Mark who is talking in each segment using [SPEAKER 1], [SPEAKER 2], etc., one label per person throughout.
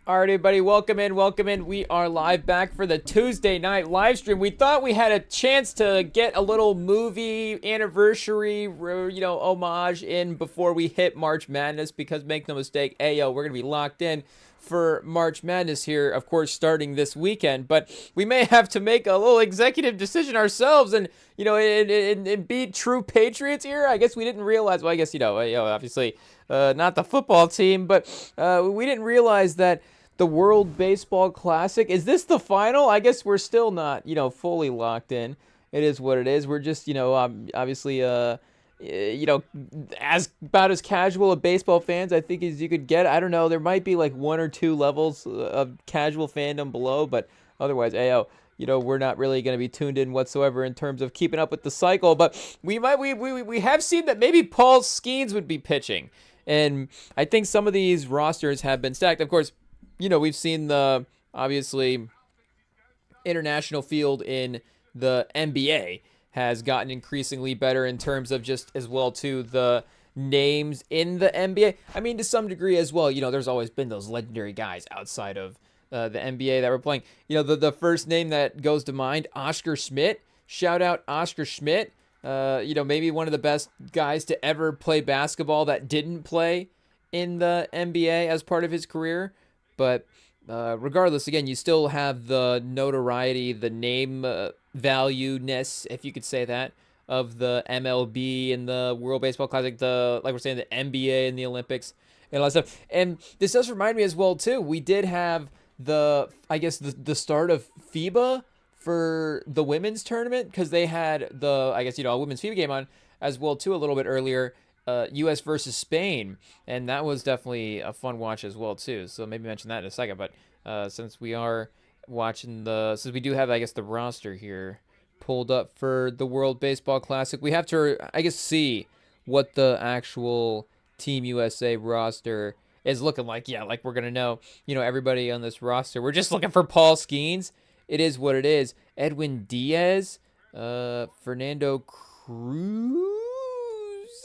[SPEAKER 1] All right, everybody, welcome in, welcome in. We are live back for the Tuesday night live stream. We thought we had a chance to get a little movie anniversary, homage in before we hit March Madness because make no mistake, we're going to be locked in for March Madness here, of course, starting this weekend. But we may have to make a little executive decision ourselves and, and be true patriots here. I guess we didn't realize, well, I guess, obviously not the football team, but we didn't realize that the World Baseball Classic. Is this the final? I guess we're still not, fully locked in. It is what it is. We're just, obviously, as about as casual of baseball fans, I think, as you could get. I don't know. There might be like one or two levels of casual fandom below, but otherwise, we're not really going to be tuned in whatsoever in terms of keeping up with the cycle. But we have seen that maybe Paul Skeens would be pitching, and I think some of these rosters have been stacked. Of course, we've seen the, obviously, international field in the NBA has gotten increasingly better in terms of just as well, too, the names in the NBA. I mean, to some degree as well, there's always been those legendary guys outside of the NBA that were playing. The first name that goes to mind, Oscar Schmidt. Shout out Oscar Schmidt. Maybe one of the best guys to ever play basketball that didn't play in the NBA as part of his career. But regardless, again, you still have the notoriety, the name value-ness, if you could say that, of the MLB and the World Baseball Classic, like we're saying, the NBA and the Olympics and all that stuff. And this does remind me as well, too. We did have the start of FIBA for the women's tournament because they had a women's FIBA game on as well, too, a little bit earlier. U.S. versus Spain, and that was definitely a fun watch as well too. So maybe mention that in a second. But since we are watching since we do have, the roster here pulled up for the World Baseball Classic, we have to, see what the actual Team USA roster is looking like. Yeah, like we're gonna know, everybody on this roster. We're just looking for Paul Skeens. It is what it is. Edwin Diaz, Fernando Cruz.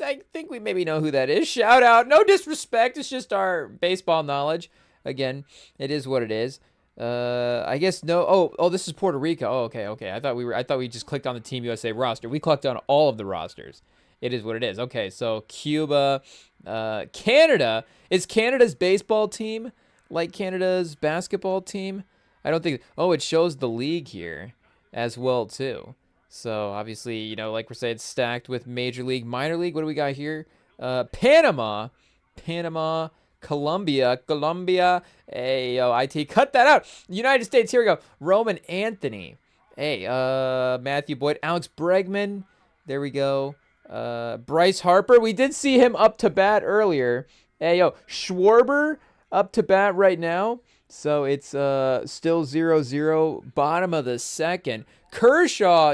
[SPEAKER 1] I think we maybe know who that is. Shout out. No disrespect. It's just our baseball knowledge. Again, it is what it is. I guess no. Oh, this is Puerto Rico. Oh, okay. I thought we just clicked on the Team USA roster. We clicked on all of the rosters. It is what it is. Okay, so Cuba, Canada. Is Canada's baseball team like Canada's basketball team? I don't think. Oh, it shows the league here as well too. So, obviously, like we're saying, it's stacked with Major League, Minor League. What do we got here? Panama, Colombia. Hey, IT, cut that out. United States, here we go. Roman Anthony. Hey, Matthew Boyd. Alex Bregman. There we go. Bryce Harper. We did see him up to bat earlier. Hey, Schwarber up to bat right now. So, it's still 0-0, bottom of the second. Kershaw.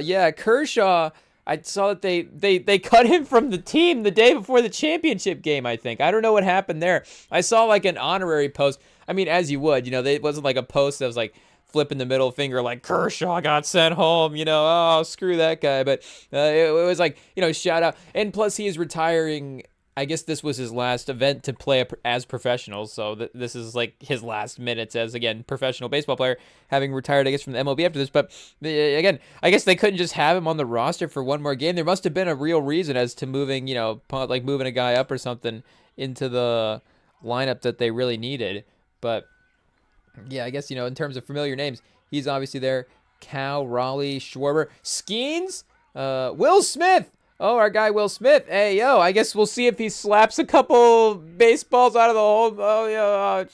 [SPEAKER 1] I saw that they cut him from the team the day before the championship game, I think. I don't know what happened there. I saw like an honorary post. I mean, as you would, it wasn't like a post that was like flipping the middle finger like Kershaw got sent home, oh, screw that guy. But it was like, shout out. And plus he is retiring. I guess this was his last event to play as professional, so this is like his last minutes as, again, professional baseball player, having retired, I guess, from the MLB after this. But, again, I guess they couldn't just have him on the roster for one more game. There must have been a real reason as to moving, moving a guy up or something into the lineup that they really needed. But, yeah, I guess, in terms of familiar names, he's obviously there. Cal, Raleigh, Schwarber, Skeens, Will Smith. Oh, our guy Will Smith. Hey, I guess we'll see if he slaps a couple baseballs out of the hole. I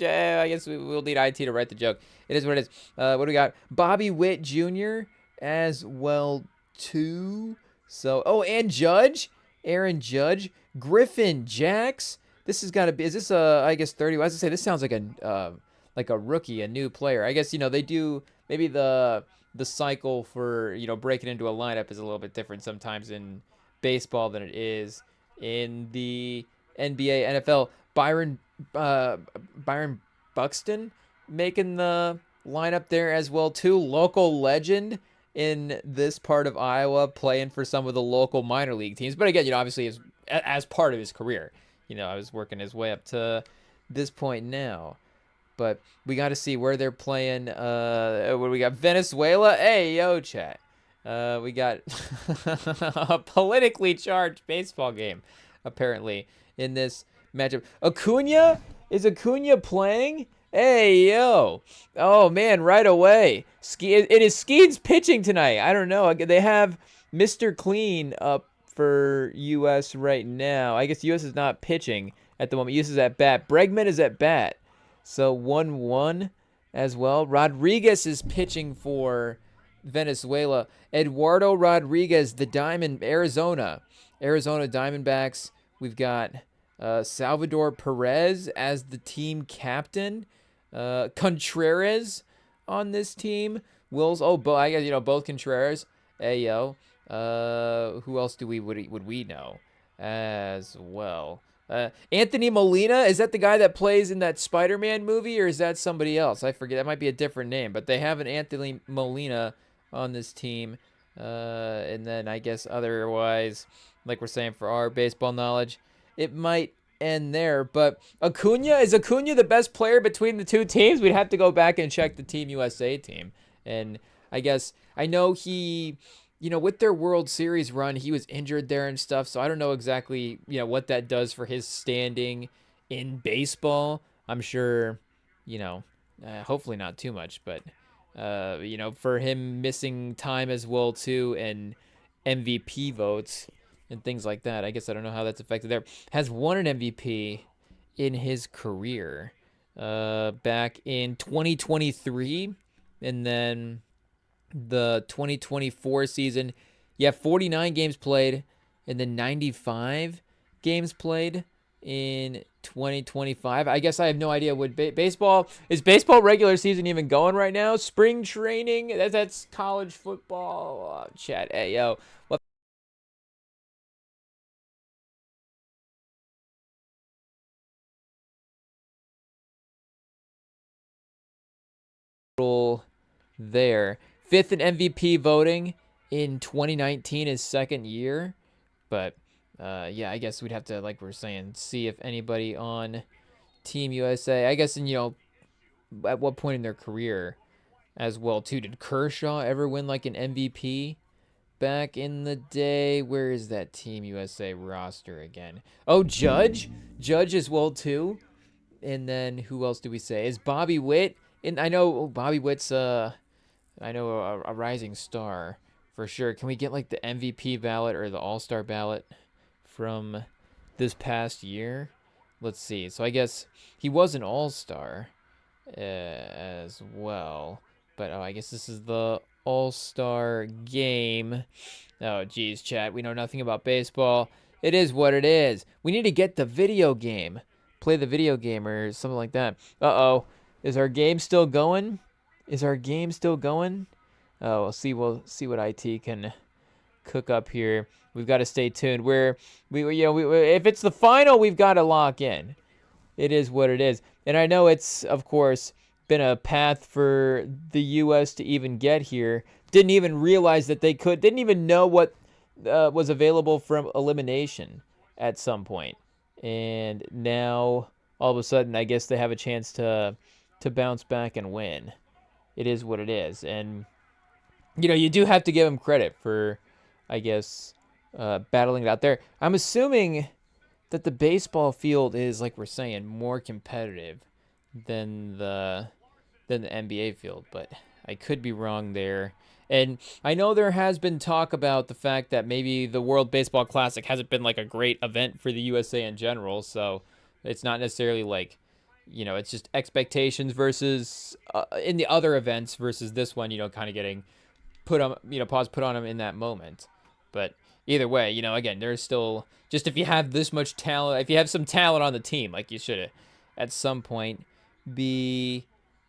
[SPEAKER 1] guess we'll need IT to write the joke. It is what it is. What do we got? Bobby Witt Jr. as well, too. So, and Judge. Aaron Judge. Griffin Jacks. This has got to be, is this 30? I was going to say, this sounds like a rookie, a new player. I guess, they do, maybe the cycle for, breaking into a lineup is a little bit different sometimes in baseball than it is in the NBA, NFL. Byron Buxton making the lineup there as well too. Local legend in this part of Iowa, playing for some of the local minor league teams. But again, obviously as part of his career, I was working his way up to this point now. but we got to see where they're playing. What do we got? Venezuela. Hey, yo, chat. We got a politically charged baseball game, apparently, in this matchup. Acuna? Is Acuna playing? Hey, yo. Oh, man, right away. It is Skeens pitching tonight. I don't know. They have Mr. Clean up for U.S. right now. I guess U.S. is not pitching at the moment. U.S. is at bat. Bregman is at bat. So 1-1 as well. Rodriguez is pitching for Venezuela. Eduardo Rodriguez, the Arizona Diamondbacks. We've got Salvador Perez as the team captain. Contreras on this team. I guess both Contreras. Hey yo. Who else would we know as well? Anthony Molina, is that the guy that plays in that Spider-Man movie, or is that somebody else? I forget. That might be a different name, but they have an Anthony Molina on this team. And then I guess otherwise, like we're saying, for our baseball knowledge, it might end there. But is Acuna the best player between the two teams? We'd have to go back and check the Team USA team. And I guess I know he, with their World Series run, he was injured there and stuff. So I don't know exactly, what that does for his standing in baseball. I'm sure, hopefully not too much, but, for him missing time as well, too, and MVP votes and things like that. I guess I don't know how that's affected there. Has won an MVP in his career back in 2023, and then the 2024 season, 49 games played, and then 95 games played in 2025. I guess I have no idea what baseball regular season even going right now. Spring training, that's college football. Chat, hey yo, what? There. Fifth in MVP voting in 2019, his second year. But, I guess we'd have to, like we're saying, see if anybody on Team USA, I guess, at what point in their career as well, too. Did Kershaw ever win, like, an MVP back in the day? Where is that Team USA roster again? Oh, Judge? Judge as well, too. And then who else do we say? Is Bobby Witt? And I know Bobby Witt's a rising star for sure. Can we get like the MVP ballot or the All-Star ballot from this past year? Let's see. So I guess he was an All-Star as well. But I guess this is the All-Star game. Oh, geez, chat. We know nothing about baseball. It is what it is. We need to get the video game. Play the video game or something like that. Uh-oh. Is our game still going? Oh, we'll see what IT can cook up here. We've got to stay tuned. If it's the final, we've got to lock in. It is what it is. And I know it's, of course, been a path for the U.S. to even get here. Didn't even realize that they could. Didn't even know what was available from elimination at some point. And now, all of a sudden, I guess they have a chance to bounce back and win. It is what it is. And, you do have to give them credit for, I guess, battling it out there. I'm assuming that the baseball field is, like we're saying, more competitive than the NBA field, but I could be wrong there. And I know there has been talk about the fact that maybe the World Baseball Classic hasn't been like a great event for the USA in general, so it's not necessarily like, it's just expectations versus in the other events versus this one, kind of getting put on them in that moment. But either way, again, there's still, just if you have this much talent, if you have some talent on the team, like you should at some point be,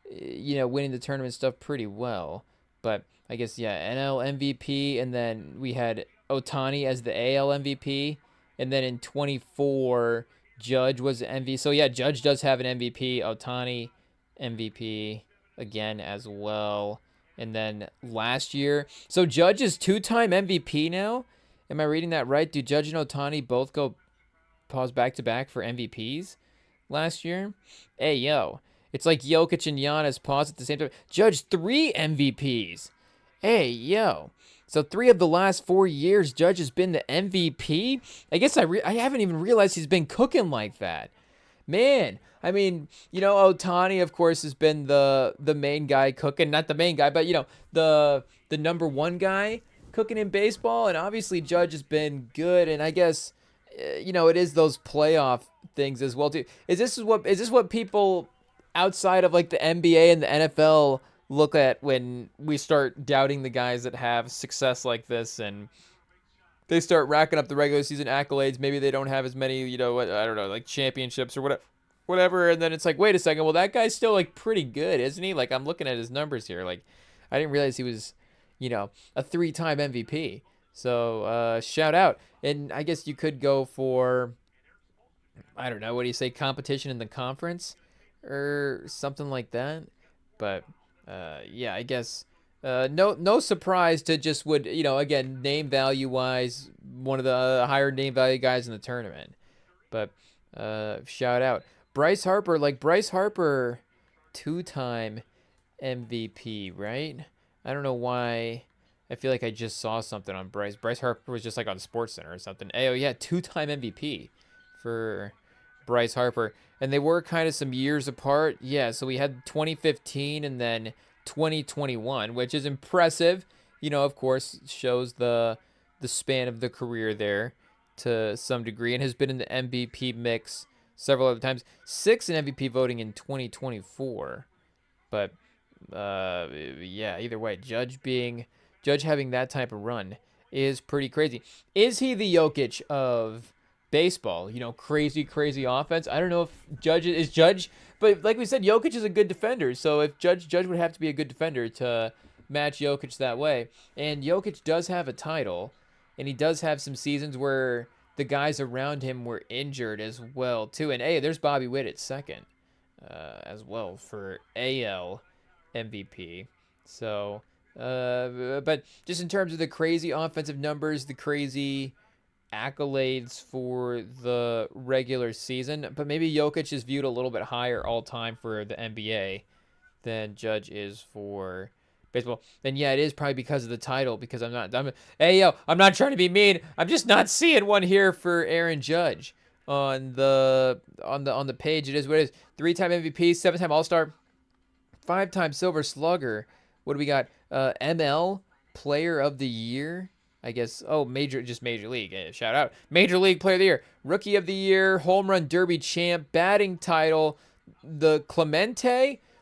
[SPEAKER 1] winning the tournament stuff pretty well. But I guess, NL MVP, and then we had Ohtani as the AL MVP, and then in 24, Judge was MVP. So, Judge does have an MVP. Ohtani, MVP again as well. And then last year, so Judge is two-time MVP now. Am I reading that right? Do Judge and Ohtani both go back-to-back for MVPs last year? Hey, yo. It's like Jokic and Giannis pause at the same time. Judge 3 MVPs. Hey, yo. So 3 of the last 4 years, Judge has been the MVP. I guess I haven't even realized he's been cooking like that. Man, I mean, Ohtani, of course, has been the main guy cooking. Not the main guy, but the number one guy cooking in baseball. And obviously, Judge has been good. And I guess, it is those playoff things as well too. Is this what people outside of like the NBA and the NFL look at when we start doubting the guys that have success like this, and they start racking up the regular season accolades? Maybe they don't have as many, I don't know, like championships or whatever. And then it's like, wait a second, well, that guy's still like pretty good, isn't he? Like, I'm looking at his numbers here. Like, I didn't realize he was, a 3-time MVP. So shout out. And I guess you could go for, I don't know, what do you say, competition in the conference or something like that. But yeah, I guess no surprise to just would, again, name value wise, one of the higher name value guys in the tournament. But shout out Bryce Harper, 2-time MVP, right? I don't know why. I feel like I just saw something on Bryce. Bryce Harper was just like on SportsCenter or something. Hey, oh yeah, 2-time MVP for Bryce Harper. And they were kind of some years apart. Yeah, so we had 2015 and then 2021, which is impressive. Of course, shows the span of the career there to some degree, and has been in the MVP mix several other times. 6 in MVP voting in 2024. But yeah, either way, Judge having that type of run is pretty crazy. Is he the Jokic of baseball? Crazy offense. I don't know if Judge is Judge, but like we said, Jokic is a good defender. So if Judge would have to be a good defender to match Jokic that way. And Jokic does have a title, and he does have some seasons where the guys around him were injured as well too. And hey, there's Bobby Witt at second as well for AL MVP. So but just in terms of the crazy offensive numbers, the crazy accolades for the regular season, but maybe Jokic is viewed a little bit higher all time for the NBA than Judge is for baseball. Then yeah, it is probably because of the title, because I'm not trying to be mean. I'm just not seeing one here for Aaron Judge on the page. It is what it is. 3-time MVP, 7-time All-Star, 5-time Silver Slugger. What do we got? ML Player of the Year, I guess. Oh, Major League. Shout out. Major League Player of the Year. Rookie of the Year. Home Run Derby champ. Batting title. The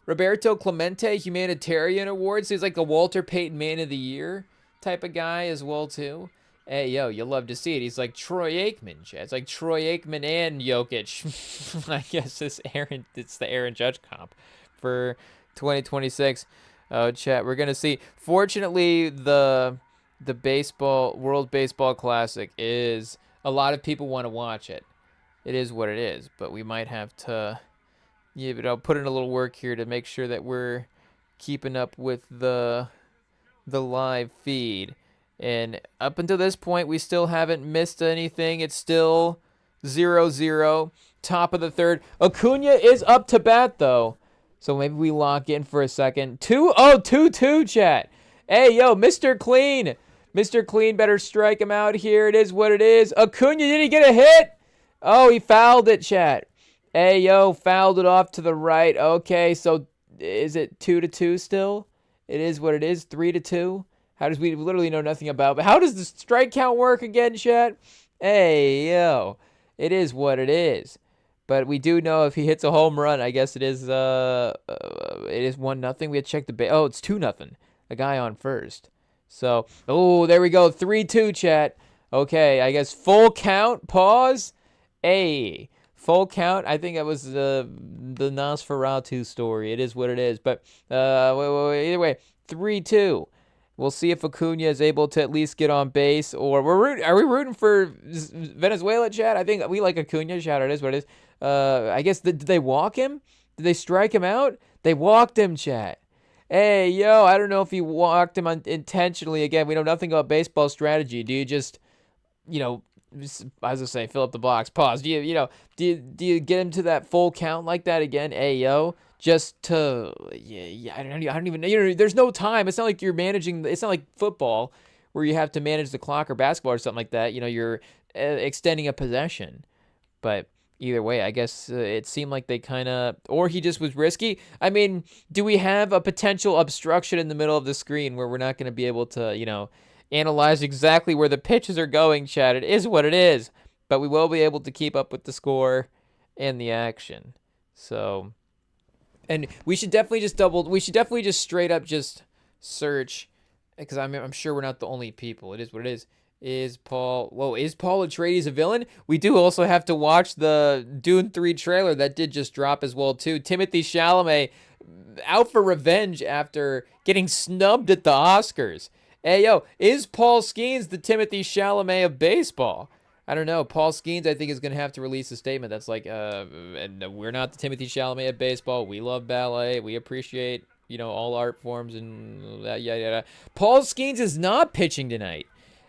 [SPEAKER 1] Roberto Clemente Humanitarian Award. So he's like a Walter Payton Man of the Year type of guy as well, too. Hey, yo, you love to see it. He's like Troy Aikman. It's like Troy Aikman and Jokic. I guess it's the Aaron Judge comp for 2026. Oh, chat, we're going to see. Fortunately, the World Baseball Classic is, a lot of people want to watch it. It is what it is, but we might have to, put in a little work here to make sure that we're keeping up with the live feed. And up until this point, we still haven't missed anything. It's still 0-0, top of the third. Acuna is up to bat, though. So maybe we lock in for a second. 2-2, chat. Hey, yo, Mr. Clean. Mr. Clean better strike him out here. It is what it is. Acuna, did he get a hit? Oh, he fouled it, chat. Hey, yo, fouled it off to the right. Okay, so is it 2-2 still? It is what it is, 3-2. How does we literally know nothing about, but how does the strike count work again, chat? Hey, yo, it is what it is. But we do know if he hits a home run, I guess it is 1-0. We had to check the base. Oh, it's 2-0. A guy on first. So, oh, there we go. 3-2, chat. Okay, I guess full count. Pause. Hey, full count. I think that was the Nosferatu story. It is what it is. But either way, 3-2. We'll see if Acuna is able to at least get on base, or are we rooting for Venezuela, chat? I think we like Acuna. Shout out, it is what it is. I guess, did they walk him? Did they strike him out? They walked him, chat. Hey, yo, I don't know if he walked him intentionally. Again, we know nothing about baseball strategy. Do you just, as I say, fill up the box. Pause. Do you get him to that full count like that again? Ayo, just to yeah. I don't even know. There's no time. It's not like you're managing. It's not like football where you have to manage the clock or basketball or something like that. You're extending a possession. But either way, I guess it seemed like they kind of, or he just was risky. I mean, do we have a potential obstruction in the middle of the screen where we're not going to be able to, analyze exactly where the pitches are going, Chad? It is what it is, but we will be able to keep up with the score and the action. So, and we should definitely just straight up just search, because I'm sure we're not the only people. It is what it is. Is Paul Atreides a villain? We do also have to watch the Dune 3 trailer that did just drop as well too. Timothée Chalamet out for revenge after getting snubbed at the Oscars. Hey yo, is Paul Skeens the Timothée Chalamet of baseball? I don't know. Paul Skeens, I think, is going to have to release a statement that's like, and we're not the Timothée Chalamet of baseball. We love ballet. We appreciate, all art forms and that, yeah. Paul Skeens is not pitching tonight,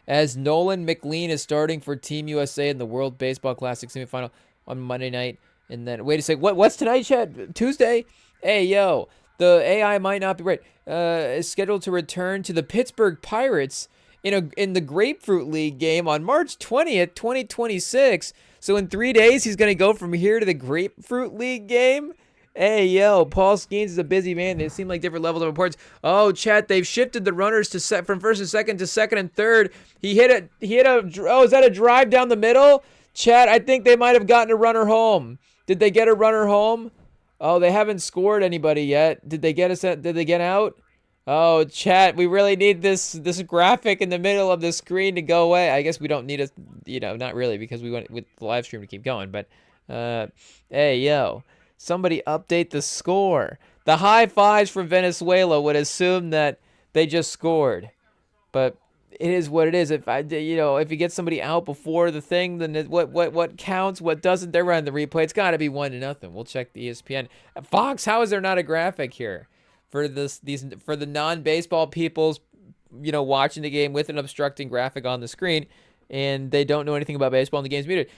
[SPEAKER 1] as Nolan McLean is starting for Team USA in the World Baseball Classic semifinal on Monday night. And then, wait a sec, what's tonight, Chad? Tuesday? Hey, yo, the AI might not be right. Is scheduled to return to the Pittsburgh Pirates in the Grapefruit League game on March 20th, 2026. So in 3 days, he's going to go from here to the Grapefruit League game? Hey, yo, Paul Skeens is a busy man. They seem like different levels of importance. Oh, chat, they've shifted the runners to from first and second to second and third. Is that a drive down the middle? Chat, I think they might have gotten a runner home. Did they get a runner home? Oh, they haven't scored anybody yet. Did they get out? Oh, chat, we really need this graphic in the middle of the screen to go away. I guess we don't need not really, because we want with the live stream to keep going, but hey, yo. Somebody update the score. The high fives from Venezuela would assume that they just scored, but it is what it is. If you get somebody out before the thing, then what counts, what doesn't? They're running the replay. It's got to be 1-0. We'll check the ESPN. Fox, how is there not a graphic here for for the non-baseball peoples? Watching the game with an obstructing graphic on the screen, and they don't know anything about baseball, and the game's muted.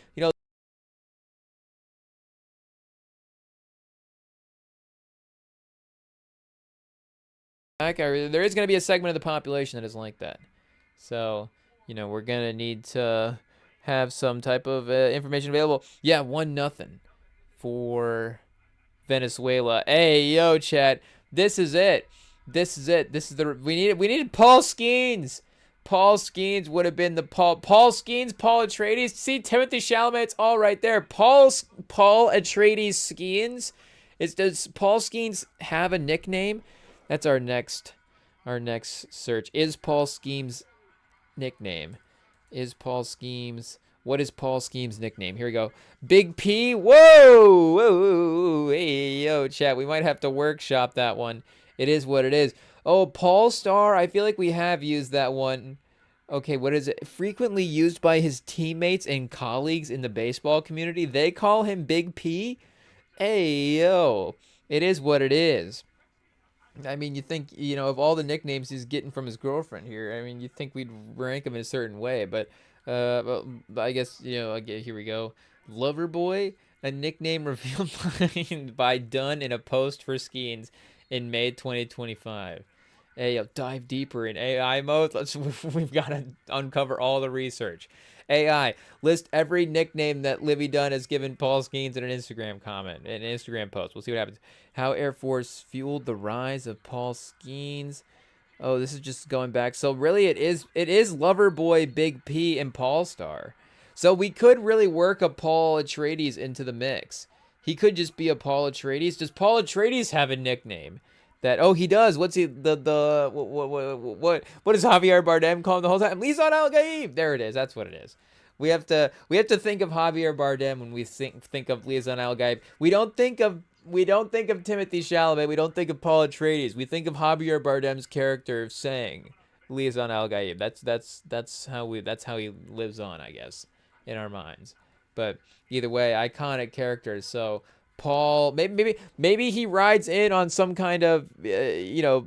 [SPEAKER 1] There is going to be a segment of the population that is like that. So, we're going to need to have some type of information available. Yeah, 1-0 for Venezuela. Hey, yo, chat. This is it. We needed Paul Skeens. Paul Skeens would have been the Paul Skeens, Paul Atreides. See, Timothée Chalamet, it's all right there. Paul Atreides Skeens. Does Paul Skeens have a nickname? That's our next search. Is Paul Skeens' nickname? What is Paul Skeens' nickname? Here we go. Big P. Whoa. Hey, yo, chat. We might have to workshop that one. It is what it is. Oh, Paul Star. I feel like we have used that one. Okay, what is it? Frequently used by his teammates and colleagues in the baseball community. They call him Big P. Hey, yo. It is what it is. I mean, you think, of all the nicknames he's getting from his girlfriend here, I mean, you'd think we'd rank him in a certain way, but I guess, here we go. Loverboy, a nickname revealed by Dunn in a post for Skeens in May 2025. Hey, dive deeper in AI mode. We've got to uncover all the research. AI, list every nickname that Livy Dunn has given Paul Skeens in an Instagram comment, an Instagram post. We'll see what happens. How Air Force fueled the rise of Paul Skeens. Oh, this is just going back. So really, it is Loverboy, Big P, and Paul Star. So we could really work a Paul Atreides into the mix. He could just be a Paul Atreides. Does Paul Atreides have a nickname? He does. What's he what does Javier Bardem call him the whole time? Lisan Al Gaib. There it is. That's what it is. We have to think of Javier Bardem when we think of Lisan Al Gaib. We don't think of Timothée Chalamet. We don't think of Paul Atreides. We think of Javier Bardem's character saying Lisan Al Gaib. That's how he lives on, I guess, in our minds. But either way, iconic characters. So Paul, maybe he rides in on some kind of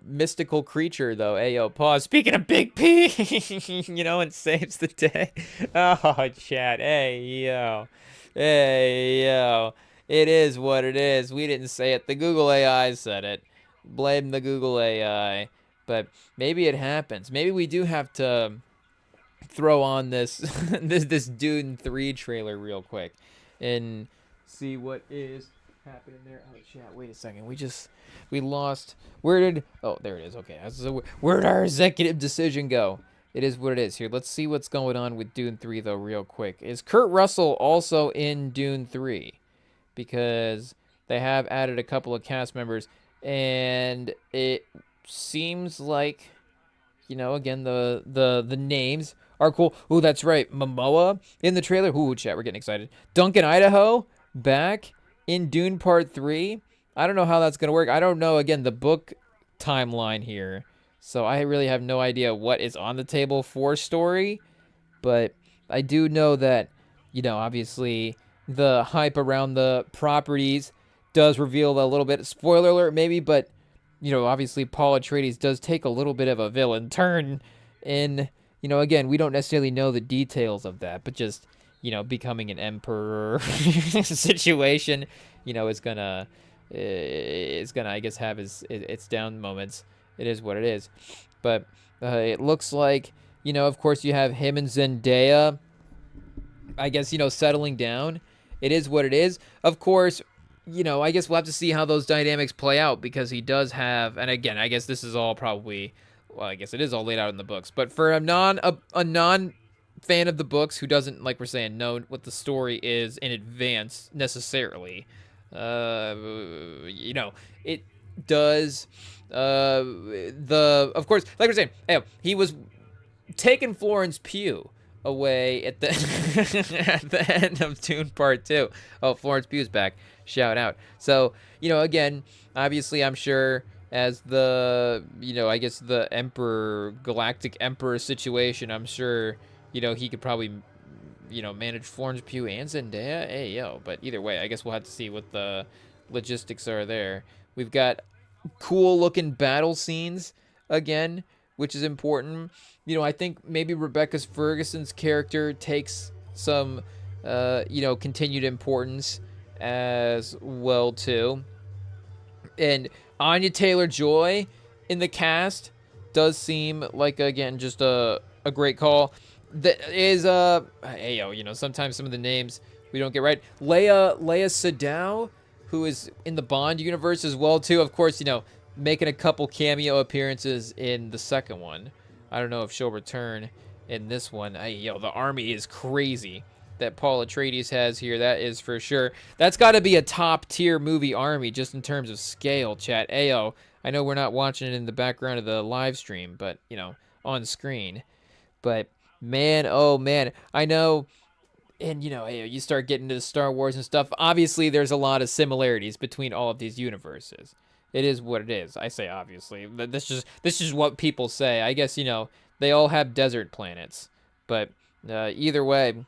[SPEAKER 1] mystical creature though. Hey yo, pause. Speaking of Big P, and saves the day. Oh, chat. Hey yo. It is what it is. We didn't say it. The Google AI said it. Blame the Google AI. But maybe it happens. Maybe we do have to throw on this this Dune 3 trailer real quick and see what is happening there. Oh, chat, wait a second. We lost. Oh, there it is. Okay. So where did our executive decision go? It is what it is. Here, let's see what's going on with Dune 3, though, real quick. Is Kurt Russell also in Dune 3? Because they have added a couple of cast members, and it seems like, again, the names are cool. Ooh, that's right. Momoa in the trailer. Ooh, chat, we're getting excited. Duncan Idaho back in Dune Part 3. I don't know how that's going to work. I don't know, again, the book timeline here. So I really have no idea what is on the table for story. But I do know that, obviously the hype around the properties does reveal a little bit. Spoiler alert, maybe, but, obviously Paul Atreides does take a little bit of a villain turn in, again, we don't necessarily know the details of that, but just, becoming an emperor situation, is gonna, I guess, have its down moments. It is what it is. But it looks like, of course, you have him and Zendaya, I guess, settling down. It is what it is. Of course, I guess we'll have to see how those dynamics play out, because he does have, and again, I guess this is all probably, well, I guess it is all laid out in the books, but for a non fan of the books who doesn't, like we're saying, know what the story is in advance necessarily, it does, of course, like we're saying, he was taking Florence Pugh away at the at the end of Dune Part 2. Oh, Florence Pugh's back. Shout out. So, again, obviously I'm sure as the, I guess the Galactic Emperor situation, I'm sure, he could probably, manage Florence Pugh and Zendaya. Hey, yo. But either way, I guess we'll have to see what the logistics are there. We've got cool looking battle scenes again, which is important. I think maybe Rebecca Ferguson's character takes some, continued importance as well, too. And Anya Taylor-Joy in the cast does seem like, again, just a great call. That is, sometimes some of the names we don't get right. Leia Seydoux, who is in the Bond universe as well, too. Of course, making a couple cameo appearances in the second one. I don't know if she'll return in this one. The army is crazy that Paul Atreides has here. That is for sure. That's got to be a top-tier movie army just in terms of scale, chat. Ayo, I know we're not watching it in the background of the live stream, but, on screen. But, man, oh, man, I know... And, you start getting into Star Wars and stuff. Obviously, there's a lot of similarities between all of these universes. It is what it is. I say obviously. This is what people say. I guess, they all have desert planets. But either way,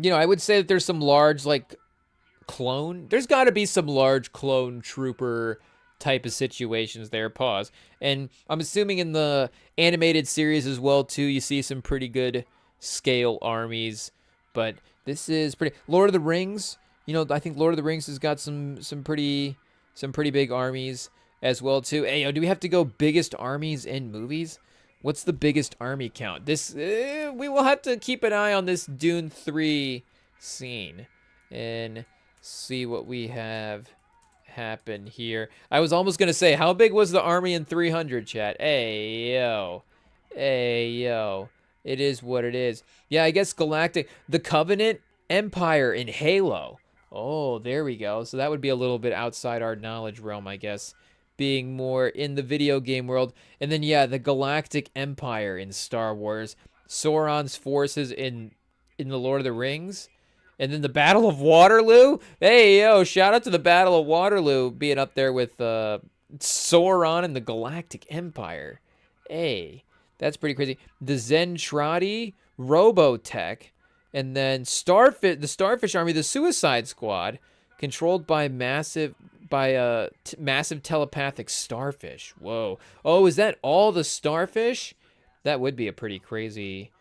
[SPEAKER 1] I would say that there's some large, clone. There's got to be some large clone trooper type of situations there. Pause. And I'm assuming in the animated series as well, too, you see some pretty good scale armies. But this is pretty... Lord of the Rings, I think Lord of the Rings has got some pretty big armies as well, too. Hey, do we have to go biggest armies in movies? What's the biggest army count? This we will have to keep an eye on this Dune 3 scene and see what we have happen here. I was almost going to say, how big was the army in 300, chat? Hey, yo. It is what it is. Yeah, I guess the Covenant Empire in Halo. Oh, there we go. So that would be a little bit outside our knowledge realm, I guess, being more in the video game world. And then, yeah, the Galactic Empire in Star Wars. Sauron's forces in the Lord of the Rings. And then the Battle of Waterloo. Hey, yo, shout out to the Battle of Waterloo being up there with Sauron and the Galactic Empire. Hey, that's pretty crazy. The Zentradi, Robotech, and then the Starfish Army, the Suicide Squad, controlled by massive telepathic starfish. Whoa. Oh, is that all the starfish? That would be a pretty crazy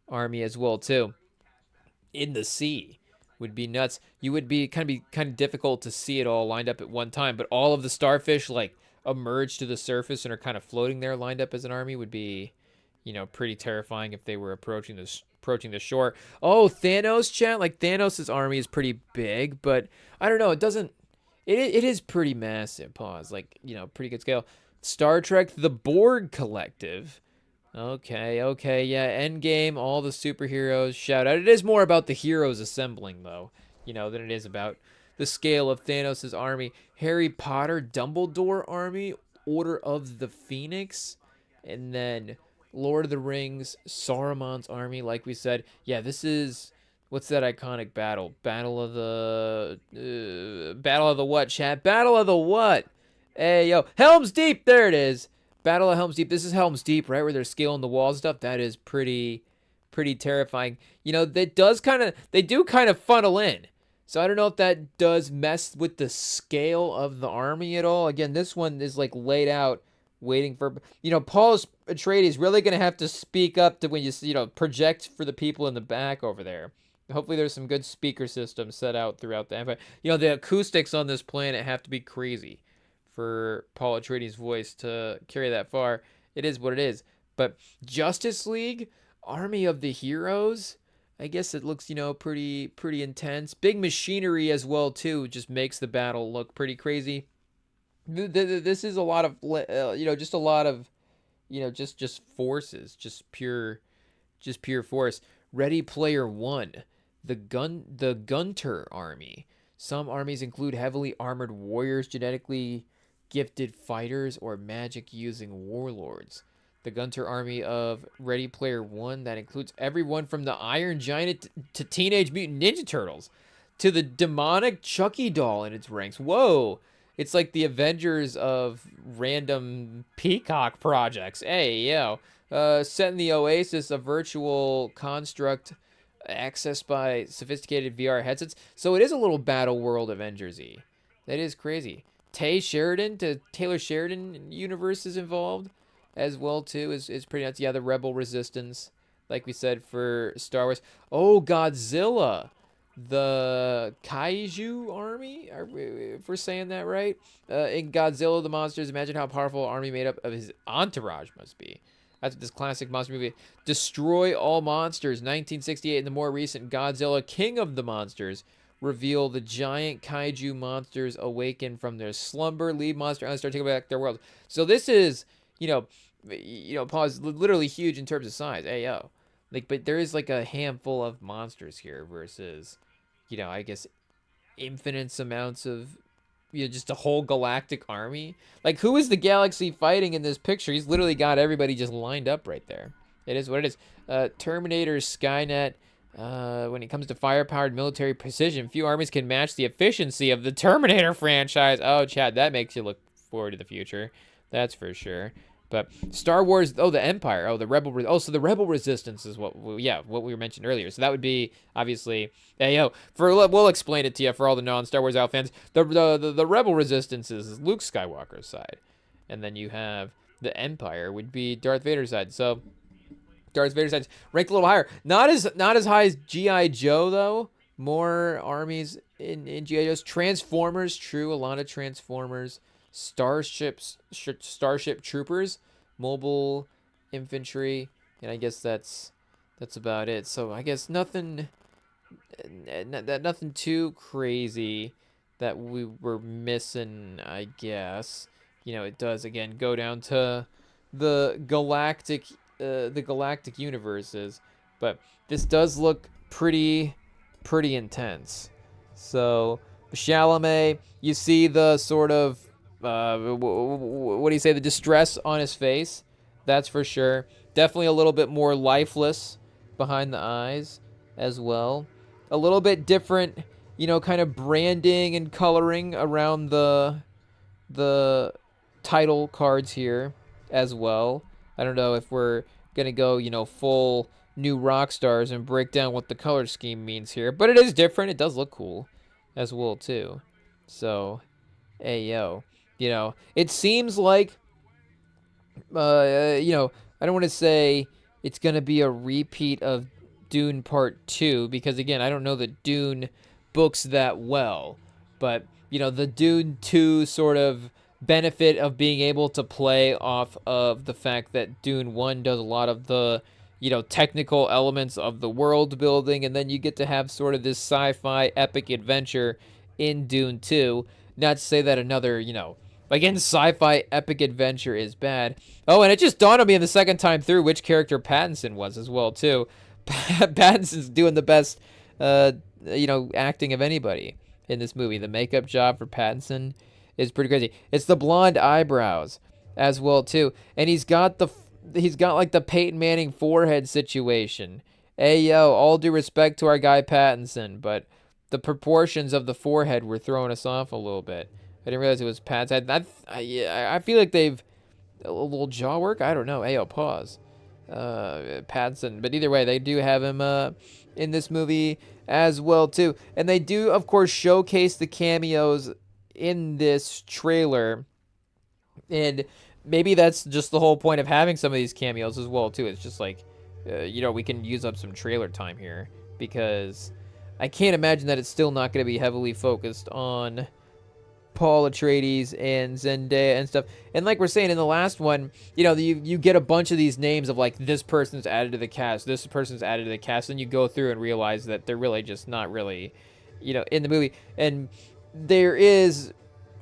[SPEAKER 1] army as well too. In the sea would be nuts. You would be kind of difficult to see it all lined up at one time, but all of the starfish like emerge to the surface and are kind of floating there lined up as an army would be, pretty terrifying if they were approaching the shore. Oh, Thanos, chat. Like Thanos's army is pretty big, but I don't know. It doesn't. It is pretty massive. Pause. Like pretty good scale. Star Trek: The Borg Collective. Okay, yeah. Endgame, all the superheroes. Shout out. It is more about the heroes assembling, though, than it is about the scale of Thanos' army. Harry Potter, Dumbledore army, Order of the Phoenix, and then Lord of the Rings, Saruman's army, like we said. Yeah, this is... What's that iconic battle? Battle of the what, chat? Battle of the what? Hey, yo. Helm's Deep! There it is. Battle of Helm's Deep. This is Helm's Deep, right? Where they're scaling the walls and stuff. That is pretty terrifying. They do kind of funnel in. So I don't know if that does mess with the scale of the army at all. Again, this one is like laid out, waiting for, Paul Atreides really going to have to speak up to when you project for the people in the back over there. Hopefully there's some good speaker systems set out throughout the Empire. The acoustics on this planet have to be crazy for Paul Atreides' voice to carry that far. It is what it is. But Justice League, Army of the Heroes, I guess it looks, pretty intense. Big machinery as well, too, just makes the battle look pretty crazy. This is a lot of, just a lot of, just forces, just pure force. Ready Player One, the Gunter Army. Some armies include heavily armored warriors, genetically gifted fighters, or magic-using warlords. The Gunter army of Ready Player One, that includes everyone from the Iron Giant to Teenage Mutant Ninja Turtles to the demonic Chucky doll in its ranks. Whoa! It's like the Avengers of random Peacock projects. Hey, yo. Set in the Oasis, a virtual construct accessed by sophisticated VR headsets. So it is a little Battle World Avengers-y. That is crazy. Taylor Sheridan universe is involved as well too. Is pretty nuts. Yeah, the Rebel Resistance, like we said, for Star Wars. Oh, Godzilla, the Kaiju army. If we're saying that right, in Godzilla the Monsters, imagine how powerful an army made up of his entourage must be. That's what this classic monster movie. Destroy All Monsters, 1968, and the more recent Godzilla, King of the Monsters, reveal the giant kaiju monsters awaken from their slumber, lead monster and start taking back their world. So this is, pause, literally huge in terms of size. Ayo. But there is like a handful of monsters here versus, I guess infinite amounts of, just a whole galactic army. Like, who is the galaxy fighting in this picture? He's literally got everybody just lined up right there. It is what it is. Terminator, Skynet. When it comes to fire-powered military precision, few armies can match the efficiency of the Terminator franchise. Oh, Chad, that makes you look forward to the future. That's for sure. But Star Wars, the Empire, so the Rebel Resistance is what we mentioned earlier. So that would be, obviously, we'll explain it to you for all the non-Star Wars out fans. The Rebel Resistance is Luke Skywalker's side. And then you have the Empire would be Darth Vader's side. So Darth Vader's side ranked a little higher. Not as high as G.I. Joe, though. More armies in G.I. Joe's. Transformers, true, a lot of Transformers. Starship Troopers, mobile infantry, and I guess that's about it. So I guess nothing too crazy that we were missing, I guess. It does again go down to the galactic universes, but this does look pretty intense. So Chalamet, you see the sort of what do you say, the distress on his face, that's for sure. Definitely a little bit more lifeless behind the eyes as well. A little bit different, kind of branding and coloring around the title cards here as well. I don't know if we're gonna go, full new rock stars and break down what the color scheme means here, but it is different. It does look cool as well too. So, hey yo, it seems like I don't want to say it's going to be a repeat of Dune Part 2 because, again, I don't know the Dune books that well. But, the Dune 2 sort of benefit of being able to play off of the fact that Dune 1 does a lot of the, technical elements of the world building, and then you get to have sort of this sci fi epic adventure in Dune 2. Not to say that another, again, sci-fi epic adventure is bad. Oh, and it just dawned on me in the second time through which character Pattinson was as well too. Pattinson's doing the best, acting of anybody in this movie. The makeup job for Pattinson is pretty crazy. It's the blonde eyebrows as well too, and he's got like the Peyton Manning forehead situation. Hey yo, all due respect to our guy Pattinson, but the proportions of the forehead were throwing us off a little bit. I didn't realize it was Pat's head. I feel like they've a little jaw work. I don't know. Ayo, pause. Patson. But either way, they do have him in this movie as well too, and they do, of course, showcase the cameos in this trailer, and maybe that's just the whole point of having some of these cameos as well too. It's just like, we can use up some trailer time here because I can't imagine that it's still not going to be heavily focused on Paul Atreides and Zendaya and stuff. And like we're saying in the last one, you get a bunch of these names of like this person's added to the cast, this person's added to the cast, and you go through and realize that they're really just not really, in the movie. And there is,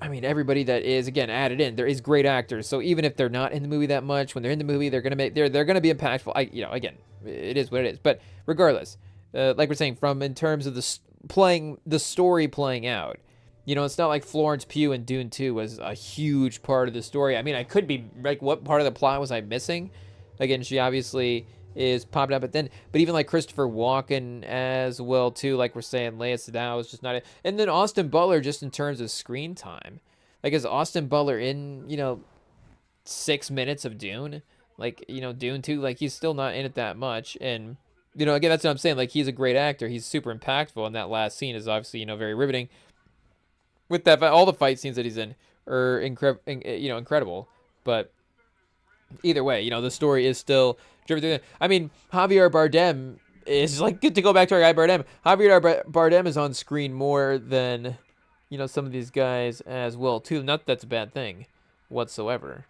[SPEAKER 1] everybody that is again added in, there is great actors. So even if they're not in the movie that much, when they're in the movie, they're gonna be impactful. Again, it is what it is. But regardless, like we're saying, from in terms of the story playing out. It's not like Florence Pugh in Dune 2 was a huge part of the story. I could be like, what part of the plot was I missing? Again, she obviously is popping up but even like Christopher Walken as well too, like we're saying, Leia Seydoux is just not it. And then Austin Butler, just in terms of screen time, like, is Austin Butler in 6 minutes of Dune? Like, Dune 2, like, he's still not in it that much. And again, that's what I'm saying, like, he's a great actor, he's super impactful, and that last scene is obviously very riveting. With that, all the fight scenes that he's in are incredible. But either way, the story is still driven through. Javier Bardem is like, good to go back to our guy Bardem. Javier Bardem is on screen more than some of these guys as well too. Not that that's a bad thing whatsoever,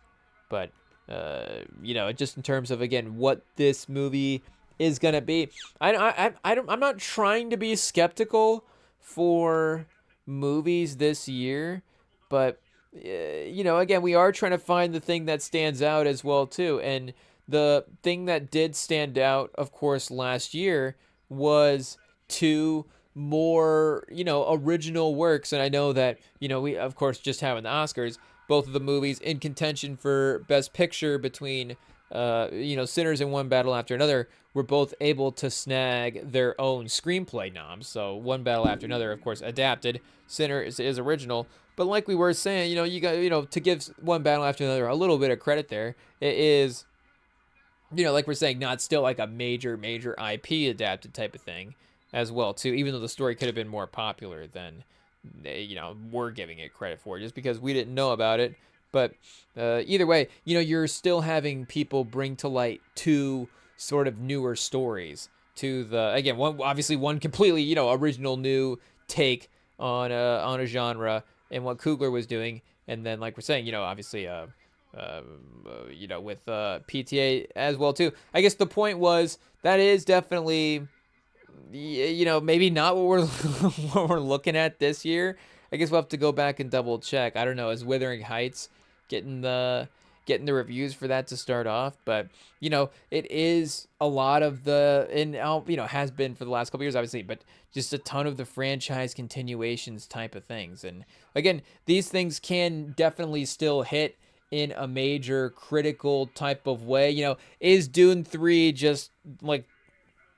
[SPEAKER 1] but just in terms of, again, what this movie is gonna be, I'm not trying to be skeptical for movies this year, but again, we are trying to find the thing that stands out as well too. And the thing that did stand out, of course, last year was two more original works. And I know that we, of course, just having the Oscars, both of the movies in contention for Best Picture between Sinners and One Battle After Another were both able to snag their own screenplay noms. So One Battle After Another, of course, adapted. Sinners is original. But like we were saying, you got, to give One Battle After Another a little bit of credit there, it is, like we're saying, not still like a major IP adapted type of thing as well too, even though the story could have been more popular than we're giving it credit for, just because we didn't know about it. But either way, you're still having people bring to light two sort of newer stories to again, one completely, original new take on a genre and what Coogler was doing. And then, like we're saying, obviously, with PTA as well too. I guess the point was that is definitely, maybe not what we're what we're looking at this year. I guess we'll have to go back and double check. I don't know. Is Wuthering Heights getting the reviews for that to start off? But it is a lot of has been for the last couple years, obviously, but just a ton of the franchise continuations type of things. And again, these things can definitely still hit in a major critical type of way. Is Dune 3 just like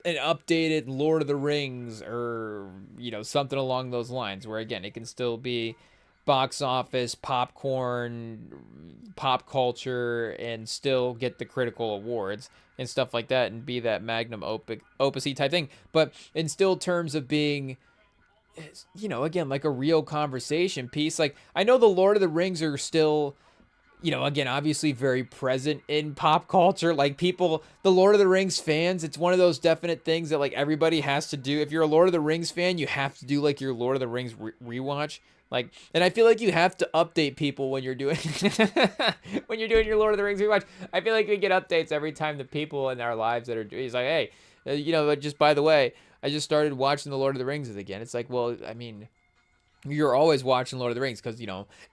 [SPEAKER 1] an updated Lord of the Rings or something along those lines, where again it can still be box office popcorn, pop culture, and still get the critical awards and stuff like that, and be that magnum opus type thing, but in still terms of being again, like a real conversation piece. Like, I know the Lord of the Rings are still, again, obviously very present in pop culture. Like, people, the Lord of the Rings fans, it's one of those definite things that, like, everybody has to do. If you're a Lord of the Rings fan, you have to do, like, your Lord of the Rings rewatch. Like, and I feel like you have to update people when you're doing when you're doing your Lord of the Rings rewatch. I feel like we get updates every time the people in our lives that are doing. It's like, hey, just by the way, I just started watching the Lord of the Rings again. It's like, well, I mean, you're always watching Lord of the Rings because,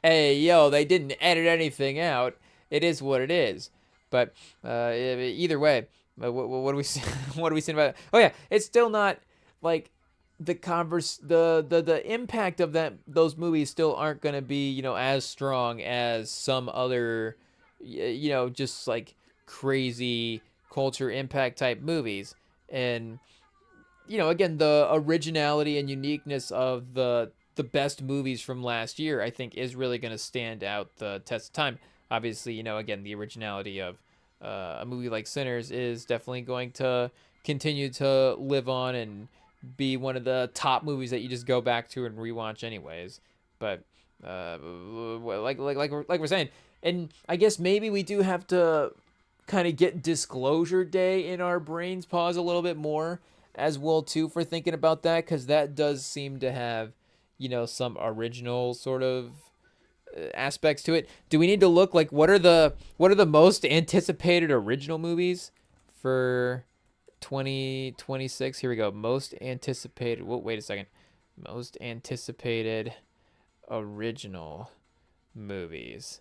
[SPEAKER 1] hey, yo, they didn't edit anything out. It is what it is. But either way, what do we what do we say about it? Oh yeah, it's still not like the impact of those movies still aren't going to be, as strong as some other just like crazy culture impact type movies. And again, the originality and uniqueness of the best movies from last year, I think, is really going to stand out the test of time. Obviously, again, the originality of a movie like Sinners is definitely going to continue to live on and be one of the top movies that you just go back to and rewatch anyways. But like we're saying, and I guess maybe we do have to kind of get Disclosure Day in our brains, pause a little bit more as well too for thinking about that, because that does seem to have some original sort of aspects to it. Do we need to look like what are the most anticipated original movies for 2026? Here we go. Most anticipated. Whoa, wait a second. Most anticipated original movies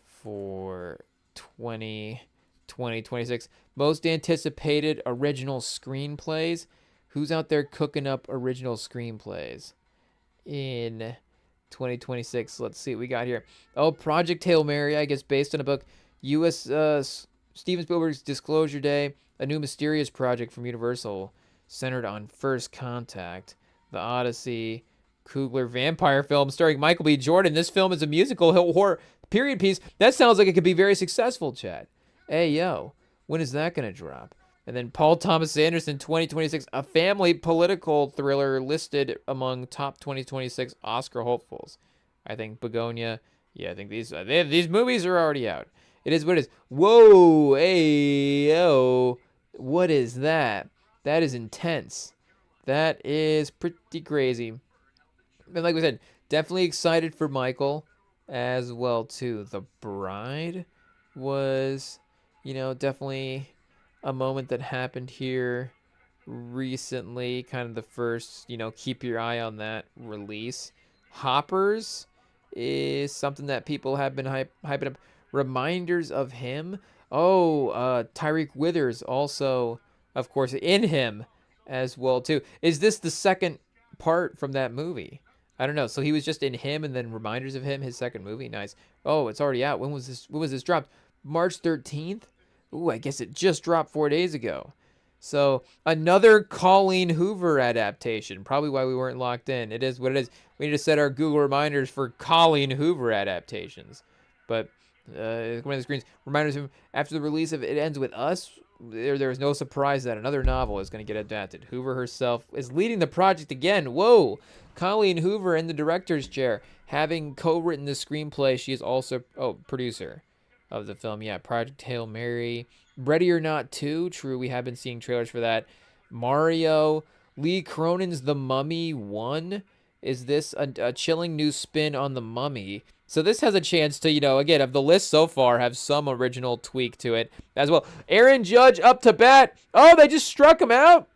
[SPEAKER 1] for 2026. Most anticipated original screenplays. Who's out there cooking up original screenplays in 2026? Let's see what we got here. Oh, Project Hail Mary, I guess based on a book. Steven Spielberg's Disclosure Day, a new mysterious project from Universal centered on First Contact. The Odyssey, Coogler vampire film starring Michael B. Jordan. This film is a musical horror period piece. That sounds like it could be very successful, Chad. Hey, yo, when is that going to drop? And then Paul Thomas Anderson, 2026, a family political thriller listed among top 2026 Oscar hopefuls. I think Begonia. Yeah, I think these movies are already out. It is what it is. Whoa, hey, yo, what is that? That is intense. That is pretty crazy. And like we said, definitely excited for Michael as well too. The Bride was, definitely a moment that happened here recently. Kind of the first, keep your eye on that release. Hoppers is something that people have been hyping up. Reminders of Him. Oh, Tyreek Withers also, of course, in Him as well too. Is this the second part from that movie? I don't know. So he was just in Him and then Reminders of Him, his second movie. Nice. Oh, it's already out. When was this dropped? March 13th? Ooh, I guess it just dropped 4 days ago. So another Colleen Hoover adaptation. Probably why we weren't locked in. It is what it is. We need to set our Google reminders for Colleen Hoover adaptations. But one of the screens, Reminders of Him. After the release of It Ends With Us, there was no surprise that another novel is going to get adapted. Hoover herself is leading the project again. Whoa! Colleen Hoover in the director's chair, having co-written the screenplay. She is also producer of the film. Yeah, Project Hail Mary, Ready or Not 2. True, we have been seeing trailers for that. Mario, Lee Cronin's The Mummy 1. Is this a chilling new spin on The Mummy? So this has a chance to, again, of the list so far, have some original tweak to it as well. Aaron Judge up to bat. Oh, they just struck him out.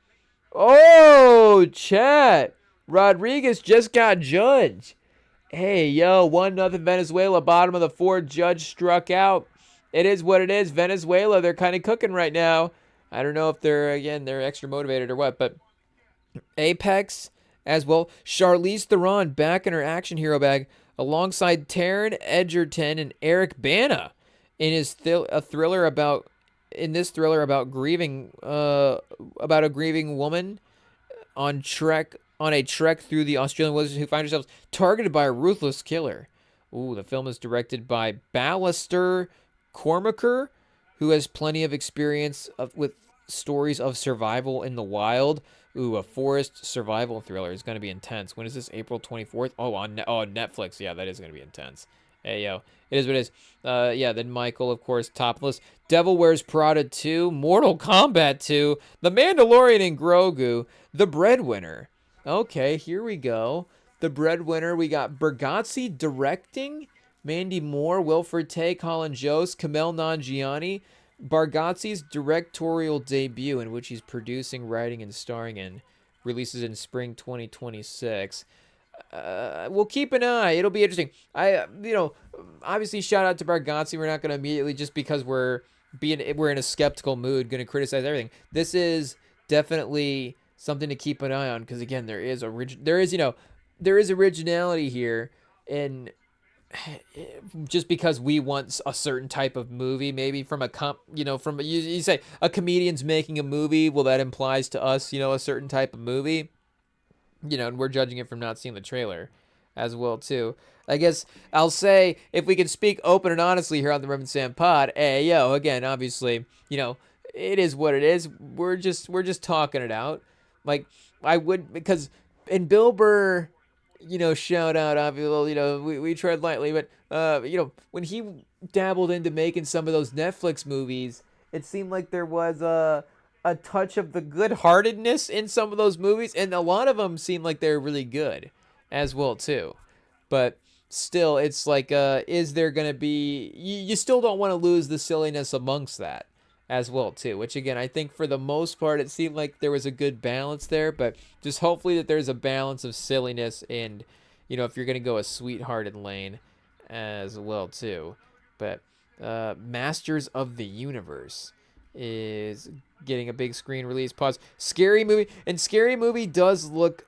[SPEAKER 1] Oh, chat. Rodriguez just got judged. Hey, yo, 1-0 Venezuela, bottom of the fourth. Judge struck out. It is what it is. Venezuela, they're kind of cooking right now. I don't know if they're extra motivated or what, but Apex as well. Charlize Theron back in her action hero bag alongside Taron Egerton and Eric Bana in his thriller about grieving about a grieving woman on a trek through the Australian wilderness who find herself targeted by a ruthless killer. Ooh, the film is directed by Ballister Cormaker, who has plenty of experience with stories of survival in the wild. Ooh, a forest survival thriller is going to be intense. When is this? April 24th? Oh, on Netflix. Yeah, that is going to be intense. Hey, yo. It is what it is. Yeah, then Michael, of course, top of the list. Devil Wears Prada 2, Mortal Kombat 2, The Mandalorian and Grogu, The Breadwinner. Okay, here we go. The Breadwinner. We got Bergazzi directing, Mandy Moore, Wilfred Tay, Colin Jost, Kamel Nanjiani. Bargatze's directorial debut, in which he's producing, writing, and starring in, releases in spring 2026. We'll keep an eye. It'll be interesting. Obviously, shout out to Bargatze. We're not going to immediately, just because we're in a skeptical mood, going to criticize everything. This is definitely something to keep an eye on, because again, there is originality here, and just because we want a certain type of movie, maybe from you say a comedian's making a movie, well, that implies to us, a certain type of movie, and we're judging it from not seeing the trailer as well too. I guess I'll say, if we can speak open and honestly here on the Remington Pod, again, obviously, it is what it is. We're just talking it out. Like, I would, because in Bill Burr, shout out, obviously, we tread lightly, but, when he dabbled into making some of those Netflix movies, it seemed like there was a touch of the good-heartedness in some of those movies, and a lot of them seemed like they were really good as well, too. But still, it's like, is there going to be, you still don't want to lose the silliness amongst that as well too, which again, I think for the most part it seemed like there was a good balance there, but just hopefully that there's a balance of silliness, and if you're gonna go a sweethearted lane as well too. But Masters of the Universe is getting a big screen release. Pause. Scary Movie does look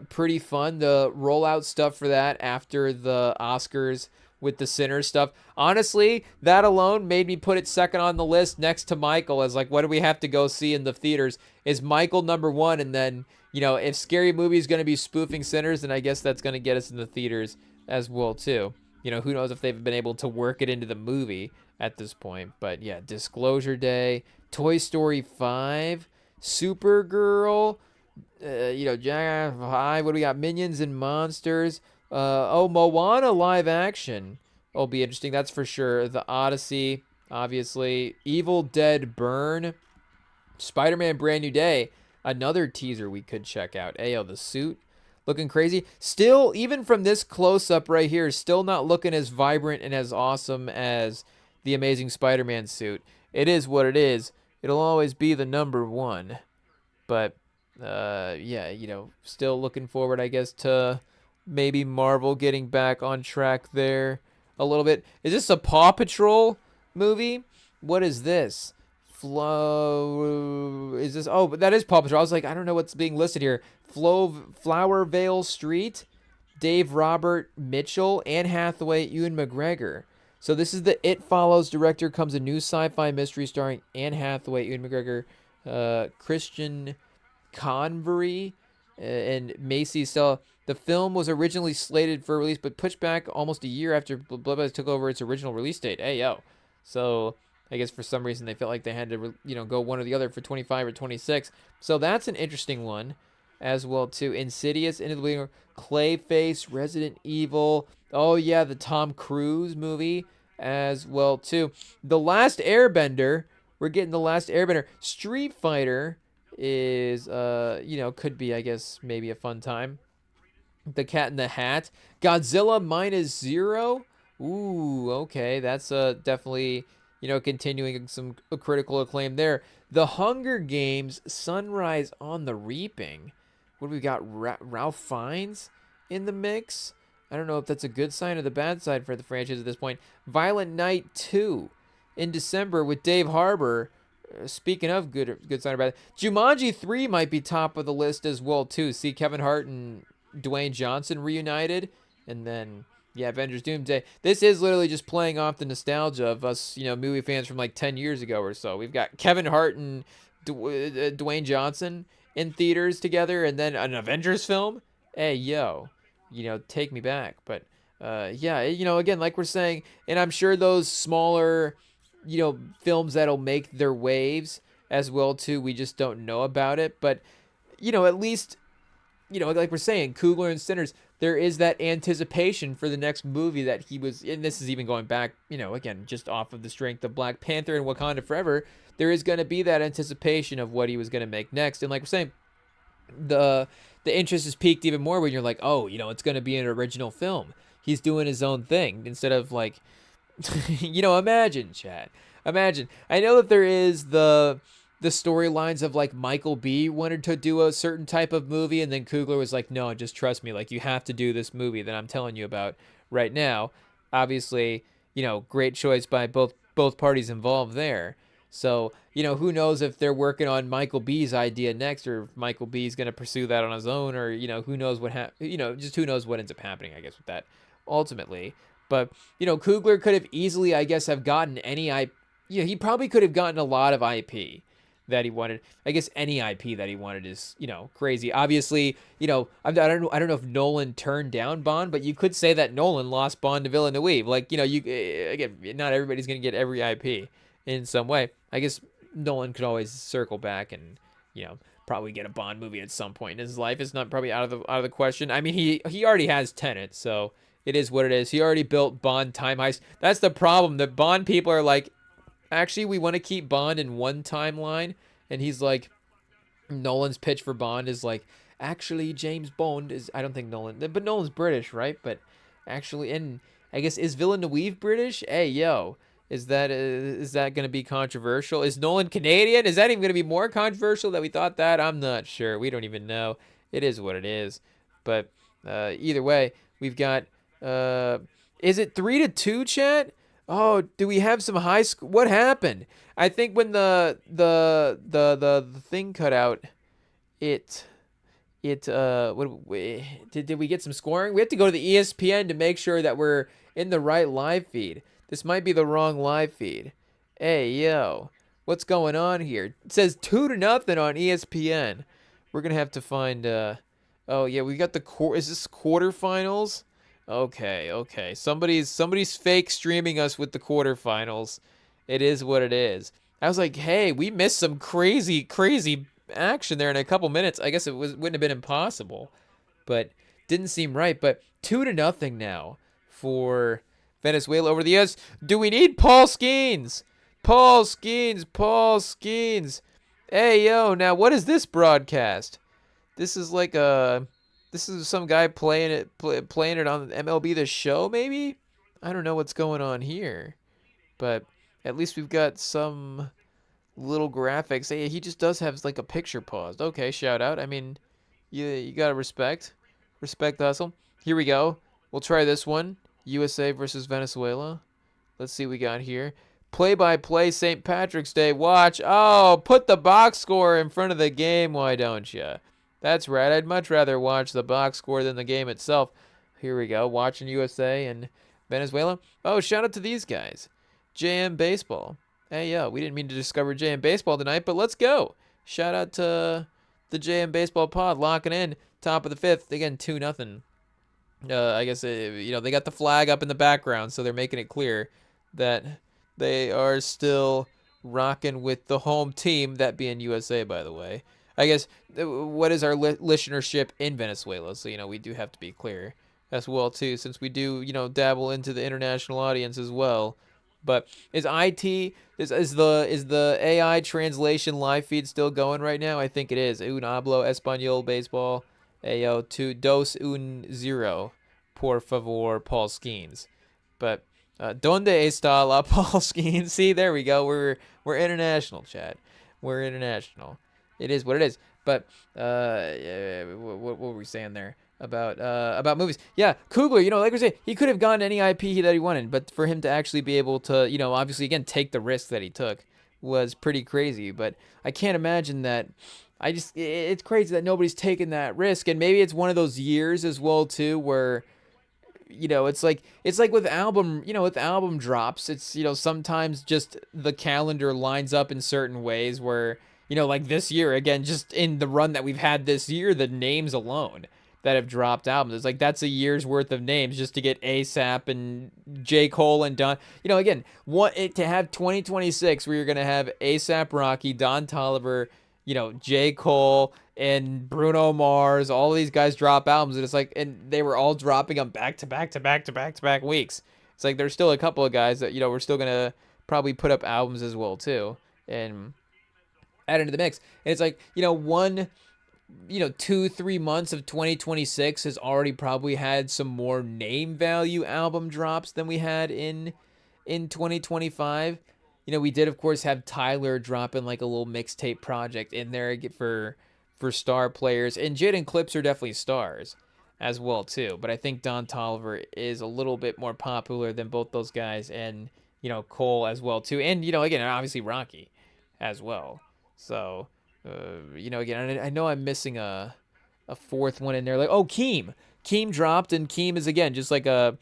[SPEAKER 1] pretty fun. The rollout stuff for that after the Oscars with the Sinners stuff. Honestly, that alone made me put it second on the list next to Michael, as like, what do we have to go see in the theaters? Is Michael number one? And then, if Scary Movie is going to be spoofing Sinners, then I guess that's going to get us in the theaters as well too. Who knows if they've been able to work it into the movie at this point. But yeah, Disclosure Day, Toy Story 5, Supergirl, Jack High, what do we got? Minions and Monsters. Moana live action will be interesting, that's for sure. The Odyssey, obviously. Evil Dead Burn. Spider-Man Brand New Day, another teaser we could check out. The suit looking crazy. Still, even from this close-up right here, still not looking as vibrant and as awesome as the Amazing Spider-Man suit. It is what it is. It'll always be the number one. But, still looking forward, I guess, to maybe Marvel getting back on track there a little bit. Is this a Paw Patrol movie? What is this? Is this? Oh, but that is Paw Patrol. I was like, I don't know what's being listed here. Flower Vale Street, Dave Robert Mitchell, Anne Hathaway, Ewan McGregor. So this is the It Follows director. Comes a new sci-fi mystery starring Anne Hathaway, Ewan McGregor, Christian Convery, and Macy Stella. The film was originally slated for release, but pushed back almost a year after Bloodbath took over its original release date. So I guess for some reason they felt like they had to, go one or the other for 25 or 26. So that's an interesting one as well too. Insidious, Into the Bleeding, Clayface, Resident Evil. Oh yeah, the Tom Cruise movie as well too. The Last Airbender. We're getting The Last Airbender. Street Fighter is could be, I guess, maybe a fun time. The Cat in the Hat. Godzilla Minus Zero. Ooh, okay. That's definitely, continuing some critical acclaim there. The Hunger Games, Sunrise on the Reaping. What do we got? Ralph Fiennes in the mix? I don't know if that's a good sign or the bad side for the franchise at this point. Violent Night 2 in December with Dave Harbour. Speaking of good sign or bad, Jumanji 3 might be top of the list as well too. See Kevin Hart and Dwayne Johnson reunited, and then Avengers Doomsday. This is literally just playing off the nostalgia of us, movie fans from like 10 years ago or so. We've got Kevin Hart and Dwayne Johnson in theaters together, and then an Avengers film. Take me back. But again, like we're saying, and I'm sure those smaller, films that'll make their waves as well too, we just don't know about it. But at least, like we're saying, Coogler and Sinners, there is that anticipation for the next movie that he was, and this is even going back, again, just off of the strength of Black Panther and Wakanda Forever, there is going to be that anticipation of what he was going to make next. And like we're saying, the interest is piqued even more when you're like, oh, it's going to be an original film. He's doing his own thing instead of like, imagine, Chad. Imagine. I know that there is the storylines of like Michael B wanted to do a certain type of movie, and then Coogler was like, no, just trust me. Like, you have to do this movie that I'm telling you about right now. Obviously, great choice by both parties involved there. So, who knows if they're working on Michael B's idea next, or if Michael B's going to pursue that on his own, or, who knows what just who knows what ends up happening, I guess, with that ultimately. But, Coogler could have easily, I guess, have gotten any he probably could have gotten a lot of IP that he wanted. I guess any IP that he wanted is, crazy. Obviously, I don't know if Nolan turned down Bond, but you could say that Nolan lost Bond to Villeneuve. Like, again, not everybody's going to get every IP in some way. I guess Nolan could always circle back and, probably get a Bond movie at some point in his life. It's not probably out of the question. I mean, he already has Tenet, so it is what it is. He already built Bond time heist. That's the problem. The Bond people are like, actually, we want to keep Bond in one timeline. And he's like, Nolan's pitch for Bond is like, actually, James Bond is, I don't think but Nolan's British, right? But actually, and I guess, is Villeneuve British? Hey, yo, is that going to be controversial? Is Nolan Canadian? Is that even going to be more controversial that we thought that? I'm not sure. We don't even know. It is what it is. But either way, we've got, is it 3-2, chat? Oh, do we have some high score? What happened? I think when the thing cut out, did we get some scoring? We have to go to the ESPN to make sure that we're in the right live feed. This might be the wrong live feed. Hey, yo, what's going on here? It says 2-0 on ESPN. We're gonna have to find. Oh yeah, we got the Is this quarterfinals? Okay. Somebody's fake streaming us with the quarterfinals. It is what it is. I was like, hey, we missed some crazy action there in a couple minutes. I guess wouldn't have been impossible, but didn't seem right. But 2-0 now for Venezuela over the US. Do we need Paul Skeens? Paul Skeens. Hey, yo, now what is this broadcast? This is like this is some guy playing it on MLB The Show, maybe? I don't know what's going on here. But at least we've got some little graphics. Hey, he just does have like a picture paused. Okay, shout out. I mean, you gotta respect the hustle. Here we go. We'll try this one. USA versus Venezuela. Let's see what we got here. Play-by-play St. Patrick's Day. Watch. Oh, put the box score in front of the game. Why don't you? That's right. I'd much rather watch the box score than the game itself. Here we go. Watching USA and Venezuela. Oh, shout out to these guys. JM Baseball. Hey, yo, we didn't mean to discover JM Baseball tonight, but let's go. Shout out to the JM Baseball pod locking in. Top of the fifth. Again, 2-0. I guess, they got the flag up in the background, so they're making it clear that they are still rocking with the home team, that being USA, by the way. I guess, what is our listenership in Venezuela? So, we do have to be clear as well, too, since we do, dabble into the international audience as well. But is the AI translation live feed still going right now? I think it is. Un hablo español baseball. Ayo, 2-1-0. Por favor, Paul Skeens. But ¿Dónde está la Paul Skeens? See, there we go. We're international, Chad. We're international. It is what it is. But what were we saying there about movies? Yeah, Coogler. Like we say, he could have gotten any IP that he wanted, but for him to actually be able to, obviously again take the risk that he took was pretty crazy. But I can't imagine that. It's crazy that nobody's taken that risk, and maybe it's one of those years as well too where. It's like with album drops, it's, sometimes just the calendar lines up in certain ways where, like this year, again, just in the run that we've had this year, the names alone that have dropped albums, it's like that's a year's worth of names just to get ASAP and J. Cole and Don. Again, to have 2026 where you're going to have ASAP Rocky, Don Toliver, J. Cole and Bruno Mars, all these guys drop albums, and it's like, and they were all dropping them back to back to back to back to back weeks. It's like there's still a couple of guys that we're still gonna probably put up albums as well too, and add into the mix. And it's like, 2-3 months of 2026 has already probably had some more name value album drops than we had in 2025. We did of course have Tyler dropping like a little mixtape project in there for star players, and Jid and Clips are definitely stars as well too. But I think Don Toliver is a little bit more popular than both those guys, and Cole as well too, and again obviously Rocky as well. So again, I know I'm missing a fourth one in there. Like, oh, Keem dropped, and Keem is again just like I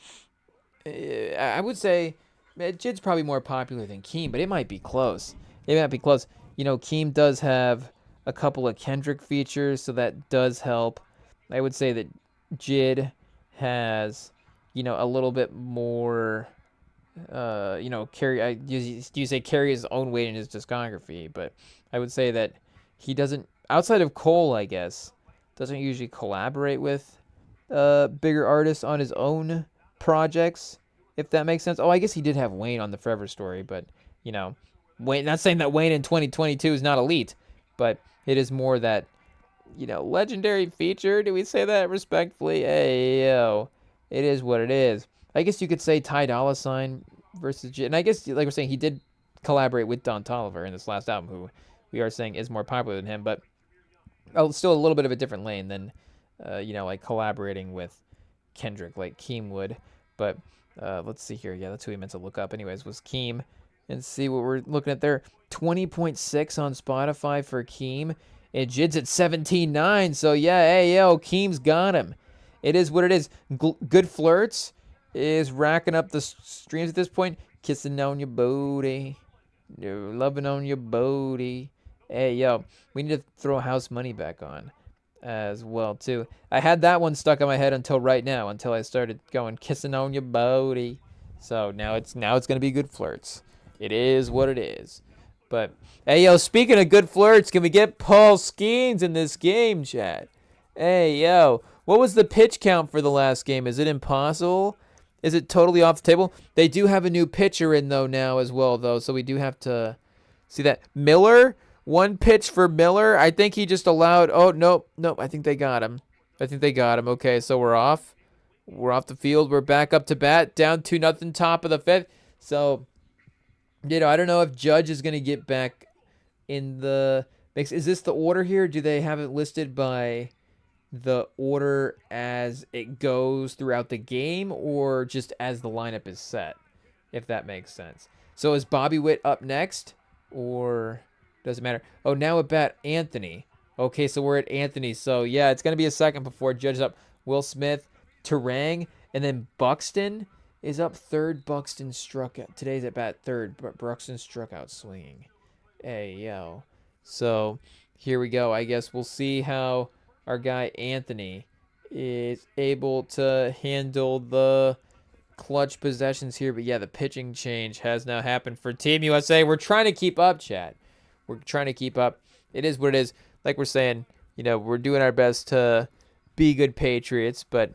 [SPEAKER 1] would say Jid's probably more popular than Keem, but it might be close. It might be close. Keem does have a couple of Kendrick features, so that does help. I would say that Jid has, a little bit more, you say carry his own weight in his discography, but I would say that he doesn't, outside of Cole, I guess, doesn't usually collaborate with bigger artists on his own projects, if that makes sense. Oh, I guess he did have Wayne on the Forever Story, but, Wayne, not saying that Wayne in 2022 is not elite, but it is more that, legendary feature. Do we say that respectfully? Hey, yo, it is what it is. I guess you could say Ty Dolla $ign versus Jid. And I guess, like we're saying, he did collaborate with Don Toliver in this last album, who we are saying is more popular than him, but still a little bit of a different lane than, like collaborating with Kendrick like Keem would. But let's see here. Yeah, that's who he meant to look up anyways, was Keem. And see what we're looking at there. 20.6 on Spotify for Keem. And Jid's at 17.9. So, yeah, hey, yo, Keem's got him. It is what it is. Good Flirts is racking up the streams at this point. Kissing on your booty. Loving on your booty. Hey, yo, we need to throw House Money back on as well, too. I had that one stuck in my head until right now, until I started going kissing on your booty. So now it's going to be Good Flirts. It is what it is. But, hey, yo, speaking of Good Flirts, can we get Paul Skeens in this game, chat? Hey, yo, what was the pitch count for the last game? Is it impossible? Is it totally off the table? They do have a new pitcher in, though, now as well, though, so we do have to see that. Miller, one pitch for Miller. I think he just allowed, oh, nope, I think they got him. Okay, so we're off. We're off the field. We're back up to bat, down 2-0, top of the fifth. So, I don't know if Judge is going to get back in the mix. Is this the order here? Do they have it listed by the order as it goes throughout the game, or just as the lineup is set, if that makes sense? So is Bobby Witt up next, or doesn't matter? Oh, now at bat, Anthony. Okay, so we're at Anthony. So, yeah, it's going to be a second before Judge is up. Will Smith, Terang, and then Buxton is up third. Buxton struck out. Today's at bat third, but Buxton struck out swinging. Hey, yo. So, here we go. I guess we'll see how our guy Anthony is able to handle the clutch possessions here. But, yeah, the pitching change has now happened for Team USA. We're trying to keep up, chat. We're trying to keep up. It is what it is. Like we're saying, we're doing our best to be good Patriots, but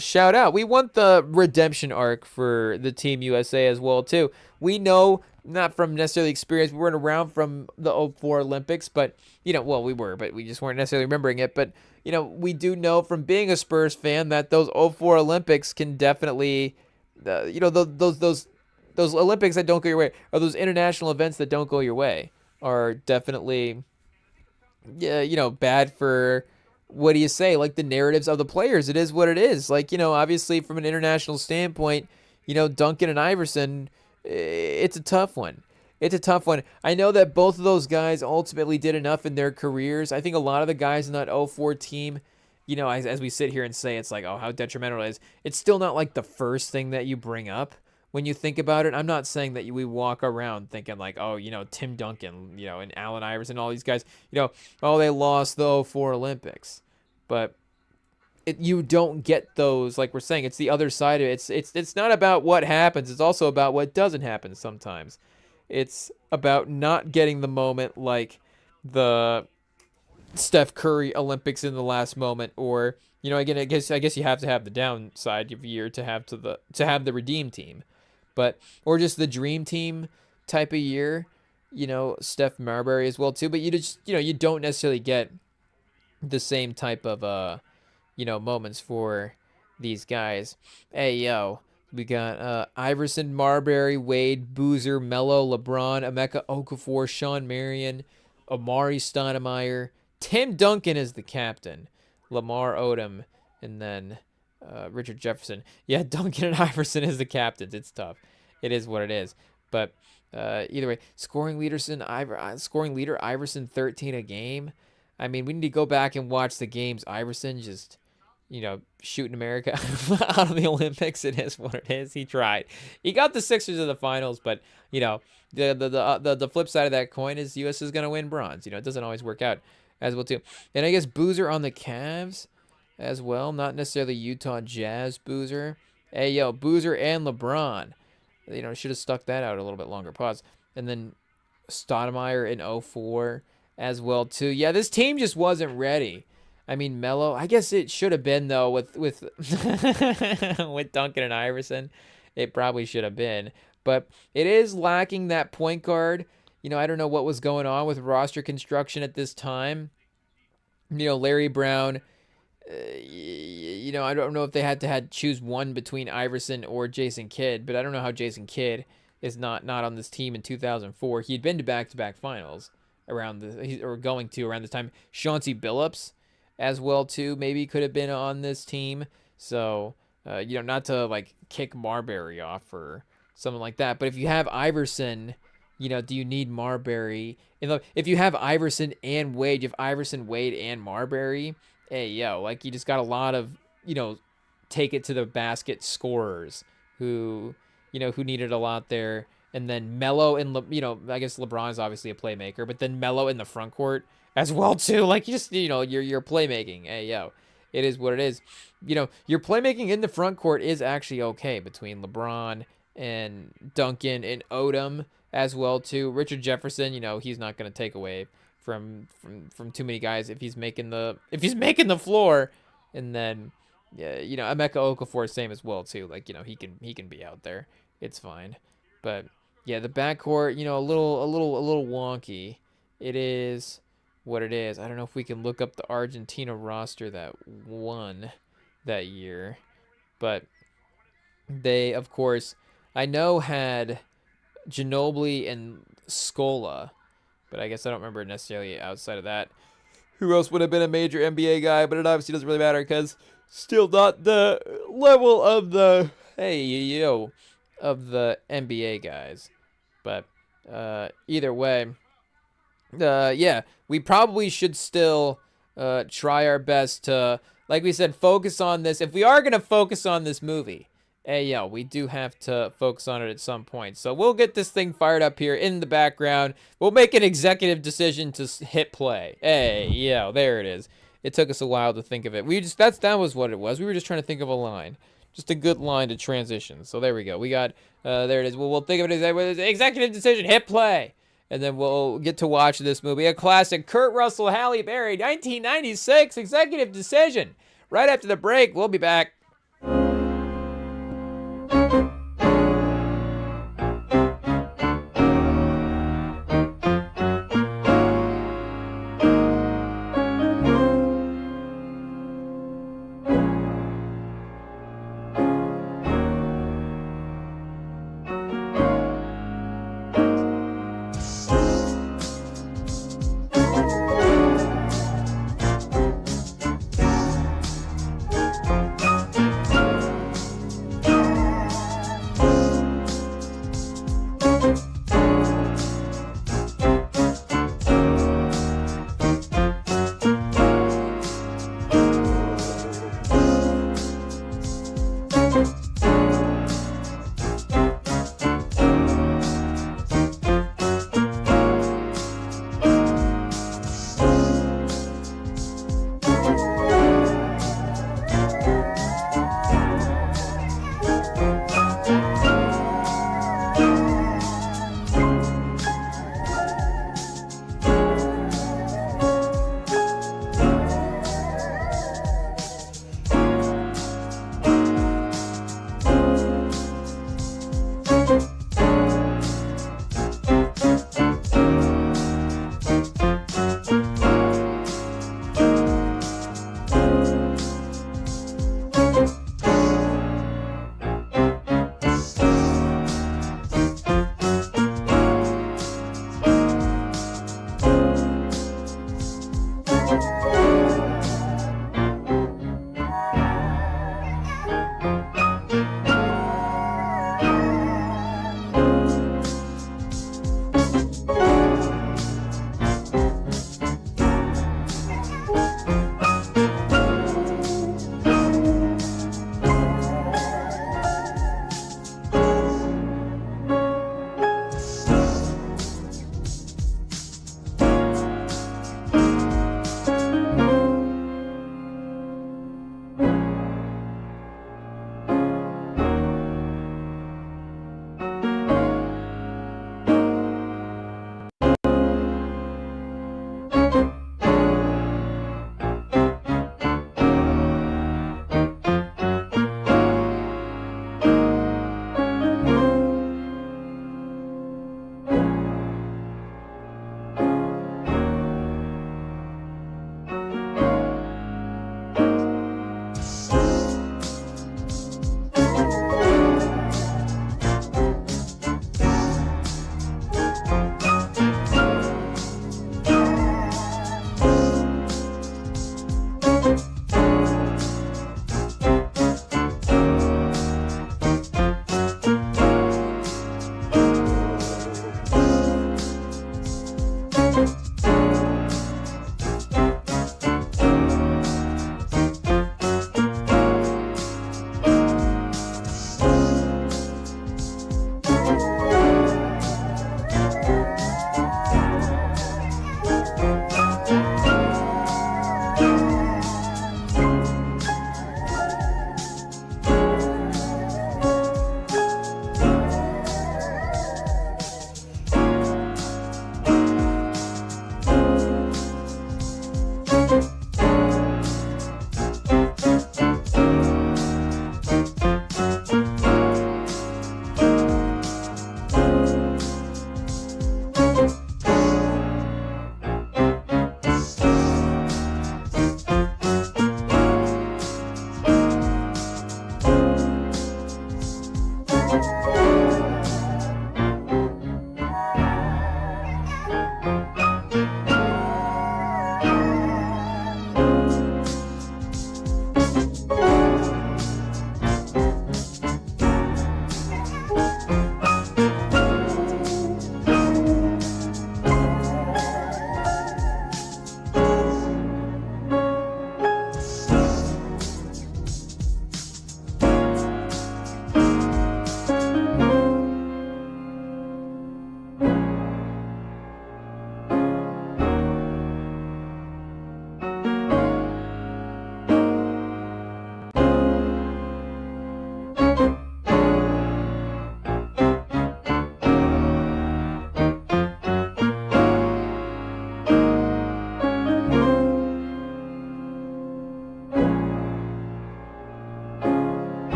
[SPEAKER 1] shout out. We want the redemption arc for the Team USA as well, too. We know, not from necessarily experience, we weren't around from the '04 Olympics, but, well, we were, but we just weren't necessarily remembering it. But, we do know from being a Spurs fan that those '04 Olympics can definitely, those Olympics that don't go your way, or those international events that don't go your way, are definitely, bad for, what do you say, like the narratives of the players. It is what it is. Like, obviously from an international standpoint, Duncan and Iverson, it's a tough one. I know that both of those guys ultimately did enough in their careers. I think a lot of the guys in that '04 team, as we sit here and say, it's like, oh, how detrimental it is. It's still not like the first thing that you bring up when you think about it. I'm not saying that we walk around thinking like, oh, Tim Duncan, and Allen Iverson, all these guys, oh, they lost the '04 Olympics. But you don't get those, like we're saying, it's the other side of it. It's not about what happens. It's also about what doesn't happen sometimes. It's about not getting the moment like, the Steph Curry Olympics in the last moment, or again, I guess you have to have the downside of year to have the redeem team, but or just the dream team type of year, Steph Marbury as well too. But you don't necessarily get the same type of moments for these guys. Hey yo, we got Iverson, Marbury, Wade, Boozer, Melo, LeBron, Emeka Okafor, Sean Marion, Amari Stoudemire. Tim Duncan is the captain, Lamar Odom, and then Richard Jefferson. Yeah, Duncan and Iverson is the captains. It's tough. It is what it is. But either way, scoring leader Iverson 13 a game. I mean, we need to go back and watch the games. Iverson just shooting America out of the Olympics. It is what it is. He tried. He got the Sixers to the finals, but the flip side of that coin is U.S. is going to win bronze. It doesn't always work out as well too. And I guess Boozer on the Cavs as well, not necessarily Utah Jazz Boozer. Hey yo, Boozer and LeBron. Should have stuck that out a little bit longer. Pause. And then Stoudemire in 04 as well too. Yeah, this team just wasn't ready. I mean, Melo, I guess it should have been though with with Duncan and Iverson. It probably should have been, but it is lacking that point guard. I don't know what was going on with roster construction at this time. Larry Brown. I don't know if they had to choose one between Iverson or Jason Kidd, but I don't know how Jason Kidd is not on this team in 2004. He had been to back-to-back finals around this time. Chauncey Billups as well too maybe could have been on this team. So not to like kick Marbury off or something like that, but if you have Iverson, do you need Marbury? If you have Iverson and Wade, you have Iverson, Wade, and Marbury. Hey yo, like you just got a lot of take it to the basket scorers who needed a lot there. And then Melo and I guess LeBron is obviously a playmaker, but then Melo in the front court as well too. Like you just you're playmaking. Hey yo, it is what it is. Your playmaking in the front court is actually okay between LeBron and Duncan and Odom as well too. Richard Jefferson, he's not going to take away from too many guys if he's making the floor. And then Emeka Okafor same as well too. Like he can be out there. It's fine. But yeah, the backcourt, a little wonky. It is what it is. I don't know if we can look up the Argentina roster that won that year, but they, of course, I know had Ginobili and Scola, but I guess I don't remember necessarily outside of that who else would have been a major NBA guy, but it obviously doesn't really matter because still not the level of the of the NBA guys. But either way, yeah, we probably should still try our best to, like we said, focus on this. If we are going to focus on this movie, we do have to focus on it at some point. So we'll get this thing fired up here in the background. We'll make an executive decision to hit play. There it is. It took us a while to think of it. That was what it was. We were just trying to think of a line. Just a good line to transition. So there we go. We got, there it is. We'll think of it as executive decision, hit play. And then we'll get to watch this movie. A classic, Kurt Russell, Halle Berry, 1996, executive decision. Right after the break, we'll be back.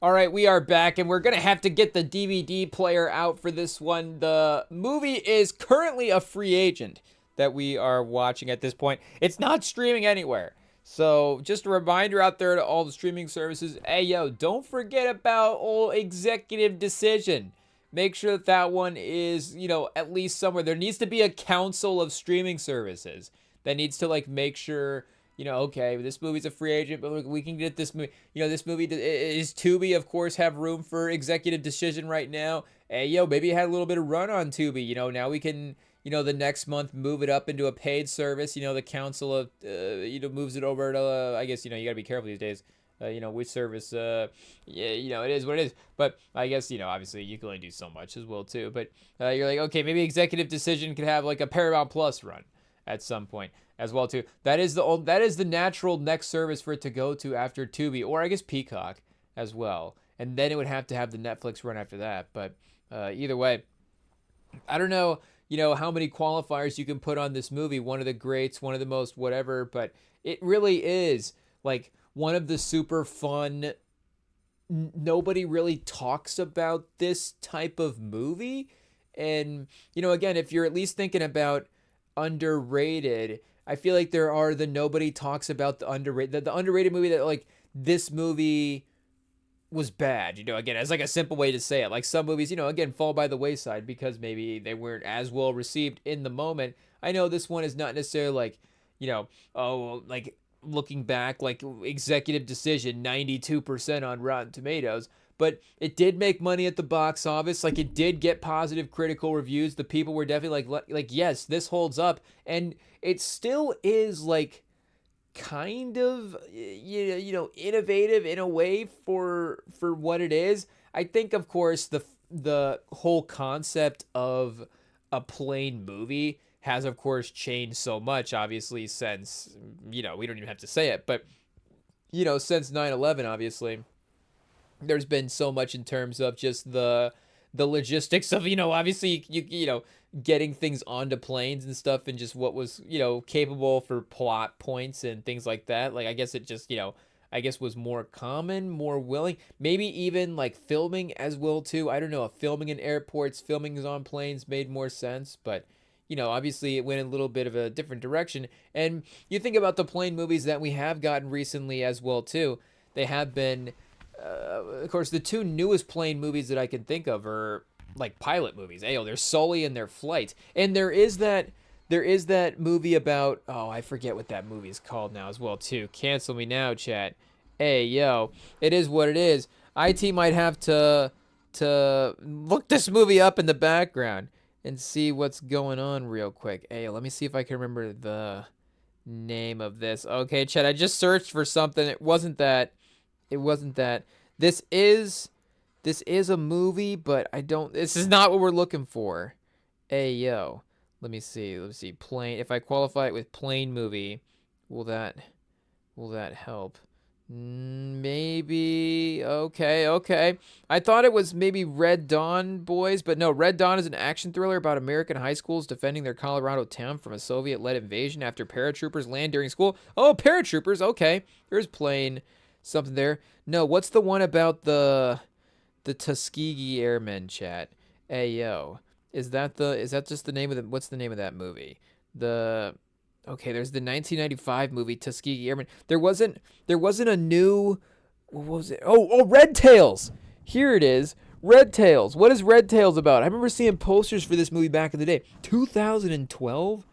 [SPEAKER 1] All right, we are back, and we're going to have to get the DVD player out for this one. The movie is currently a free agent that we are watching at this point. It's not streaming anywhere. So, just a reminder out there to all the streaming services, hey, yo, don't forget about old Executive Decision. Make sure that that one is, at least somewhere. There needs to be a council of streaming services that needs to, like, make sure okay, this movie's a free agent, but we can get this movie. This movie is Tubi, of course, have room for executive decision right now. Hey, yo, maybe it had a little bit of run on Tubi. Now we can, the next month move it up into a paid service. The council of, moves it over to, I guess, you got to be careful these days. Which service, yeah, it is what it is. But I guess, obviously you can only do so much as well, too. But you're like, okay, maybe executive decision could have like a Paramount Plus run at some point as well too. That is the natural next service for it to go to after Tubi, or I guess Peacock as well. And then it would have to have the Netflix run after that. But either way, I don't know, how many qualifiers you can put on this movie. One of the greats, one of the most whatever, but it really is like one of the super fun. Nobody really talks about this type of movie. And, again, if you're at least thinking about underrated, I feel like there are the nobody talks about the underrated, the underrated movie that like this movie was bad, again, as like a simple way to say it. Like some movies, again, fall by the wayside because maybe they weren't as well received in the moment. I know this one is not necessarily like, like looking back, like Executive Decision, 92% on Rotten Tomatoes. But it did make money at the box office. Like it did get positive critical reviews. The people were definitely like yes, this holds up, and it still is like kind of innovative in a way for what it is. I think, of course, the whole concept of a plane movie has, of course, changed so much. Obviously, since we don't even have to say it, but since 9/11, obviously there's been so much in terms of just the logistics of obviously you getting things onto planes and stuff, and just what was capable for plot points and things like that. Like I guess it just I guess was more common, more willing, maybe even like filming as well too. I don't know if filming in airports, filming on planes made more sense, but obviously it went a little bit of a different direction. And you think about the plane movies that we have gotten recently as well too. They have been of course, the two newest plane movies that I can think of are like pilot movies. Ayo, there's Sully and their Flight, and there is that movie about, oh, I forget what that movie is called now as well too. Cancel me now, chat. Hey, yo, it is what it is. IT might have to look this movie up in the background and see what's going on real quick. Hey, let me see if I can remember the name of this. Okay, chat, I just searched for something. It wasn't that. This is a movie, but this is not what we're looking for. Hey, yo. Let me see. Plane. If I qualify it with plane movie, will that help? Maybe. Okay. I thought it was maybe Red Dawn, boys, but no. Red Dawn is an action thriller about American high schools defending their Colorado town from a Soviet-led invasion after paratroopers land during school. Oh, paratroopers. Okay. There's plane. Something there. No, what's the one about the Tuskegee Airmen, chat? Hey, yo. Is that just the name of what's the name of that movie? Okay, there's the 1995 movie Tuskegee Airmen. There wasn't a new, what was it? Oh, Red Tails. Here it is. Red Tails. What is Red Tails about? I remember seeing posters for this movie back in the day. 2012?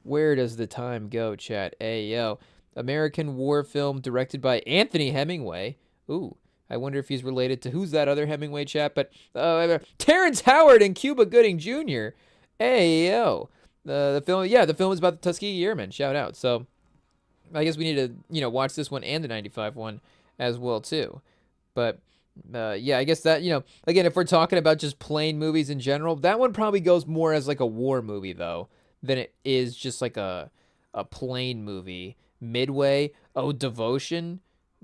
[SPEAKER 1] Where does the time go, chat? Hey, yo. American war film directed by Anthony Hemingway. Ooh, I wonder if he's related to who's that other Hemingway chap? But Terrence Howard and Cuba Gooding Jr. Hey, yo. The film is about the Tuskegee Airmen. Shout out. So I guess we need to, watch this one and the 95 one as well too. But yeah, I guess that, again, if we're talking about just plain movies in general, that one probably goes more as like a war movie though than it is just like a plain movie. Midway, Devotion,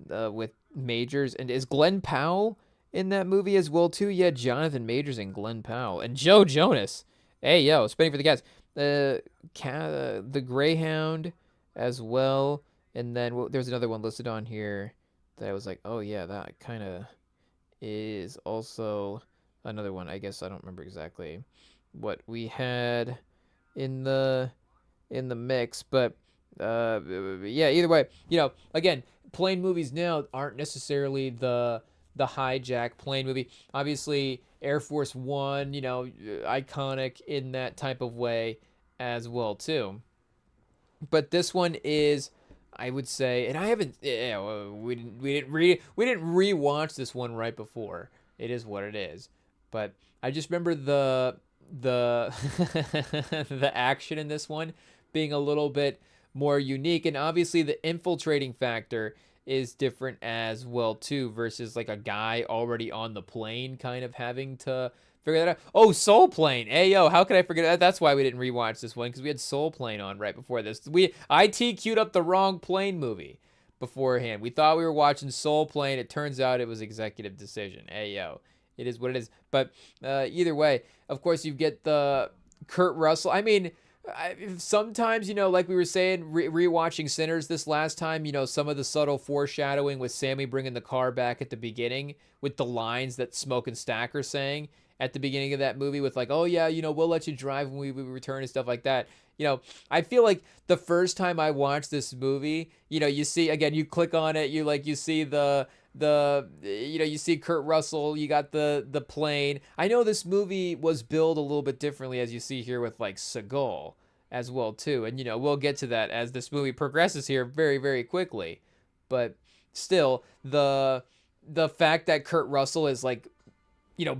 [SPEAKER 1] with Majors, and is Glenn Powell in that movie as well too? Yeah, Jonathan Majors and Glenn Powell and Joe Jonas. Hey, yo, spending for the guys. The Greyhound as well, and then there's another one listed on here that I was like, oh yeah, that kind of is also another one. I guess I don't remember exactly what we had in the mix, but yeah. Either way, again, plane movies now aren't necessarily the hijack plane movie. Obviously, Air Force One, iconic in that type of way as well too. But this one is, I would say, and I haven't, we didn't rewatch this one right before. It is what it is. But I just remember the the action in this one being a little bit more unique, and obviously the infiltrating factor is different as well too, versus like a guy already on the plane kind of having to figure that out. Oh, Soul Plane. Hey yo, how could I forget that? That's why we didn't rewatch this one, because we had Soul Plane on right before this. IT queued up the wrong plane movie beforehand. We thought we were watching Soul Plane. It turns out it was Executive Decision. Hey yo, it is what it is. But either way, of course you get the Kurt Russell. I mean, sometimes, like we were saying, rewatching Sinners this last time, some of the subtle foreshadowing with Sammy bringing the car back at the beginning with the lines that Smoke and Stack are saying at the beginning of that movie with like, oh yeah, we'll let you drive when we return and stuff like that. I feel like the first time I watched this movie, you see, again, you click on it, you see you see Kurt Russell, you got the plane. I know this movie was billed a little bit differently, as you see here with like Seagal as well too, and we'll get to that as this movie progresses here very, very quickly. But still, the fact that Kurt Russell is like,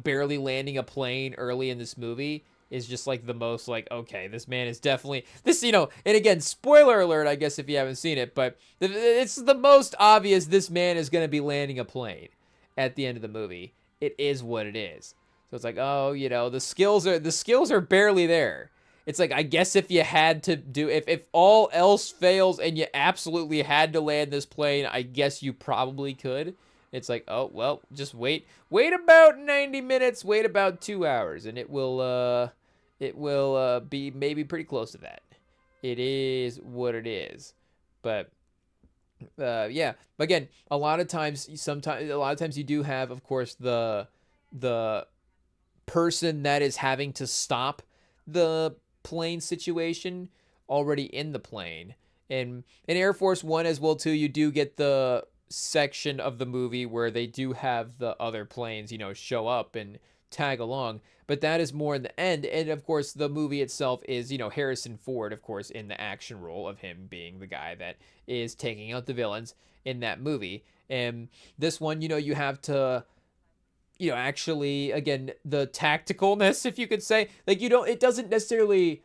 [SPEAKER 1] barely landing a plane early in this movie is just like the most like, okay, this man is definitely this, and again, spoiler alert, I guess, if you haven't seen it, but it's the most obvious this man is going to be landing a plane at the end of the movie. It is what it is. So it's like, oh, the skills are barely there. It's like, I guess if you had to do, if all else fails and you absolutely had to land this plane, I guess you probably could. It's like, oh, well, just wait about 90 minutes, wait about 2 hours, and it will be maybe pretty close to that. It is what it is. But yeah, again, a lot of times you do have, of course, the person that is having to stop the plane situation already in the plane. And in Air Force One as well too, you do get the section of the movie where they do have the other planes, show up and tag along, but that is more in the end. And of course, the movie itself is, Harrison Ford, of course, in the action role of him being the guy that is taking out the villains in that movie. And this one, you have to, actually, again, the tacticalness, if you could say, like, it doesn't necessarily,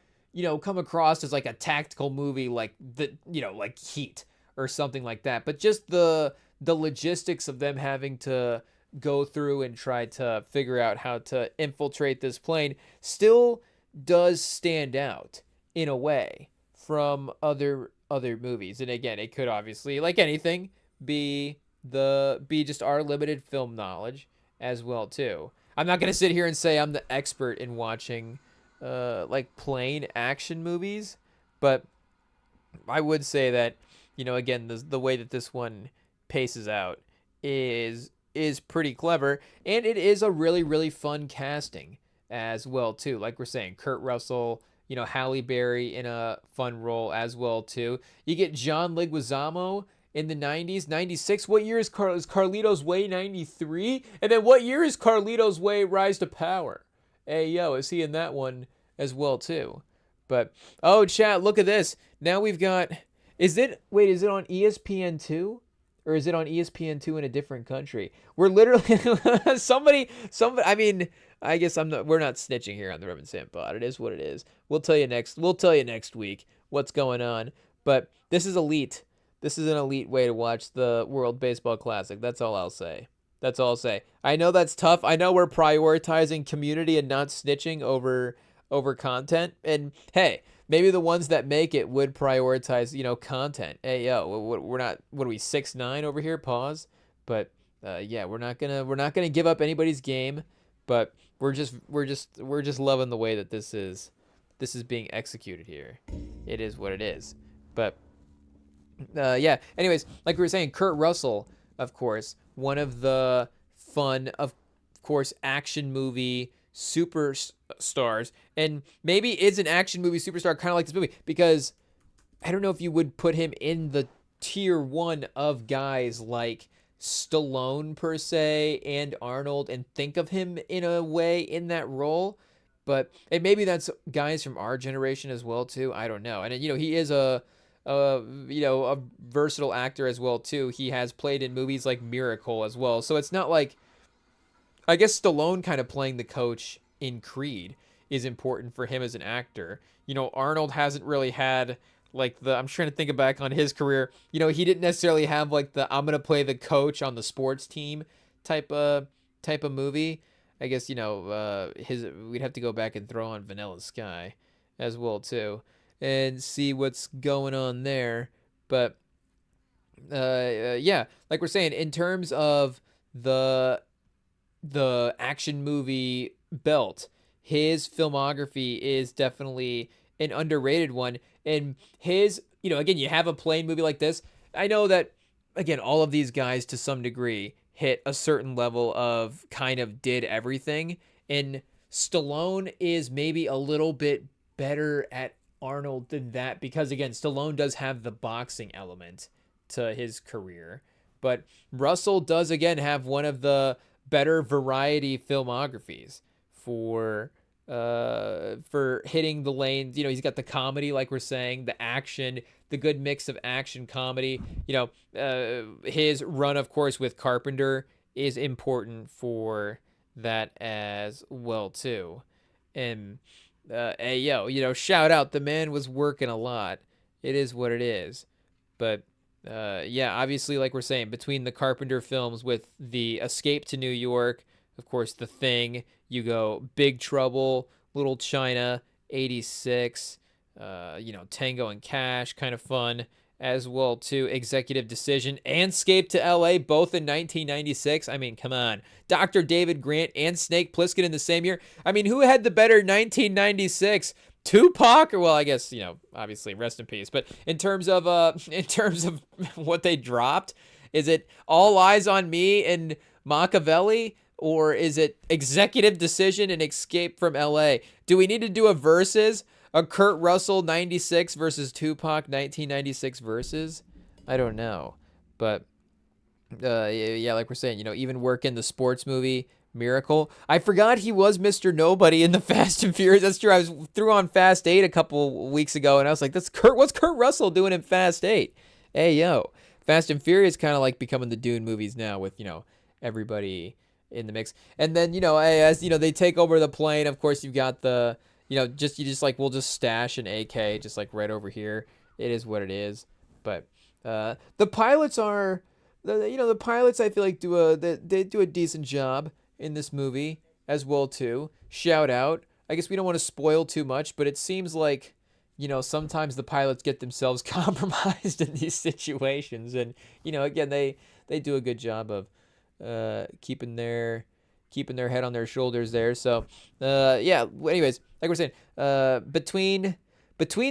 [SPEAKER 1] come across as like a tactical movie like like Heat or something like that, but just the logistics of them having to go through and try to figure out how to infiltrate this plane still does stand out in a way from other movies. And again, it could obviously, like anything, be just our limited film knowledge as well too. I'm not gonna sit here and say I'm the expert in watching like plane action movies, but I would say that, again, the way that this one paces out is pretty clever, and it is a really, really fun casting as well too. Like we're saying, Kurt Russell, Halle Berry in a fun role as well too. You get John Leguizamo in the 90s, 96. What year is Carlito's Way? 93. And then what year is Carlito's Way Rise to Power? Hey yo, is he in that one as well too? But oh, chat, look at this. Now we've got. Is it on ESPN2? Or is it on ESPN2 in a different country? We're literally somebody. I mean, I guess we're not snitching here on the Rem and Sam pod. It is what it is. We'll tell you next week what's going on. But this is elite. This is an elite way to watch the World Baseball Classic. That's all I'll say. I know that's tough. I know we're prioritizing community and not snitching over content. And hey, maybe the ones that make it would prioritize, content. Hey, yo, we're not. What are we, 6'9" over here? Pause. But yeah, we're not gonna give up anybody's game. But we're just loving the way that this is being executed here. It is what it is. But yeah. Anyways, like we were saying, Kurt Russell, of course, one of the fun, of course, action movie superstars, and maybe is an action movie superstar kind of like this movie, because I don't know if you would put him in the tier one of guys like Stallone per se and Arnold and think of him in a way in that role. But and maybe that's guys from our generation as well too. I don't know. And he is a versatile actor as well too. He has played in movies like Miracle as well. So it's not like, I guess Stallone kind of playing the coach in Creed is important for him as an actor. Arnold hasn't really had like I'm trying to think back on his career. He didn't necessarily have like the I'm gonna play the coach on the sports team type of movie. I guess his we'd have to go back and throw on Vanilla Sky as well too and see what's going on there. But yeah, like we're saying, in terms of the action movie belt, his filmography is definitely an underrated one. And his, again, you have a plain movie like this. I know that, again, all of these guys to some degree hit a certain level of kind of did everything. And Stallone is maybe a little bit better at Arnold than that, because, again, Stallone does have the boxing element to his career. But Russell does, again, have one of the better variety filmographies for hitting the lanes. He's got the comedy, like we're saying, the action, the good mix of action comedy. His run, of course, with Carpenter is important for that as well too. And hey, shout out, the man was working a lot. It is what it is. But yeah, obviously, like we're saying, between the Carpenter films with the Escape to New York, of course, The Thing, you go Big Trouble, Little China, 86, Tango and Cash, kind of fun as well too. Executive Decision and Escape to LA, both in 1996. I mean, come on. Dr. David Grant and Snake Plissken in the same year. I mean, who had the better 1996? Tupac, or, well, I guess, obviously rest in peace. But in terms of what they dropped, is it All Eyes on Me and Machiavelli, or is it Executive Decision and Escape from LA? Do we need to do a versus? A Kurt Russell 96 versus Tupac 1996 versus? I don't know. But yeah, like we're saying, even work in the sports movie Miracle. I forgot he was Mr. Nobody in the Fast and Furious. That's true. I was through on Fast 8 a couple weeks ago, and I was like, what's Kurt Russell doing in Fast 8? Hey, yo. Fast and Furious kind of like becoming the Dune movies now with, everybody in the mix. And then, as, they take over the plane, of course, you've got the, you just like, we'll just stash an AK just like right over here. It is what it is. But the pilots are, the pilots, I feel like they do a decent job in this movie as well too. Shout out. I guess we don't want to spoil too much, but it seems like, sometimes the pilots get themselves compromised in these situations. And, again, they do a good job of keeping their head on their shoulders there. So, yeah, anyways, like we're saying, between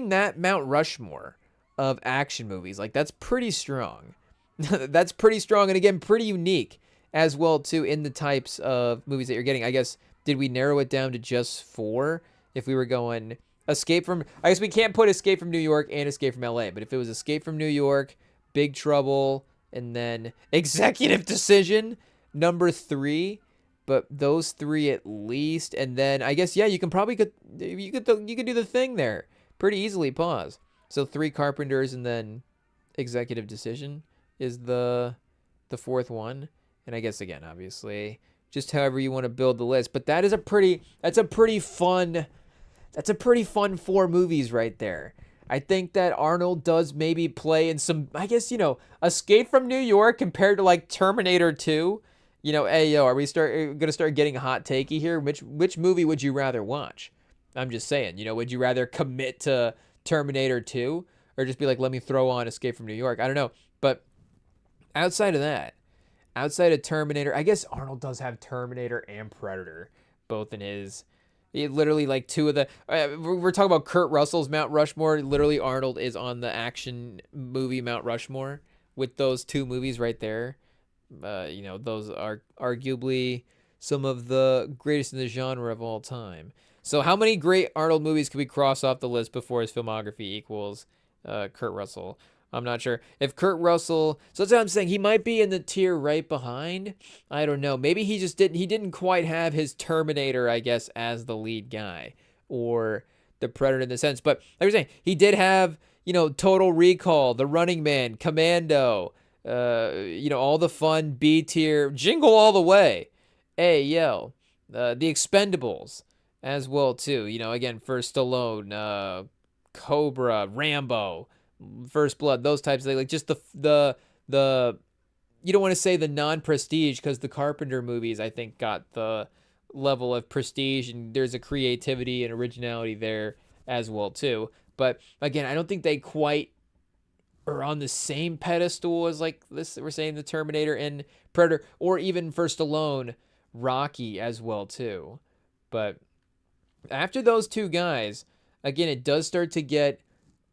[SPEAKER 1] that Mount Rushmore of action movies, like, that's pretty strong. That's pretty strong, and again, pretty unique as well too in the types of movies that you're getting. I guess, did we narrow it down to just 4? If we were going I guess we can't put Escape from New York and Escape from LA, but if it was Escape from New York, Big Trouble, and then Executive Decision, number 3, but those 3 at least, and then I guess, yeah, you could do The Thing there pretty easily. Pause. So 3 Carpenters, and then Executive Decision is the 4th one. And I guess, again, obviously, just however you want to build the list. But that's a pretty fun 4 movies right there. I think that Arnold does maybe play in some, I guess, Escape from New York compared to like Terminator 2. Hey, yo, are we going to start getting hot takey here? Which movie would you rather watch? I'm just saying, would you rather commit to Terminator 2 or just be like, let me throw on Escape from New York? I don't know. But outside of Terminator, I guess Arnold does have Terminator and Predator, both in his, literally like 2 of the, we're talking about Kurt Russell's Mount Rushmore. Literally, Arnold is on the action movie Mount Rushmore with those 2 movies right there. those are arguably some of the greatest in the genre of all time. So, how many great Arnold movies could we cross off the list before his filmography equals Kurt Russell? I'm not sure. If Kurt Russell, so that's what I'm saying. He might be in the tier right behind. I don't know. Maybe he just didn't. He didn't quite have his Terminator, I guess, as the lead guy, or the Predator in the sense. But like I was saying, he did have Total Recall, The Running Man, Commando, all the fun B tier, Jingle All the Way, The Expendables as well too. Again, for Stallone, Cobra, Rambo, First Blood, those types of things. Like just the you don't want to say the non-prestige because the Carpenter movies I think got the level of prestige and there's a creativity and originality there as well too. But again, I don't think they quite are on the same pedestal as like this. We're saying the Terminator and Predator, or even for Stallone, Rocky as well too. But after those two guys, again, it does start to get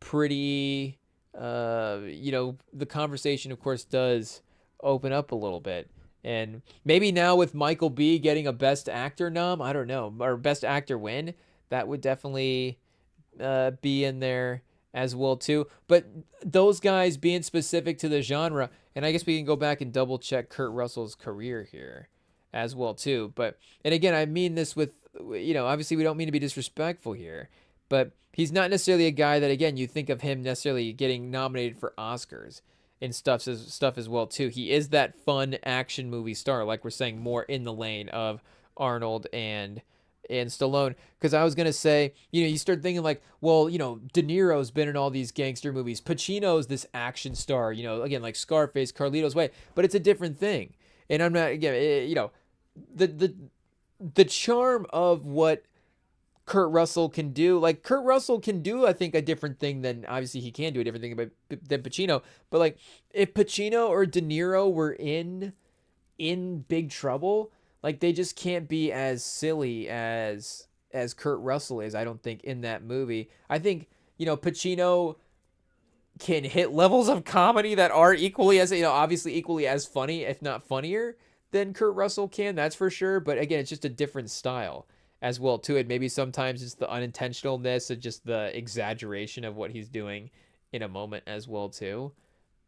[SPEAKER 1] pretty. The conversation, of course, does open up a little bit. And maybe now with Michael B getting a Best Actor nom, I don't know, or Best Actor win, that would definitely be in there as well too. But those guys being specific to the genre, and I guess we can go back and double check Kurt Russell's career here as well too. But and again, I mean this with obviously we don't mean to be disrespectful here, but he's not necessarily a guy that again you think of him necessarily getting nominated for Oscars and stuff as well too. He is that fun action movie star, like we're saying, more in the lane of Arnold and Stallone. Because I was gonna say, you start thinking like, well, De Niro's been in all these gangster movies. Pacino's this action star, again like Scarface, Carlito's Way, but it's a different thing. And I'm not again, the charm of what Kurt Russell can do. Like Kurt Russell can do, I think, a different thing than obviously he can do a different thing than Pacino. But like if Pacino or De Niro were in Big Trouble, like they just can't be as silly as Kurt Russell is. I don't think in that movie. I think Pacino can hit levels of comedy that are equally as obviously equally as funny, if not funnier, than Kurt Russell can. That's for sure. But again, it's just a different style as well to it. Maybe sometimes it's the unintentionalness of just the exaggeration of what he's doing in a moment as well too.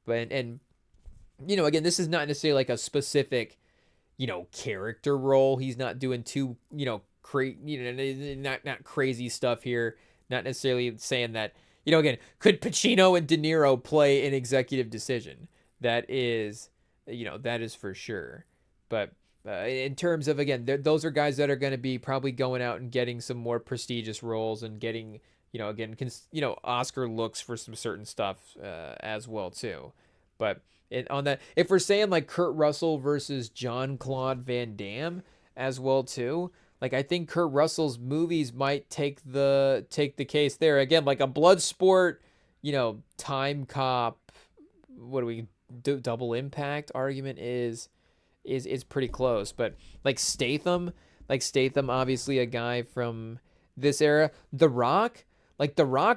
[SPEAKER 1] But and again, this is not necessarily like a specific character role. He's not doing too not crazy stuff here. Not necessarily saying that again, could Pacino and De Niro play an executive decision? That is that is for sure. But in terms of, again, those are guys that are going to be probably going out and getting some more prestigious roles and getting, again, Oscar looks for some certain stuff as well, too. But on that, if we're saying like Kurt Russell versus Jean-Claude Van Damme as well, too, like I think Kurt Russell's movies might take the case there. Again, like a Bloodsport, Time Cop, what do we do? Double Impact argument is pretty close. But like Statham, obviously a guy from this era. The Rock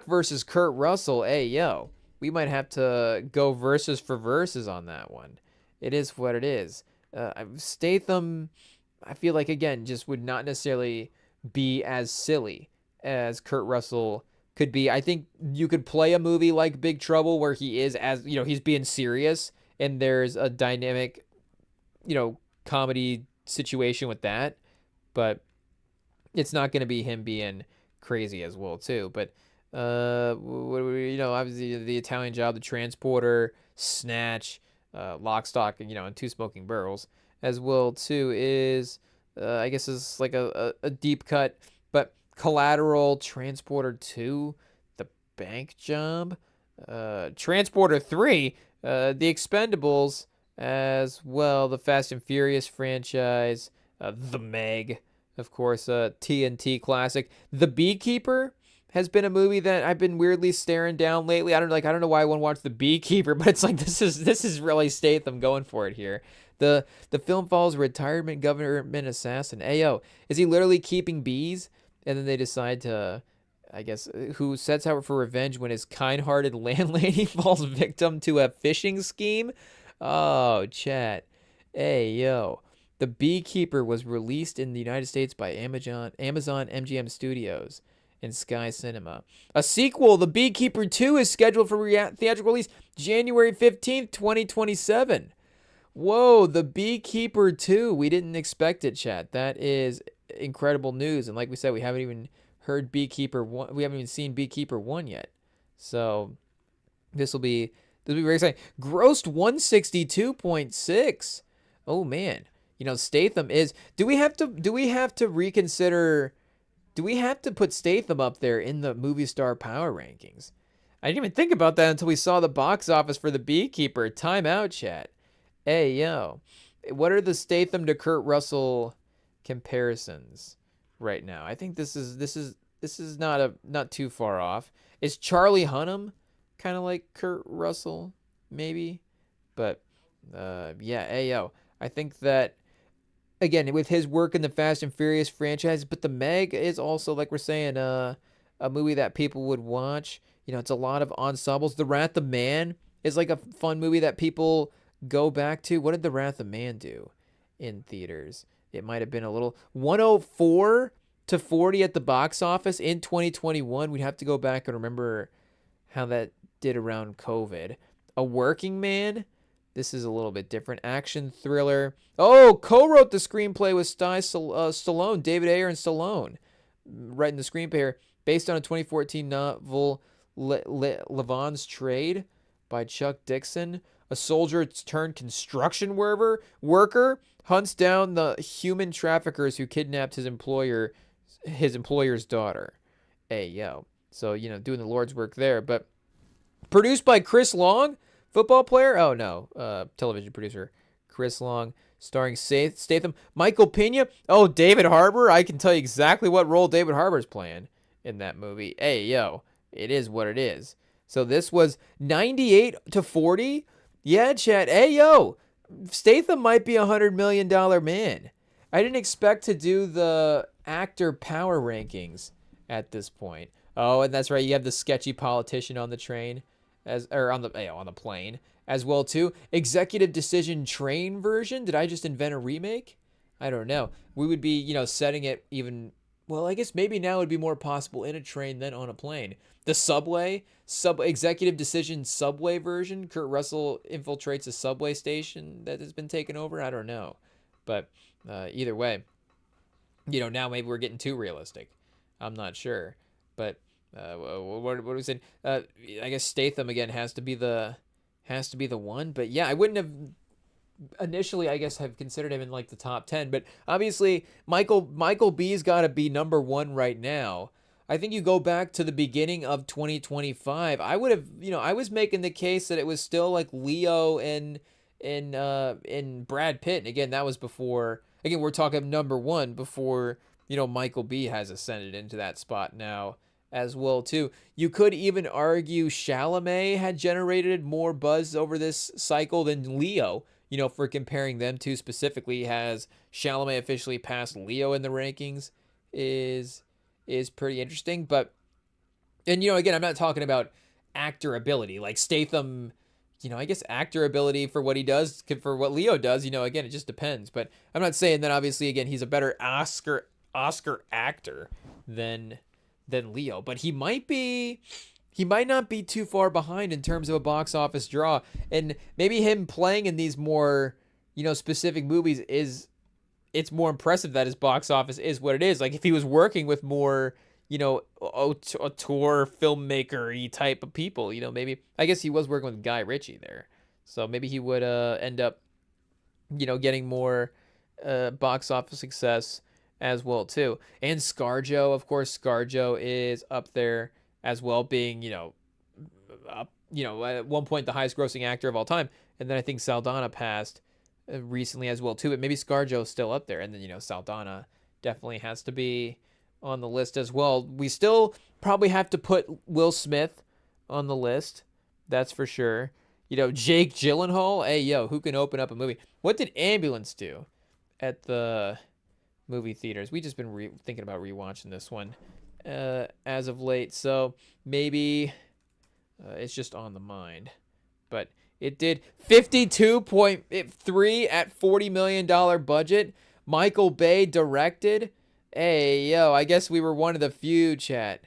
[SPEAKER 1] versus Kurt Russell. Hey, we might have to go verses for verses on that one. It is what it is. Statham, I feel like, again, just would not necessarily be as silly as Kurt Russell could be. I think you could play a movie like Big Trouble where he is as, he's being serious and there's a dynamic comedy situation with that, but it's not going to be him being crazy as well too. But obviously the Italian Job, The Transporter, Snatch, Lock, Stock, and Two Smoking Barrels as well too is I guess is like a deep cut. But Collateral, Transporter 2, The Bank Job, Transporter 3, The Expendables as well, the Fast and Furious franchise, The Meg, of course, TNT classic. The Beekeeper has been a movie that I've been weirdly staring down lately. I don't know why I want to watch The Beekeeper, but it's like this is really Statham going for it here. The film follows a retirement government assassin. Ayo, is he literally keeping bees? And then they decide to, I guess, who sets out for revenge when his kind-hearted landlady falls victim to a phishing scheme. Oh, chat. Hey, yo. The Beekeeper was released in the United States by Amazon MGM Studios and Sky Cinema. A sequel, The Beekeeper 2, is scheduled for theatrical release January 15th, 2027. Whoa, The Beekeeper 2. We didn't expect it, chat. That is incredible news. And like we said, we haven't even heard Beekeeper 1. We haven't even seen Beekeeper 1 yet. So this will be very exciting. Grossed 162.6. Oh man. Statham is do we have to reconsider do we have to put Statham up there in the movie star power rankings? I didn't even think about that until we saw the box office for The Beekeeper. Time out, chat. Hey, yo. What are the Statham to Kurt Russell comparisons right now? I think this is not too far off. Is Charlie Hunnam kind of like Kurt Russell, maybe? But yeah, hey, yo. I think that again with his work in the Fast and Furious franchise, but the Meg is also like we're saying a movie that people would watch. It's a lot of ensembles. The Wrath of Man is like a fun movie that people go back to. What did The Wrath of Man do in theaters? It might have been a little 104 to 40 at the box office in 2021. We'd have to go back and remember how that did around COVID. A Working Man. This is a little bit different. Action thriller. Oh, co-wrote the screenplay with Stallone, David Ayer and Stallone, writing the screenplay here, based on a 2014 novel, Levon's Trade, by Chuck Dixon. A soldier turned construction worker hunts down the human traffickers who kidnapped his employer's daughter. Hey, yo. So, doing the Lord's work there. But produced by Chris Long, football player? Oh, no. Television producer Chris Long, starring Statham. Michael Pena? Oh, David Harbour? I can tell you exactly what role David Harbour's playing in that movie. Hey, yo. It is what it is. So this was 98 to 40. Yeah, chat. Hey, yo. Statham might be $100 million man. I didn't expect to do the actor power rankings at this point. Oh, and that's right. You have the sketchy politician on the train, on the plane as well too. Executive Decision Train version. Did I just invent a remake? I don't know. We would be setting it even. Well, I guess maybe now it would be more possible in a train than on a plane. The subway, executive decision subway version. Kurt Russell infiltrates a subway station that has been taken over. I don't know, but either way, now maybe we're getting too realistic. I'm not sure, but what was it? I guess Statham again has to be the one. But yeah, I wouldn't have initially, I guess, have considered him in like the top 10, but obviously Michael B's got to be number one right now. I think you go back to the beginning of 2025, I would have, I was making the case that it was still like Leo and Brad Pitt. And again, that was before, again, we're talking number one before, Michael B has ascended into that spot now as well too. You could even argue Chalamet had generated more buzz over this cycle than Leo. For comparing them two specifically, has Chalamet officially passed Leo in the rankings is pretty interesting. But, and again, I'm not talking about actor ability like Statham. I guess actor ability for what he does, for what Leo does. Again, it just depends. But I'm not saying that obviously again he's a better Oscar actor than Leo, but he might not be too far behind in terms of a box office draw. And maybe him playing in these more, specific movies it's more impressive that his box office is what it is. Like if he was working with more, auteur filmmaker-y type of people, maybe, I guess he was working with Guy Ritchie there. So maybe he would end up, getting more box office success as well too. And ScarJo, of course, ScarJo is up there as well, being at one point the highest grossing actor of all time. And then I think Saldana passed recently as well too. But maybe ScarJo's still up there, and then Saldana definitely has to be on the list as well. We still probably have to put Will Smith on the list, that's for sure. Jake Gyllenhaal. Hey yo, who can open up a movie? What did Ambulance do at the movie theaters? We just been thinking about rewatching this one as of late, so maybe it's just on the mind. but it did 52.3 at $40 million budget. Michael Bay directed. Hey, yo, I guess we were one of the few, chat.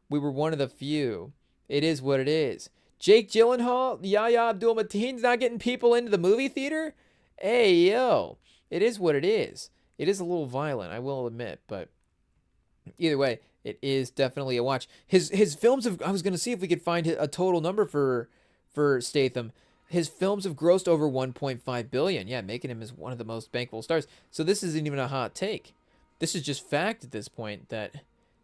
[SPEAKER 1] We were one of the few. It is what it is. Jake Gyllenhaal, Yahya Abdul-Mateen's not getting people into the movie theater? Hey, yo, it is what it is. It is a little violent, I will admit, but either way, it is definitely a watch. His films have, I was going to see if we could find a total number for Statham. His films have grossed over 1.5 billion. Yeah, making him as one of the most bankable stars. So this isn't even a hot take. This is just fact at this point that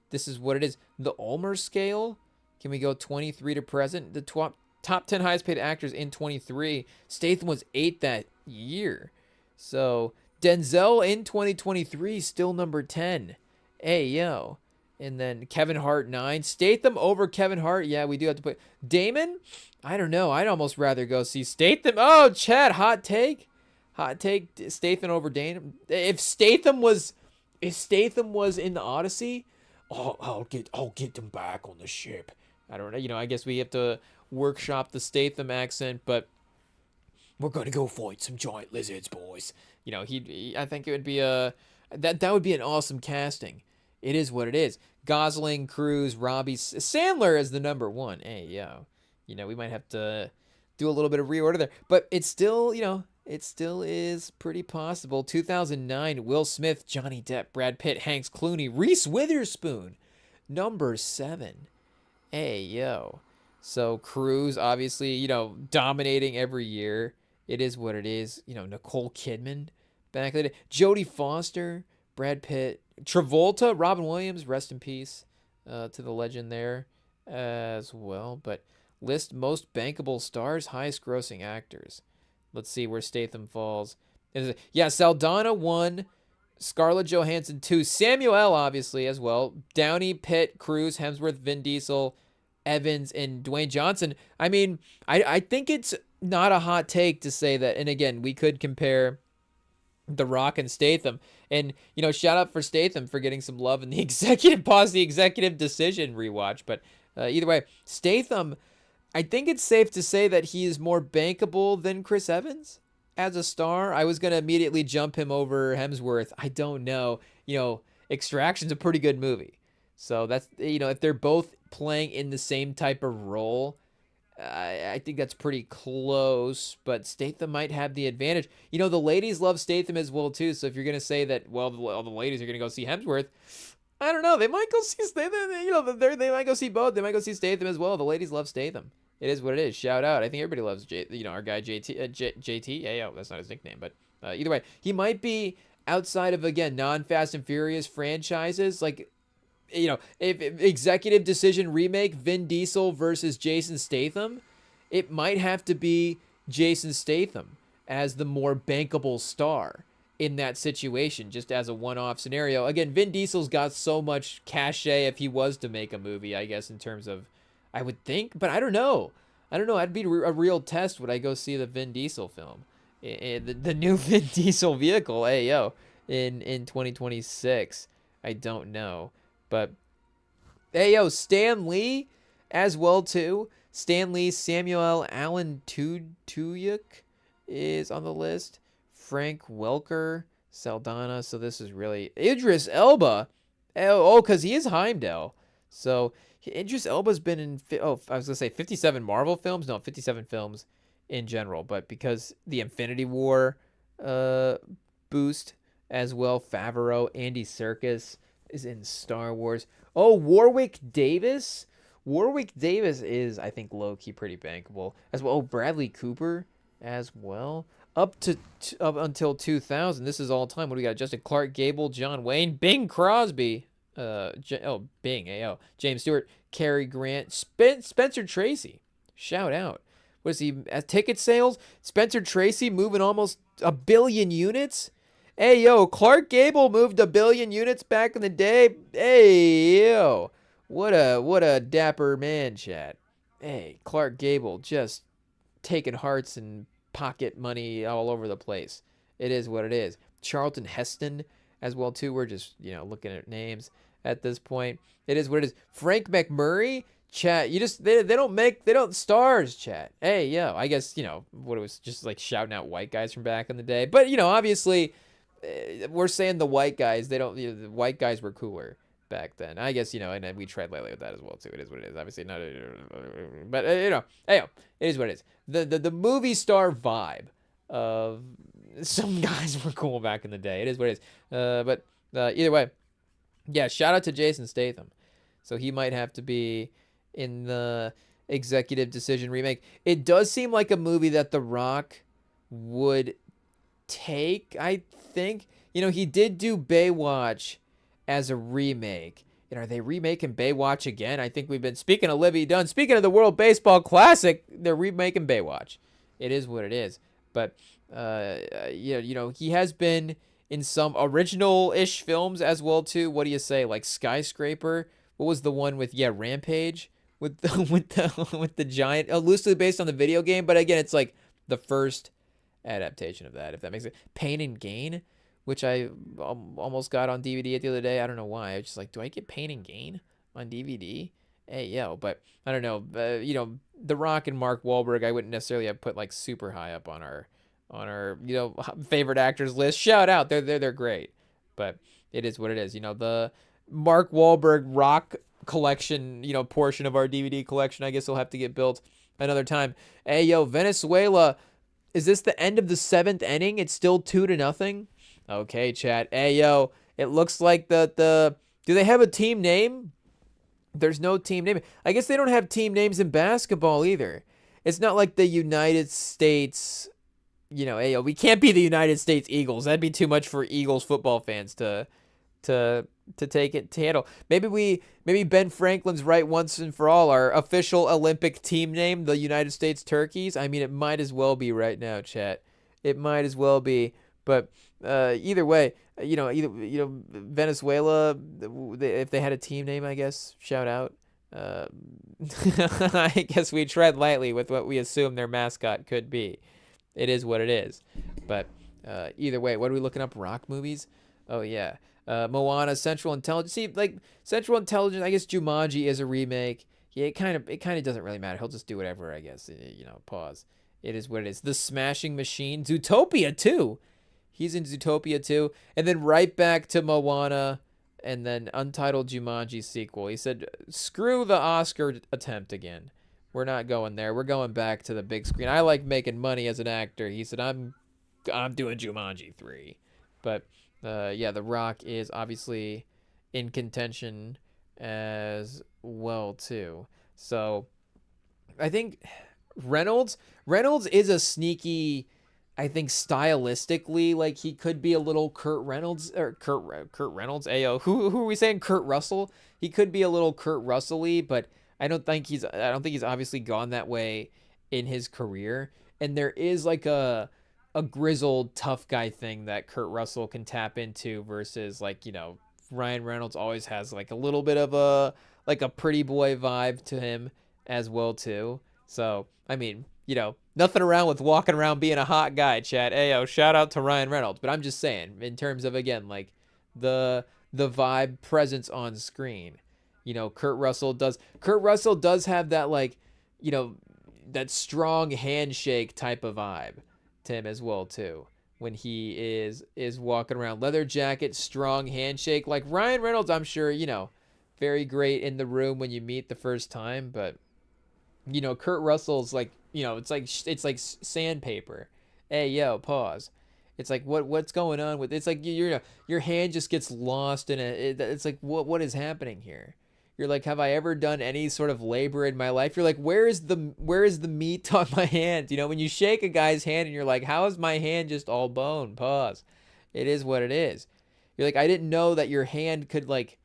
[SPEAKER 1] this is what it is. The Ulmer scale, can we go 23 to present? The top 10 highest paid actors in 23. Statham was 8 that year. So Denzel in 2023 still number 10. Hey, yo. And then Kevin Hart 9. Statham over Kevin Hart. Yeah, we do have to put Damon. I don't know. I'd almost rather go see Statham. Oh, Chad, hot take. Hot take. Statham over Damon. If Statham was in the Odyssey, I'll get them back on the ship. I don't know. You know, I guess we have to workshop the Statham accent, but we're gonna go fight some giant lizards, boys. You know, I think it would be that would be an awesome casting. It is what it is. Gosling, Cruise, Robbie, Sandler as the number one. Hey, yo. You know, we might have to do a little bit of reorder there. But it's still, you know, it still is pretty possible. 2009, Will Smith, Johnny Depp, Brad Pitt, Hanks, Clooney, Reese Witherspoon. Number 7. Hey, yo. So Cruise, obviously, you know, dominating every year. It is what it is. You know, Nicole Kidman back in the day. Jodie Foster, Brad Pitt, Travolta, Robin Williams, rest in peace to the legend there as well. But list most bankable stars, highest grossing actors. Let's see where Statham falls. Yeah, Saldana 1, Scarlett Johansson 2, Samuel L. obviously as well, Downey, Pitt, Cruise, Hemsworth, Vin Diesel, Evans, and Dwayne Johnson. I mean, I think it's not a hot take to say that, and again, we could compare The Rock and Statham, and you know, shout out for Statham for getting some love in the executive decision rewatch. But either way, Statham, I think it's safe to say that he is more bankable than Chris Evans as a star. I was gonna immediately jump him over Hemsworth. I don't know. You know, Extraction's a pretty good movie, so that's, you know, if they're both playing in the same type of role, I think that's pretty close, but Statham might have the advantage. You know, the ladies love Statham as well, too, so if you're going to say that, well, the ladies are going to go see Hemsworth, I don't know. They might go see Statham. You know, they might go see both. They might go see Statham as well. The ladies love Statham. It is what it is. Shout out. I think everybody loves, our guy JT. Yeah, that's not his nickname, but either way, he might be outside of, again, non-Fast and Furious franchises, like, you know, if executive decision remake Vin Diesel versus Jason Statham, it might have to be Jason Statham as the more bankable star in that situation, just as a one-off scenario. Again, Vin Diesel's got so much cachet if he was to make a movie, I guess, in terms of, I would think, but I don't know. I'd be a real test. Would I go see the Vin Diesel film? The new Vin Diesel vehicle, hey, yo, in 2026. I don't know. But, hey, yo, Stan Lee as well, too. Stan Lee, Samuel Allen Tuyuk is on the list. Frank Welker, Saldana. So this is really Idris Elba. Oh, because he is Heimdall. So Idris Elba's been in, I was going to say 57 Marvel films. No, 57 films in general. But because the Infinity War boost as well, Favreau, Andy Serkis is in Star Wars. Oh, Warwick Davis. Warwick Davis is, I think, low-key pretty bankable as well. Oh, Bradley Cooper as well. Up until 2000. This is all time. What do we got? Justin Clark, Gable, John Wayne, Bing Crosby. Bing. Ayo. James Stewart, Cary Grant, Spencer Tracy. Shout out. What is he? Ticket sales? Spencer Tracy moving almost 1 billion units. Hey, yo, Clark Gable moved 1 billion units back in the day. Hey, yo, what a dapper man, chat. Hey, Clark Gable just taking hearts and pocket money all over the place. It is what it is. Charlton Heston as well, too. We're just, looking at names at this point. It is what it is. Frank McMurray, Chat, you just they don't stars, chat. Hey, yo, I guess, what, it was just like shouting out white guys from back in the day. But, obviously, we're saying the white guys, they don't, the white guys were cooler back then. I guess, and then we tread lightly with that as well too. It is what it is. Obviously not, but hey, yo, it is what it is. The movie star vibe of some guys were cool back in the day. It is what it is. But either way, yeah, shout out to Jason Statham. So he might have to be in the executive decision remake. It does seem like a movie that The Rock would take, I think. He did do Baywatch as a remake. And are they remaking Baywatch again? I think we've been, speaking of Libby Dunn, speaking of the World Baseball Classic, they're remaking Baywatch. It is what it is. But, he has been in some original-ish films as well, too. What do you say? Like Skyscraper? What was the one with, Rampage? With the giant, loosely based on the video game, but again, it's like the first adaptation of that, if that makes sense. Pain and Gain, which I almost got on DVD the other day. I don't know why. I was just like, do I get Pain and Gain on DVD? Hey, yo, but I don't know. The Rock and Mark Wahlberg, I wouldn't necessarily have put like super high up on our favorite actors list. Shout out, they're great, but it is what it is. The Mark Wahlberg Rock collection, portion of our DVD collection, I guess will have to get built another time. Hey, yo, Venezuela, is this the end of the 7th inning? It's still 2-0. Okay, chat. Hey, yo, it looks like do they have a team name? There's no team name. I guess they don't have team names in basketball either. It's not like the United States, hey, yo, we can't be the United States Eagles. That'd be too much for Eagles football fans to take it to handle. Maybe Ben Franklin's right once and for all. Our official Olympic team name, the United States Turkeys. I mean, it might as well be right now, chat. It might as well be. But either way, Venezuela, if they had a team name, I guess, shout out. I guess we tread lightly with what we assume their mascot could be. It is what it is. But either way, what are we looking up? Rock movies? Oh, yeah. Moana, Central Intelligence. See, like Central Intelligence, I guess Jumanji is a remake. Yeah, it kind of doesn't really matter. He'll just do whatever, I guess. Pause. It is what it is. The Smashing Machine, Zootopia too. He's in Zootopia too, and then right back to Moana, and then untitled Jumanji sequel. He said, "Screw the Oscar attempt again. We're not going there. We're going back to the big screen. I like making money as an actor." He said, "I'm doing Jumanji 3." But yeah, The Rock is obviously in contention as well too. So I think Reynolds is a sneaky, I think stylistically, like he could be a little Kurt Reynolds or Kurt Reynolds. Ayo, who are we saying? Kurt Russell. He could be a little Kurt Russell-y, but I don't think he's obviously gone that way in his career. And there is like a grizzled tough guy thing that Kurt Russell can tap into versus like, Ryan Reynolds always has like a little bit of a pretty boy vibe to him as well too. So, I mean, nothing around with walking around being a hot guy, chat. Ayo, shout out to Ryan Reynolds. But I'm just saying, in terms of, again, like the vibe presence on screen, Kurt Russell does have that, like, that strong handshake type of vibe to him as well too. When he is walking around, leather jacket, strong handshake, like Ryan Reynolds, I'm sure, very great in the room when you meet the first time, but Kurt Russell's like, it's like sandpaper. Hey, yo, pause. It's like what's going on with, it's like your hand just gets lost in it. It's like what is happening here? You're like, have I ever done any sort of labor in my life? You're like, where is the meat on my hand? When you shake a guy's hand and you're like, how is my hand just all bone? Pause. It is what it is. You're like, I didn't know that your hand could like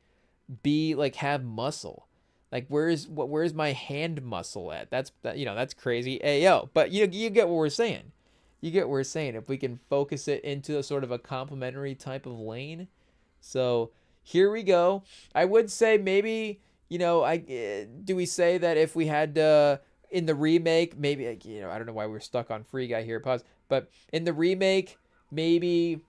[SPEAKER 1] be like have muscle. Like where's my hand muscle at? That's crazy. Hey, yo, but you get what we're saying. You get what we're saying. If we can focus it into a sort of a complementary type of lane. So here we go. I would say maybe, do we say that if we had in the remake, maybe, I don't know why we're stuck on Free Guy here, pause, but in the remake, maybe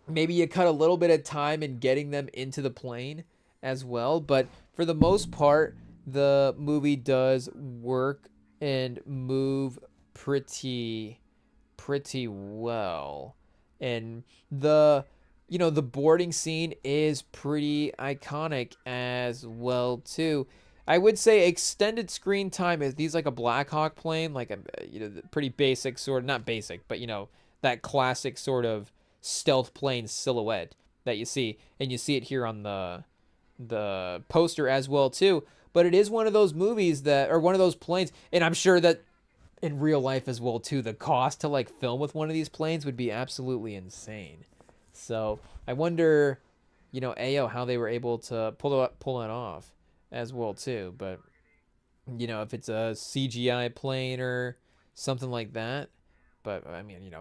[SPEAKER 1] you cut a little bit of time in getting them into the plane as well, but for the most part, the movie does work and move pretty well. And the the boarding scene is pretty iconic as well too. I would say extended screen time is these like a Black Hawk plane, like a pretty basic sort of, not basic, but that classic sort of stealth plane silhouette that you see, and you see it here on the poster as well too. But it is one of those movies that, or one of those planes, and I'm sure that in real life as well too, the cost to like film with one of these planes would be absolutely insane. So I wonder, AO, how they were able to pull that off as well too. But if it's a CGI plane or something like that. But I mean,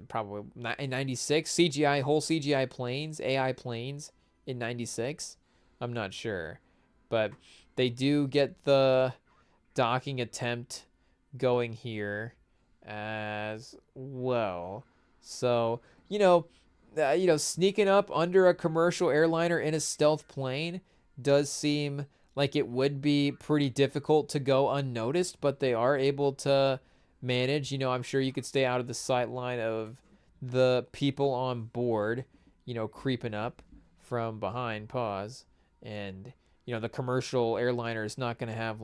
[SPEAKER 1] probably not in '96 CGI, whole CGI planes, AI planes in '96. I'm not sure, but they do get the docking attempt going here as well. So sneaking up under a commercial airliner in a stealth plane does seem like it would be pretty difficult to go unnoticed, but they are able to manage. I'm sure you could stay out of the sight line of the people on board, creeping up from behind. Pause. And the commercial airliner is not going to have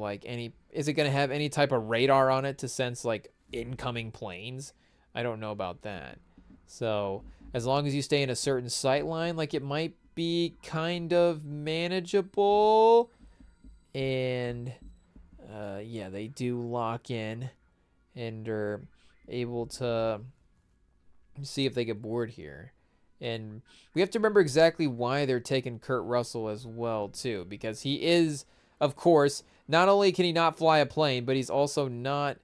[SPEAKER 1] is it going to have any type of radar on it to sense like incoming planes? I don't know about that. So as long as you stay in a certain sight line, like, it might be kind of manageable. And yeah, they do lock in and are able to see if they get bored here. And we have to remember exactly why they're taking Kurt Russell as well too, because he is, of course, not only can he not fly a plane, but he's also not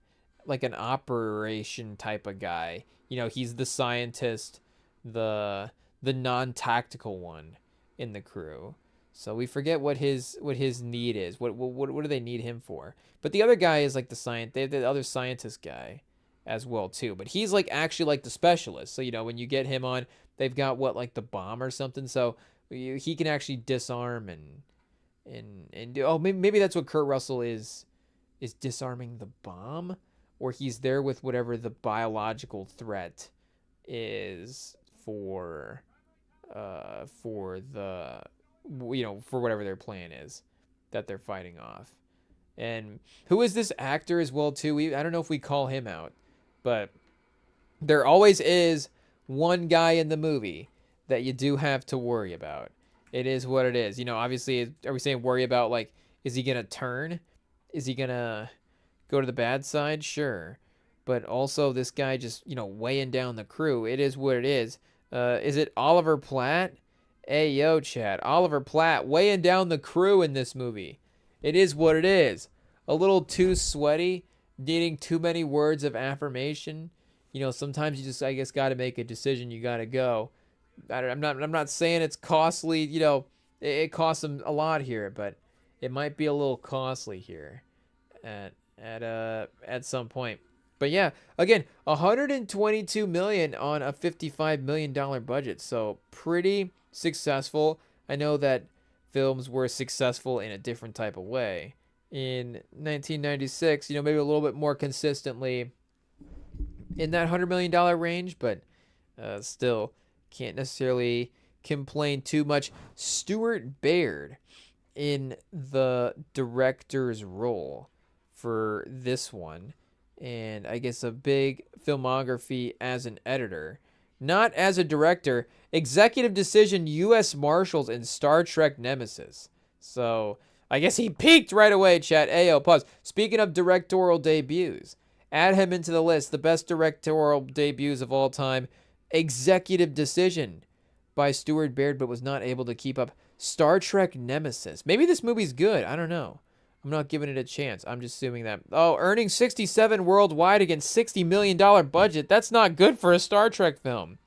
[SPEAKER 1] like an operation type of guy. He's the scientist, the non-tactical one in the crew. So we forget what his need is. What do they need him for? But the other guy is like the other scientist guy as well too. But he's like actually like the specialist. So when you get him on, they've got like the bomb or something. So he can actually disarm and do. Oh, maybe that's what Kurt Russell is disarming the bomb, or he's there with whatever the biological threat is for the for whatever their plan is that they're fighting off. And who is this actor as well too? I don't know if we call him out, but there always is one guy in the movie that you do have to worry about. It is what it is. Obviously, are we saying worry about, like, is he gonna turn? Is he gonna go to the bad side? Sure. But also this guy just, weighing down the crew. It is what it is. Is it Oliver Platt? Hey, yo, chat. Oliver Platt weighing down the crew in this movie. It is what it is. A little too sweaty, needing too many words of affirmation. Sometimes you just, I guess, got to make a decision. You got to go. I'm not saying it's costly. It costs them a lot here, but it might be a little costly here at some point. But yeah, again, $122 million on a $55 million budget. So pretty successful. I know that films were successful in a different type of way. In 1996, maybe a little bit more consistently in that $100 million range, but still can't necessarily complain too much. Stuart Baird in the director's role for this one. And I guess a big filmography as an editor. Not as a director. Executive decision, U.S. Marshals in Star Trek Nemesis. So I guess he peaked right away, chat. Ayo, pause. Speaking of directorial debuts, add him into the list. The best directorial debuts of all time. Executive decision by Stuart Baird, but was not able to keep up. Star Trek Nemesis. Maybe this movie's good. I don't know. I'm not giving it a chance. I'm just assuming that. Oh, earning 67 worldwide against $60 million budget. That's not good for a Star Trek film.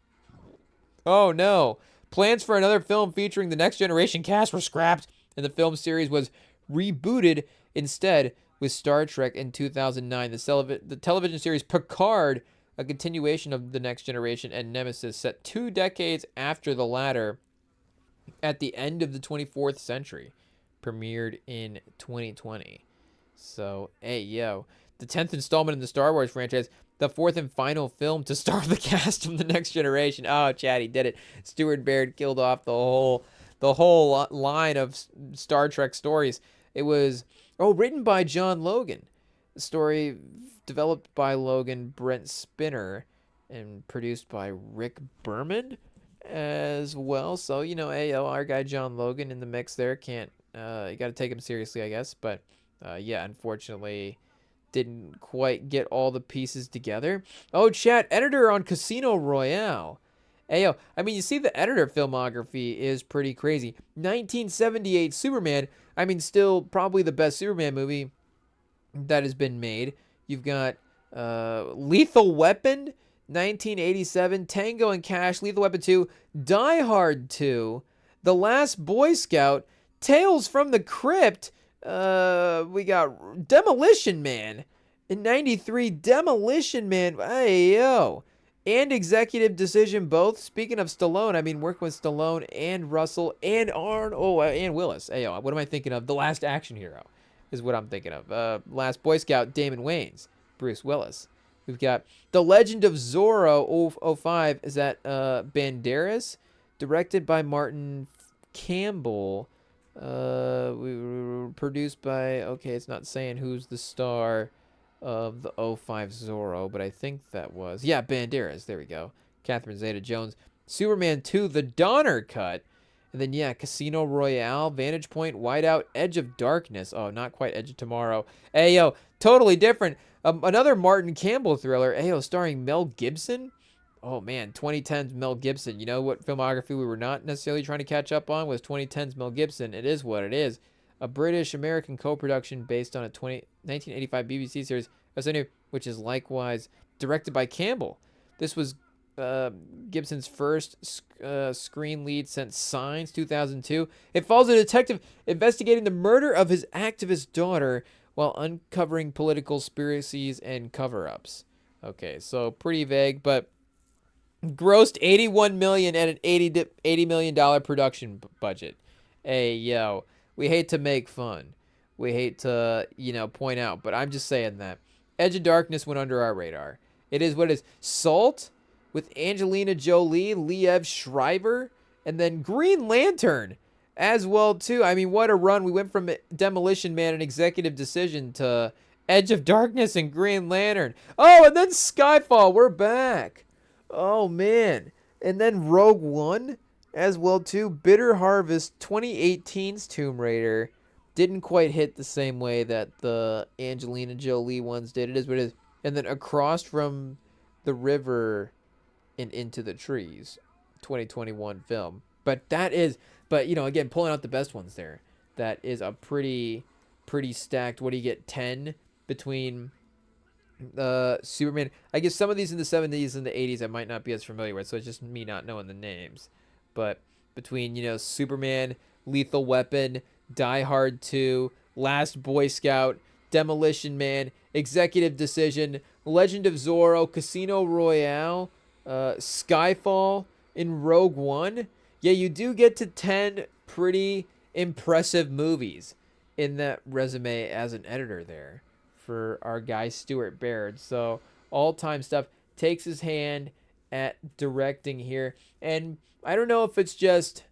[SPEAKER 1] Oh, no. Plans for another film featuring the Next Generation cast were scrapped, and the film series was rebooted instead with Star Trek in 2009. The television series Picard, a continuation of the Next Generation and Nemesis, set 2 decades after the latter at the end of the 24th century. premiered in 2020. So, hey, yo. The 10th installment in the Star Wars franchise, the fourth and final film to star the cast from The Next Generation. Oh, Chad, he did it. Stuart Baird killed off the whole line of Star Trek stories. It was, written by John Logan. The story developed by Logan Brent Spinner and produced by Rick Berman as well. So, hey, our guy John Logan in the mix there. You got to take him seriously, I guess. But, yeah, unfortunately, didn't quite get all the pieces together. Oh, chat, editor on Casino Royale. Ayo, I mean, you see the editor filmography is pretty crazy. 1978 Superman, I mean, still probably the best Superman movie that has been made. You've got Lethal Weapon, 1987, Tango and Cash, Lethal Weapon 2, Die Hard 2, The Last Boy Scout, Tales from the Crypt. We got Demolition Man in 93, Demolition Man. Hey, yo. And Executive Decision both. Speaking of Stallone, I mean, working with Stallone and Russell and and Willis. Hey, yo, what am I thinking of? The Last Action Hero is what I'm thinking of. Last Boy Scout, Damon Wayans, Bruce Willis. We've got The Legend of Zorro, 05. Is that Banderas? Directed by Martin Campbell. We were produced by, it's not saying who's the star of the 05 Zorro, but I think that was, Banderas. There we go. Catherine Zeta-Jones. Superman 2, The Donner Cut. And then, Casino Royale, Vantage Point, Whiteout, Edge of Darkness. Oh, not quite Edge of Tomorrow. Ayo, totally different. Another Martin Campbell thriller. Ayo, starring Mel Gibson. Oh, man, 2010's Mel Gibson. You know what filmography we were not necessarily trying to catch up on was 2010's Mel Gibson. It is what it is. A British-American co-production based on a 1985 BBC series, which is likewise directed by Campbell. This was Gibson's first screen lead since Signs, 2002. It follows a detective investigating the murder of his activist daughter while uncovering political conspiracies and cover-ups. Okay, so pretty vague, but grossed $81 million at an $80 million production budget. Hey, yo, we hate to make fun. We hate to, point out, but I'm just saying that. Edge of Darkness went under our radar. It is what it is. Salt with Angelina Jolie, Liev Schreiber, and then Green Lantern as well, too. I mean, what a run. We went from Demolition Man and Executive Decision to Edge of Darkness and Green Lantern. Oh, and then Skyfall. We're back. Oh, man. And then Rogue One as well, too. Bitter Harvest, 2018's Tomb Raider. Didn't quite hit the same way that the Angelina Jolie ones did. It is what it is. And then Across from the River and Into the Trees, 2021 film. But again, pulling out the best ones there. That is a pretty stacked. What do you get? 10 between Superman. I guess some of these in the 70s and the 80s I might not be as familiar with, so it's just me not knowing the names. But between, Superman, Lethal Weapon, Die Hard 2, Last Boy Scout, Demolition Man, Executive Decision, Legend of Zorro, Casino Royale, Skyfall, and Rogue One. Yeah, you do get to 10 pretty impressive movies in that resume as an editor there for our guy Stuart Baird. So all-time stuff. Takes his hand at directing here. And I don't know if it's just,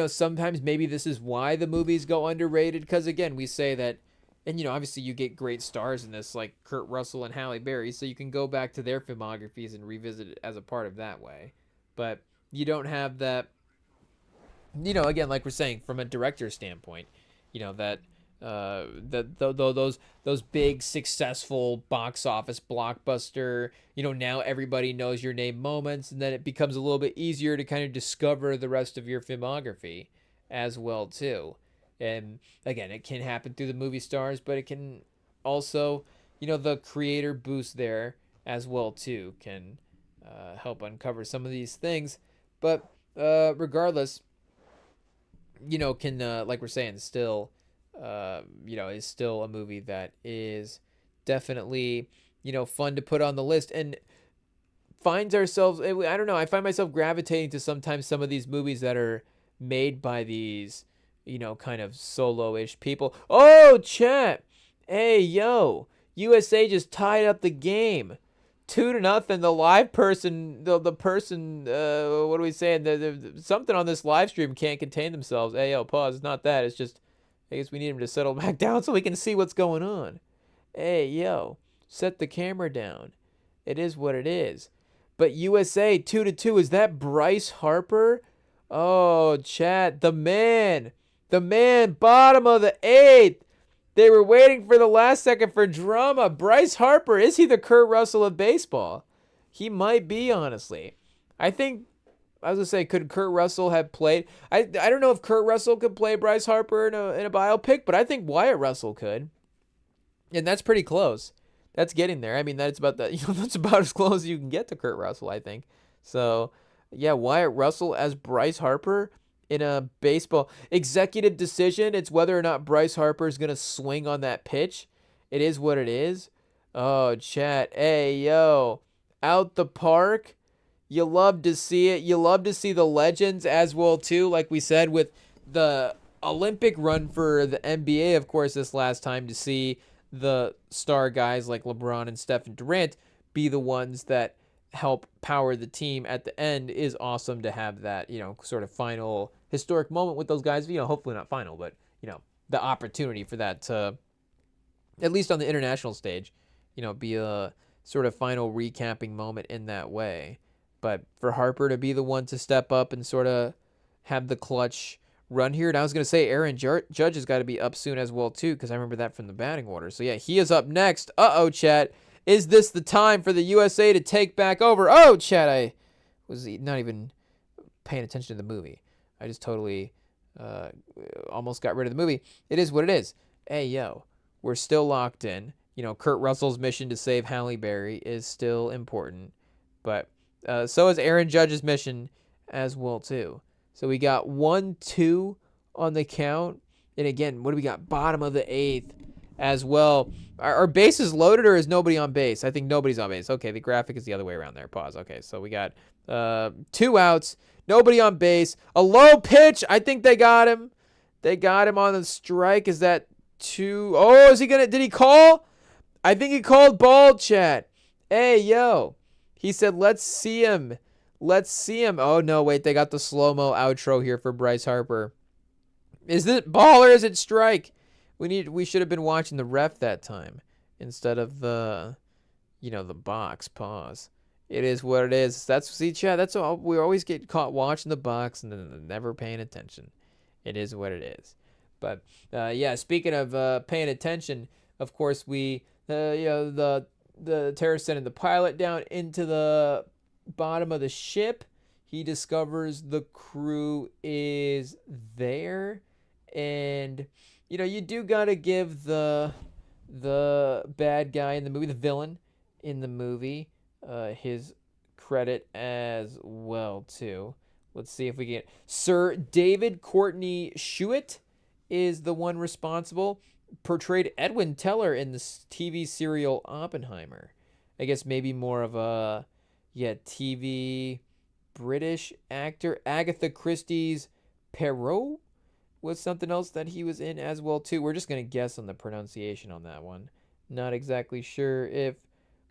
[SPEAKER 1] sometimes maybe this is why the movies go underrated. Because, again, we say that, and, obviously you get great stars in this, like Kurt Russell and Halle Berry. So you can go back to their filmographies and revisit it as a part of that way. But you don't have that, again, like we're saying, from a director's standpoint, those big successful box office blockbuster, now everybody knows your name moments, and then it becomes a little bit easier to kind of discover the rest of your filmography as well too. And again, it can happen through the movie stars, but it can also, the creator boost there as well too can help uncover some of these things. But regardless, can like we're saying, still is still a movie that is definitely, fun to put on the list, and finds ourselves, I don't know, I find myself gravitating to sometimes some of these movies that are made by these, kind of solo-ish people. Oh, chat. Hey, yo. USA just tied up the game. 2-0. The live person, the person, what are we saying? Something on this live stream can't contain themselves. Hey, yo, pause. It's not that. It's just, I guess we need him to settle back down so we can see what's going on. Hey, yo, set the camera down. It is what it is. But USA 2-2. Is that Bryce Harper? Oh, chat. The man, bottom of the 8th. They were waiting for the last second for drama. Bryce Harper, is he the Kurt Russell of baseball? He might be, honestly. I think, I was going to say, could Kurt Russell have played? I don't know if Kurt Russell could play Bryce Harper in a biopic, but I think Wyatt Russell could. And that's pretty close. That's getting there. I mean, that's about that's about as close as you can get to Kurt Russell, I think. So, yeah, Wyatt Russell as Bryce Harper in a baseball executive decision. It's whether or not Bryce Harper is going to swing on that pitch. It is what it is. Oh, chat. Hey, yo. Out the park. You love to see it. You love to see the legends as well, too. Like we said, with the Olympic run for the NBA, of course, this last time, to see the star guys like LeBron and Stephen Durant be the ones that help power the team at the end is awesome to have that, sort of final historic moment with those guys. Hopefully not final, but, the opportunity for that to, at least on the international stage, be a sort of final recapping moment in that way. But for Harper to be the one to step up and sort of have the clutch run here. And I was going to say Aaron Judge has got to be up soon as well, too, because I remember that from the batting order. So, yeah, he is up next. Uh-oh, chat. Is this the time for the USA to take back over? Oh, chat, I was not even paying attention to the movie. I just totally almost got rid of the movie. It is what it is. Hey, yo, we're still locked in. Kurt Russell's mission to save Halle Berry is still important. But so is Aaron Judge's mission as well, too. So we got 1-2 on the count. And again, what do we got? Bottom of the 8th as well. Are bases loaded or is nobody on base? I think nobody's on base. Okay, the graphic is the other way around there. Pause. Okay, so we got 2 outs. Nobody on base. A low pitch. I think they got him. They got him on the strike. Is that 2? Oh, is he going to? Did he call? I think he called ball, chat. Hey, yo. He said, let's see him. Let's see him. Oh, no, wait. They got the slow-mo outro here for Bryce Harper. Is it ball or is it strike? We should have been watching the ref that time instead of the box. Pause. It is what it is. See, chat, that's all. We always get caught watching the box and then never paying attention. It is what it is. But, yeah, speaking of paying attention, of course, the terrorist sending the pilot down into the bottom of the ship. He discovers the crew is there, and you do gotta give the bad guy in the movie, the villain in the movie, his credit as well too. Let's see if we get Sir David Courtney Shewitt is the one responsible. Portrayed Edwin Teller in the TV serial Oppenheimer. I guess maybe more of a TV British actor. Agatha Christie's Perrault was something else that he was in as well too. We're just going to guess on the pronunciation on that one. Not exactly sure if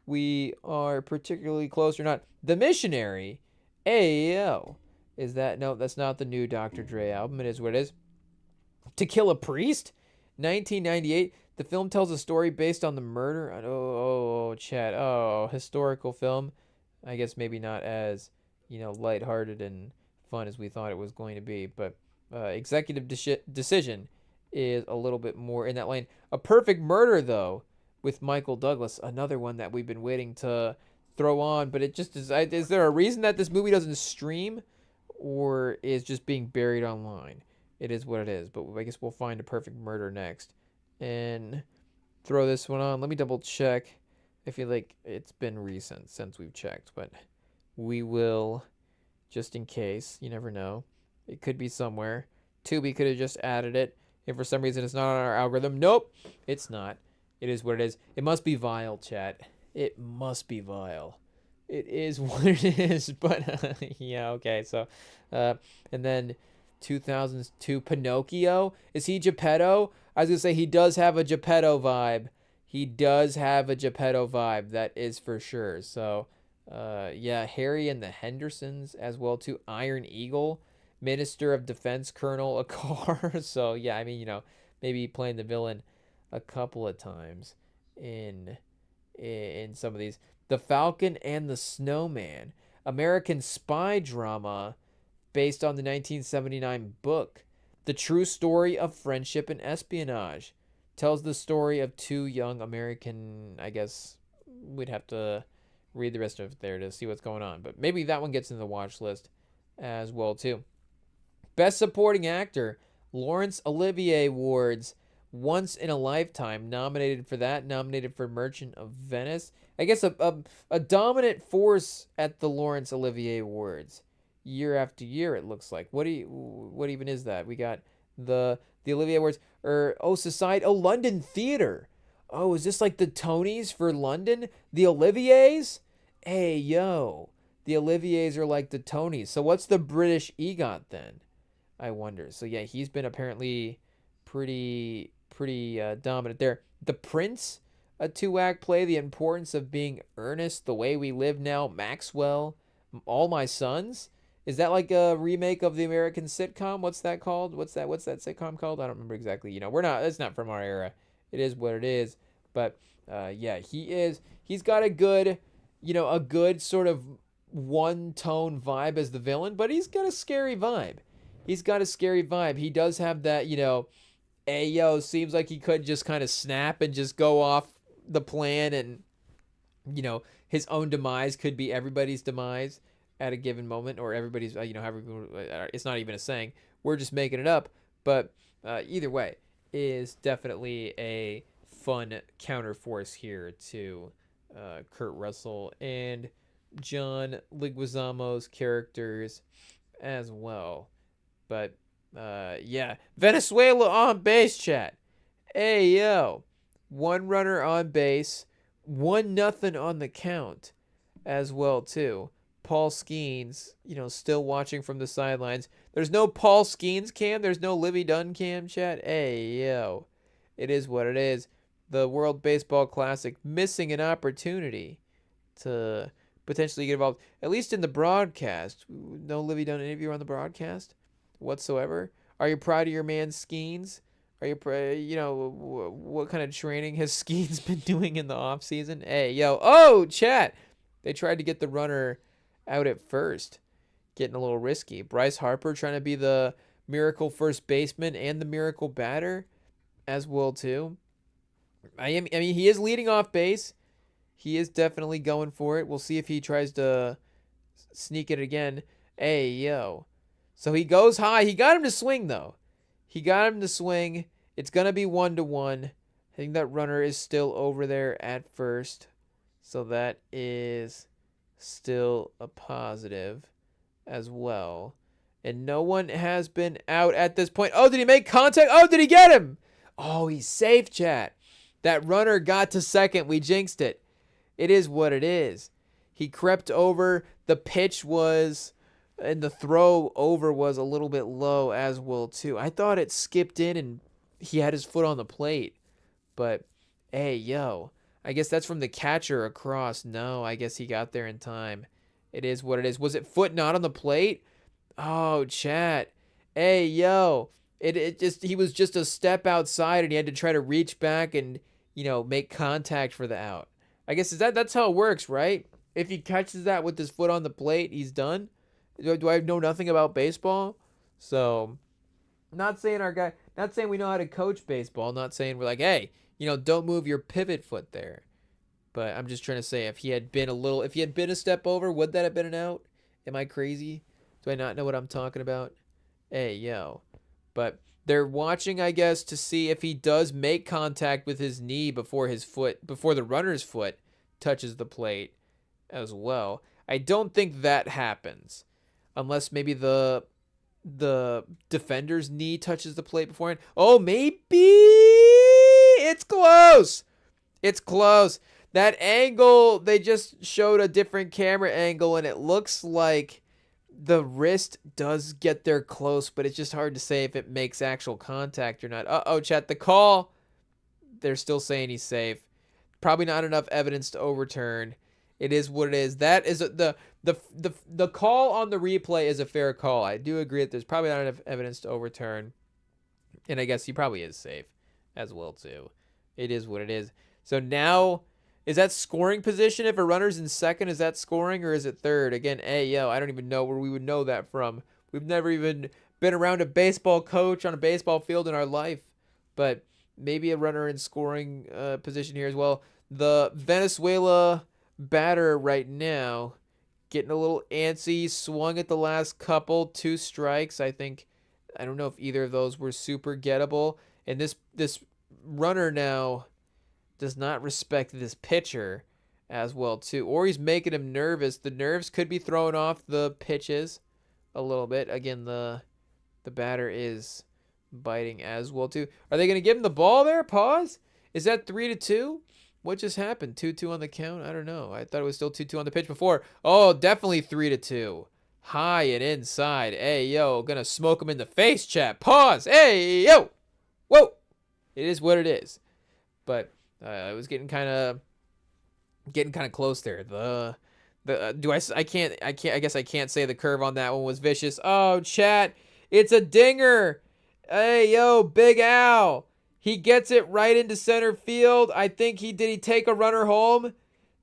[SPEAKER 1] we are particularly close or not. The Missionary. Ayo. Is that? No, that's not the new Dr. Dre album. It is what it is. To Kill a Priest? 1998. The film tells a story based on the murder. Chat. Oh, historical film. I guess maybe not as, lighthearted and fun as we thought it was going to be. But executive decision is a little bit more in that lane. A Perfect Murder, though, with Michael Douglas. Another one that we've been waiting to throw on. But it just is. Is there a reason that this movie doesn't stream or is just being buried online? It is what it is, but I guess we'll find A Perfect Murder next and throw this one on. Let me double check. I feel like it's been recent since we've checked, but we will, just in case. You never know. It could be somewhere. Tubi could have just added it. If for some reason it's not on our algorithm, nope, it's not. It is what it is. It must be vile, chat. It must be vile. It is what it is, but yeah, okay. So, and then 2002 Pinocchio. Is he Geppetto? I was gonna say he does have a Geppetto vibe. He does have a Geppetto vibe. That is for sure. So, yeah, Harry and the Hendersons as well too. Iron Eagle, Minister of Defense Colonel Akar. So yeah, I mean maybe playing the villain a couple of times in some of these. The Falcon and the Snowman, American spy drama based on the 1979 book, The True Story of Friendship and Espionage. Tells the story of two young American, I guess we'd have to read the rest of it there to see what's going on. But maybe that one gets in the watch list as well, too. Best Supporting Actor, Laurence Olivier Awards, Once in a Lifetime, nominated for that, nominated for Merchant of Venice. I guess a dominant force at the Laurence Olivier Awards. Year after year, it looks like. What even is that? We got the Olivier Awards, London Theater. Oh, is this like the Tonys for London? The Oliviers? Hey, yo. The Oliviers are like the Tonys. So what's the British EGOT then? I wonder. So yeah, he's been apparently pretty dominant there. The Prince, a 2-act play, The Importance of Being Earnest, The Way We Live Now, Maxwell, All My Sons. Is that like a remake of the American sitcom? What's that called? What's that sitcom called? I don't remember exactly. It's not from our era. It is what it is. But yeah, he's got a good sort of one-tone vibe as the villain, but he's got a scary vibe. He does have that, seems like he could just kind of snap and just go off the plan, and his own demise could be everybody's demise at a given moment, or everybody's, it's not even a saying. We're just making it up. But either way, is definitely a fun counterforce here to Kurt Russell and John Leguizamo's characters as well. But yeah, Venezuela on base, chat. Hey yo, 1 runner on base, 1-0 on the count as well too. Paul Skeens, still watching from the sidelines. There's no Paul Skeens cam. There's no Livy Dunn cam, chat. Hey, yo. It is what it is. The World Baseball Classic missing an opportunity to potentially get involved, at least in the broadcast. No Livy Dunn interview on the broadcast whatsoever. Are you proud of your man Skeens? Are you what kind of training has Skeens been doing in the off season? Hey, yo. Oh, chat. They tried to get the runner out at first, getting a little risky. Bryce Harper trying to be the miracle first baseman and the miracle batter as well too. I mean, he is leading off base. He is definitely going for it. We'll see if he tries to sneak it again. Hey, yo. So he goes high. He got him to swing, though. It's going to be 1-1. I think that runner is still over there at first. So that is still a positive as well. And no one has been out at this point. Oh, did he make contact? Oh, did he get him? Oh, he's safe, chat. That runner got to second. We jinxed it. It is what it is. He crept over. The pitch was, and the throw over was a little bit low as well, too. I thought it skipped in and he had his foot on the plate. But, hey, yo. I guess that's from the catcher across. No, I guess he got there in time. It is what it is. Was it foot not on the plate? Oh, chat. Hey, yo. He was just a step outside and he had to try to reach back and, make contact for the out. I guess that's how it works, right? If he catches that with his foot on the plate, he's done. Do I know nothing about baseball? So, not saying we know how to coach baseball. Not saying we're like, hey, don't move your pivot foot there. But I'm just trying to say, if he had been a step over, would that have been an out? Am I crazy? Do I not know what I'm talking about? Hey, yo. But they're watching, I guess, to see if he does make contact with his knee before the runner's foot touches the plate as well. I don't think that happens. Unless maybe the defender's knee touches the plate beforehand. Oh, maybe it's close. It's close. That angle, they just showed a different camera angle, and it looks like the wrist does get there close, but it's just hard to say if it makes actual contact or not. Uh-oh, chat, the call, they're still saying he's safe. Probably not enough evidence to overturn. It is what it is. That is the call on the replay is a fair call. I do agree that there's probably not enough evidence to overturn, and I guess he probably is safe as well too. It is what it is. So now, is that scoring position? If a runner's in second, is that scoring or is it third? Again, I don't even know where we would know that from. We've never even been around a baseball coach on a baseball field in our life, but maybe a runner in scoring position here as well. The Venezuela batter right now getting a little antsy, swung at the last couple, 2 strikes. I don't know if either of those were super gettable. And this runner now does not respect this pitcher as well too, or he's making him nervous. The nerves could be throwing off the pitches a little bit. Again, the batter is biting as well too. Are they going to give him the ball there? Pause. Is that 3-2? What just happened? 2-2 on the count? I don't know. I thought it was still 2-2 on the pitch before. Oh, definitely 3-2. High and inside. Hey, yo, gonna smoke him in the face, chat. Pause. Hey, yo. Whoa. It is what it is. But it was getting kind of close there. I guess I can't say the curve on that one was vicious. Oh, chat. It's a dinger. Hey, yo, Big Al. He gets it right into center field. I think did he take a runner home?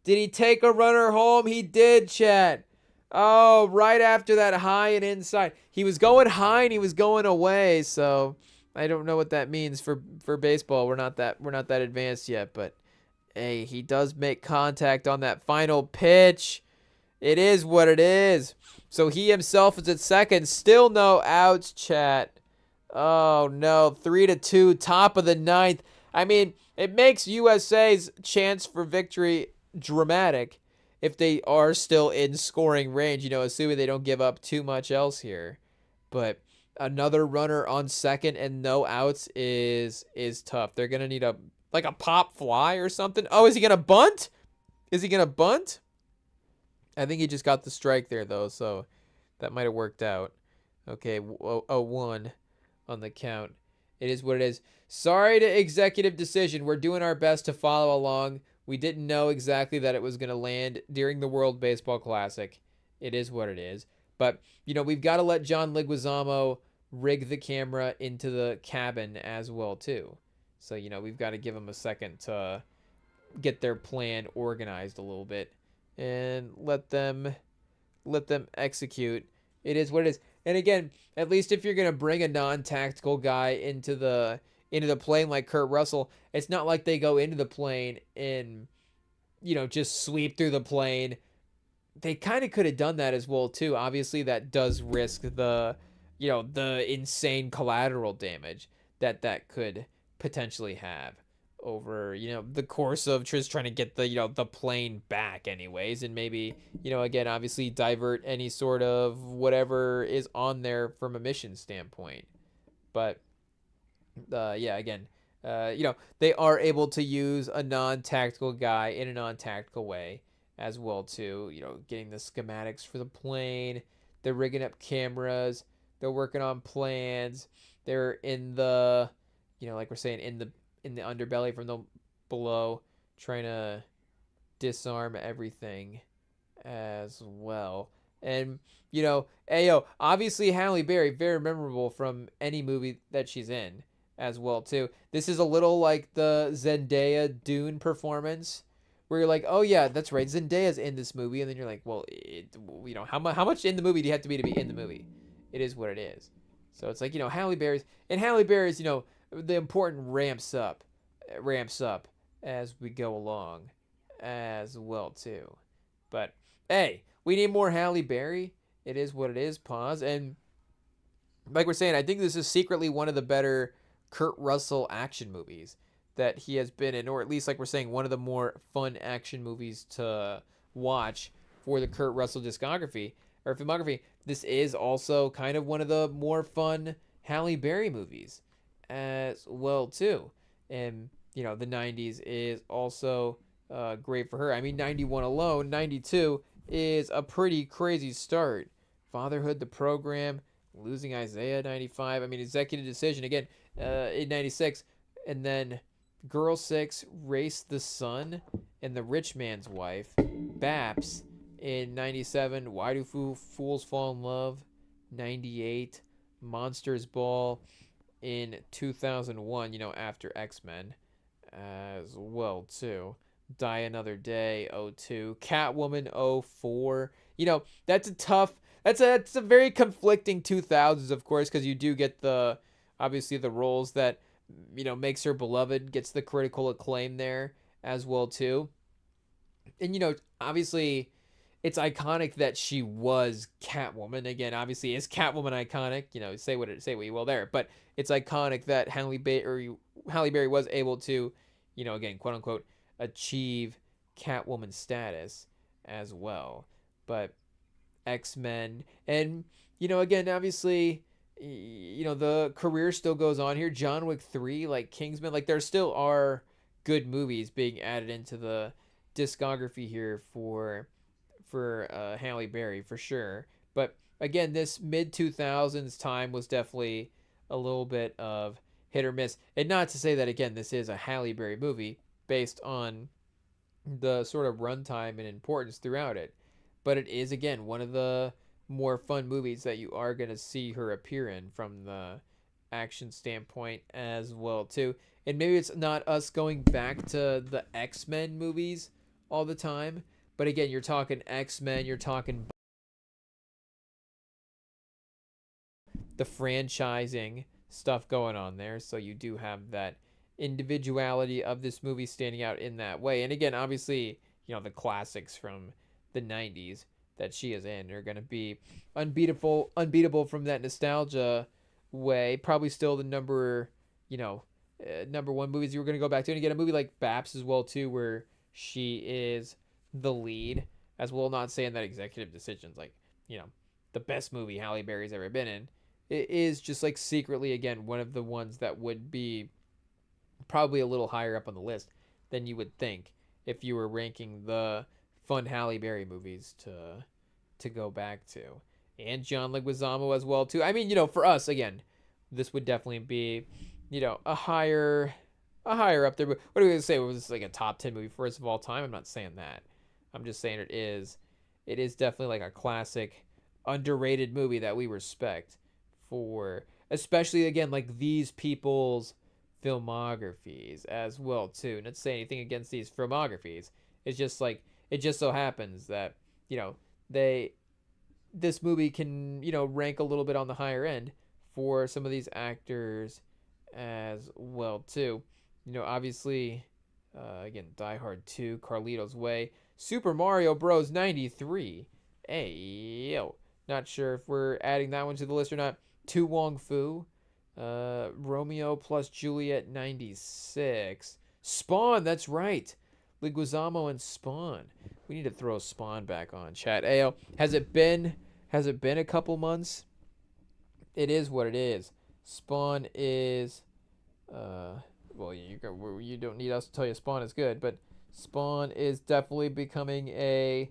[SPEAKER 1] Did he take a runner home? He did, chat. Oh, right after that high and inside. He was going high and he was going away, so I don't know what that means for baseball. We're not that advanced yet, but hey, he does make contact on that final pitch. It is what it is. So he himself is at second. Still no outs, chat. Oh, no. 3-2, top of the ninth. I mean, it makes USA's chance for victory dramatic if they are still in scoring range, assuming they don't give up too much else here. But another runner on second and no outs is tough. They're going to need a pop fly or something. Oh, is he going to bunt? I think he just got the strike there, though, so that might have worked out. Okay, 0-1 on the count. It is what it is. Sorry to executive decision. We're doing our best to follow along. We didn't know exactly that it was going to land during the World Baseball Classic. It is what it is. But, we've got to let John Leguizamo rig the camera into the cabin as well, too. So, we've got to give him a second to get their plan organized a little bit and let them execute. It is what it is. And again, at least if you're going to bring a non-tactical guy into the plane like Kurt Russell, it's not like they go into the plane and, just sweep through the plane. They kind of could have done that as well, too. Obviously, that does risk the insane collateral damage that could potentially have over, the course of just trying to get the plane back anyways. And maybe, again, obviously divert any sort of whatever is on there from a mission standpoint. But, again, they are able to use a non-tactical guy in a non-tactical way as well, too. Getting the schematics for the plane. They're rigging up cameras. They're working on plans. They're in the, like we're saying, in the underbelly from the below, trying to disarm everything as well. And, obviously Halle Berry, very memorable from any movie that she's in as well, too. This is a little like the Zendaya Dune performance, where you're like, oh, yeah, that's right, Zendaya's in this movie. And then you're like, well, how much in the movie do you have to be in the movie? It is what it is. So it's like, Halle Berry's, the important ramps up as we go along as well, too. But, hey, we need more Halle Berry. It is what it is. Pause. And like we're saying, I think this is secretly one of the better Kurt Russell action movies that he has been in, or at least, like we're saying, one of the more fun action movies to watch for the Kurt Russell discography or filmography. This is also kind of one of the more fun Halle Berry movies as well, too. And, the 90s is also great for her. I mean, 91 alone, 92 is a pretty crazy start Fatherhood, the program, Losing Isaiah, 95. I mean, Executive Decision again in 96, and then Girl 6, Race the Sun, and The Rich Man's Wife, Baps in 97, Why Do Fools Fall in Love, 98, Monsters Ball in 2001, after X-Men as well too. Die Another Day, 02, Catwoman, 04. That's a very conflicting 2000s, of course, because you do get obviously the roles that makes her beloved, gets the critical acclaim there as well too. And obviously it's iconic that she was Catwoman. Again, obviously, is Catwoman iconic? Say what you will there, but it's iconic that Halle Berry was able to, again, quote unquote, achieve Catwoman status as well. But X-Men, and again, obviously, the career still goes on here. John Wick 3, like Kingsman, like there still are good movies being added into the discography here for Halle Berry for sure. But again, this mid 2000s time was definitely a little bit of hit or miss. And not to say that, again, this is a Halle Berry movie based on the sort of runtime and importance throughout it, but it is, again, one of the more fun movies that you are going to see her appear in from the action standpoint as well too. And maybe it's not us going back to the X-Men movies all the time, but again, you're talking X-Men, you're talking the franchising stuff going on there, so you do have that individuality of this movie standing out in that way. And again, obviously, the classics from the 90s that she is in are going to be unbeatable from that nostalgia way. Probably still the number one movies you were going to go back to. And again, a movie like Baps as well too, where she is the lead as well. Not saying that Executive Decision's like, the best movie Halle Berry's ever been in. It is just like secretly, again, one of the ones that would be probably a little higher up on the list than you would think if you were ranking the fun Halle Berry movies to go back to. And John Leguizamo as well too. I mean, for us, again, this would definitely be, a higher up there. But what are we gonna say? Was this like a top 10 movie for us of all time? I'm not saying that. I'm just saying it is definitely like a classic, underrated movie that we respect for, especially again, like these people's filmographies as well too. Not to say anything against these filmographies. It's just like, it just so happens that, this movie can, rank a little bit on the higher end for some of these actors as well too. Obviously, again, Die Hard 2, Carlito's Way, Super Mario Bros. 93. Hey, yo. Not sure if we're adding that one to the list or not. Tu Wong Fu, Romeo plus Juliet, 96. Spawn, that's right. Leguizamo and Spawn. We need to throw Spawn back on, chat. Ayo, has it been a couple months? It is what it is. Spawn is, well, you don't need us to tell you Spawn is good, but Spawn is definitely becoming a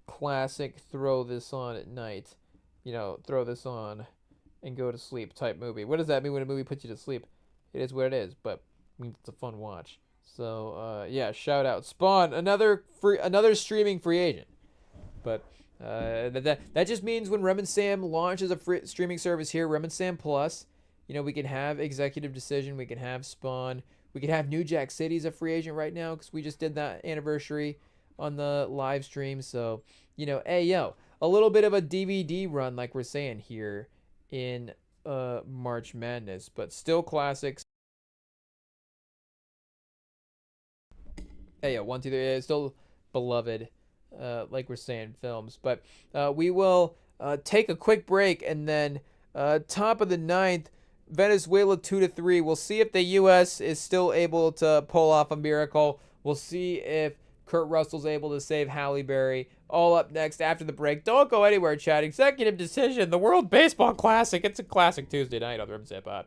[SPEAKER 1] classic throw this on at night. Throw this on and go to sleep type movie. What does that mean when a movie puts you to sleep? It is what it is, but it means it's a fun watch. So, yeah, shout out. Spawn, another streaming free agent. But that just means when Rem and Sam launches a free streaming service here, Rem and Sam Plus, we can have Executive Decision, we can have Spawn, we can have New Jack City's a free agent right now because we just did that anniversary on the live stream. So, hey, yo, a little bit of a DVD run like we're saying here in March Madness, but still classics. Hey, yo, 1, 2, 3, still beloved, like we're saying, films. But we will take a quick break, and then top of the ninth, Venezuela 2-3. We'll see if the U.S. is still able to pull off a miracle. We'll see if Kurt Russell's able to save Halle Berry. All up next after the break. Don't go anywhere, chat. Executive Decision, the World Baseball Classic. It's a classic Tuesday night on the Rim Set Pod.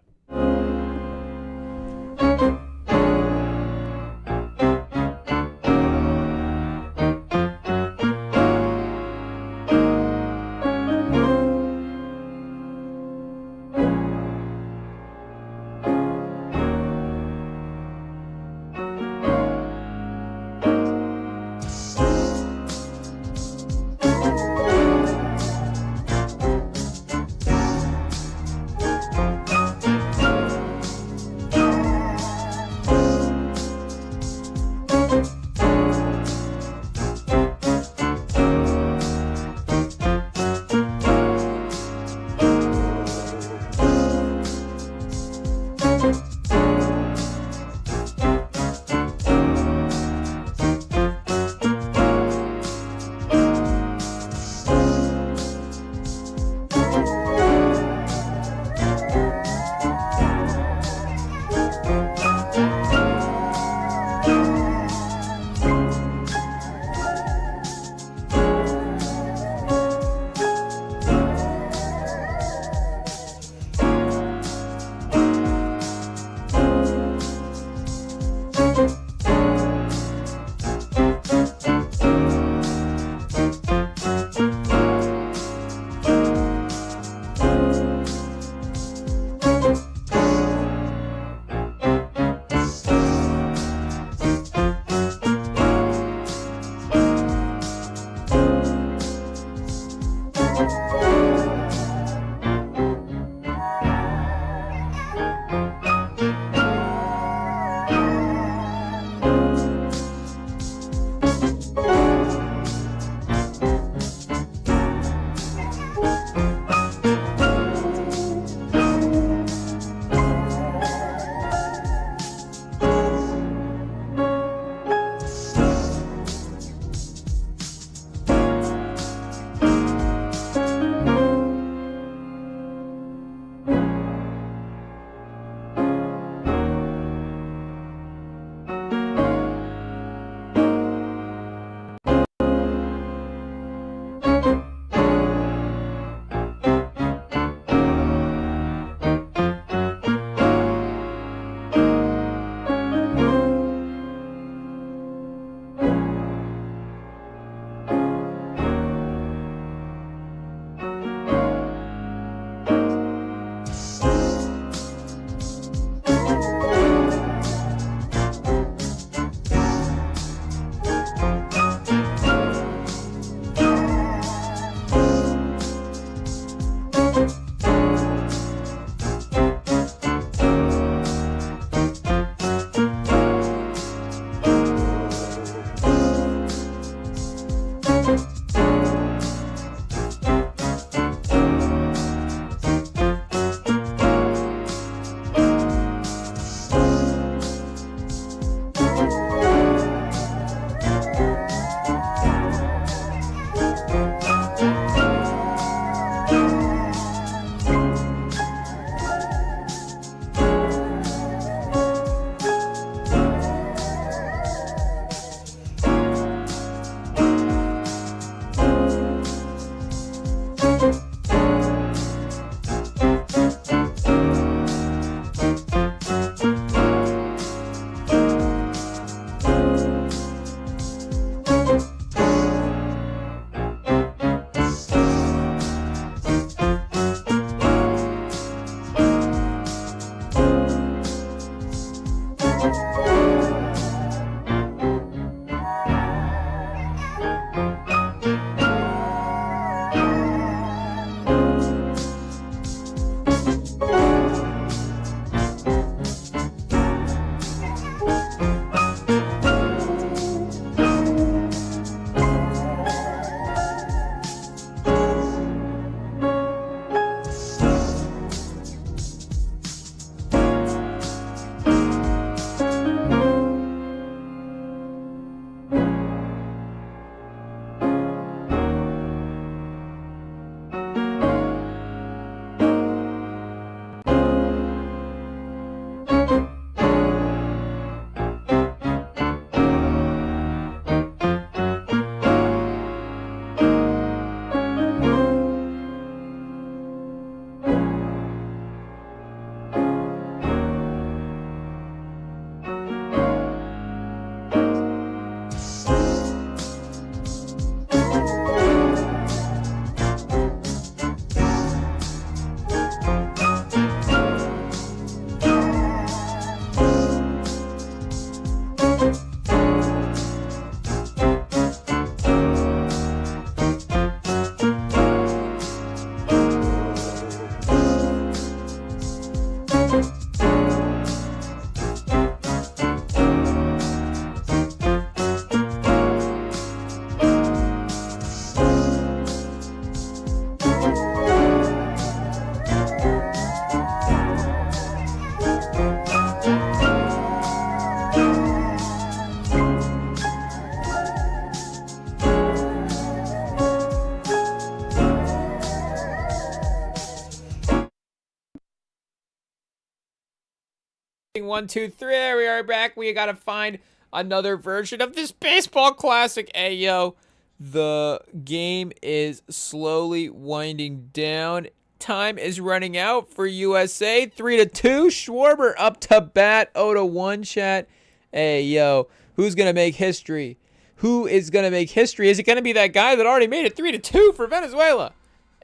[SPEAKER 1] 1, 2, 3. There we are back. We got to find another version of this baseball classic. Hey, yo. The game is slowly winding down. Time is running out for USA. 3-2. Schwarber up to bat. 0-1, chat. Hey, yo. Who's going to make history? Who is going to make history? Is it going to be that guy that already made it 3-2 for Venezuela?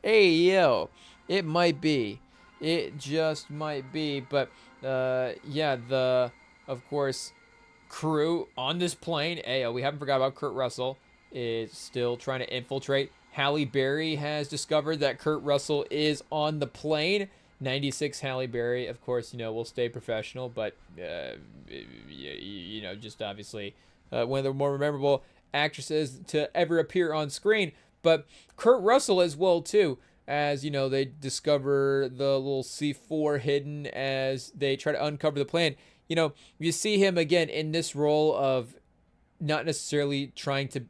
[SPEAKER 1] Hey, yo. It might be. It just might be. But, yeah, of course, crew on this plane. Hey, we haven't forgot about Kurt Russell. Is still trying to infiltrate. Halle Berry has discovered that Kurt Russell is on the plane. 96 Halle Berry, of course, will stay professional, but, just obviously one of the more memorable actresses to ever appear on screen. But Kurt Russell as well, too, as, they discover the little C4 hidden as they try to uncover the plane. You see him again in this role of not necessarily trying to,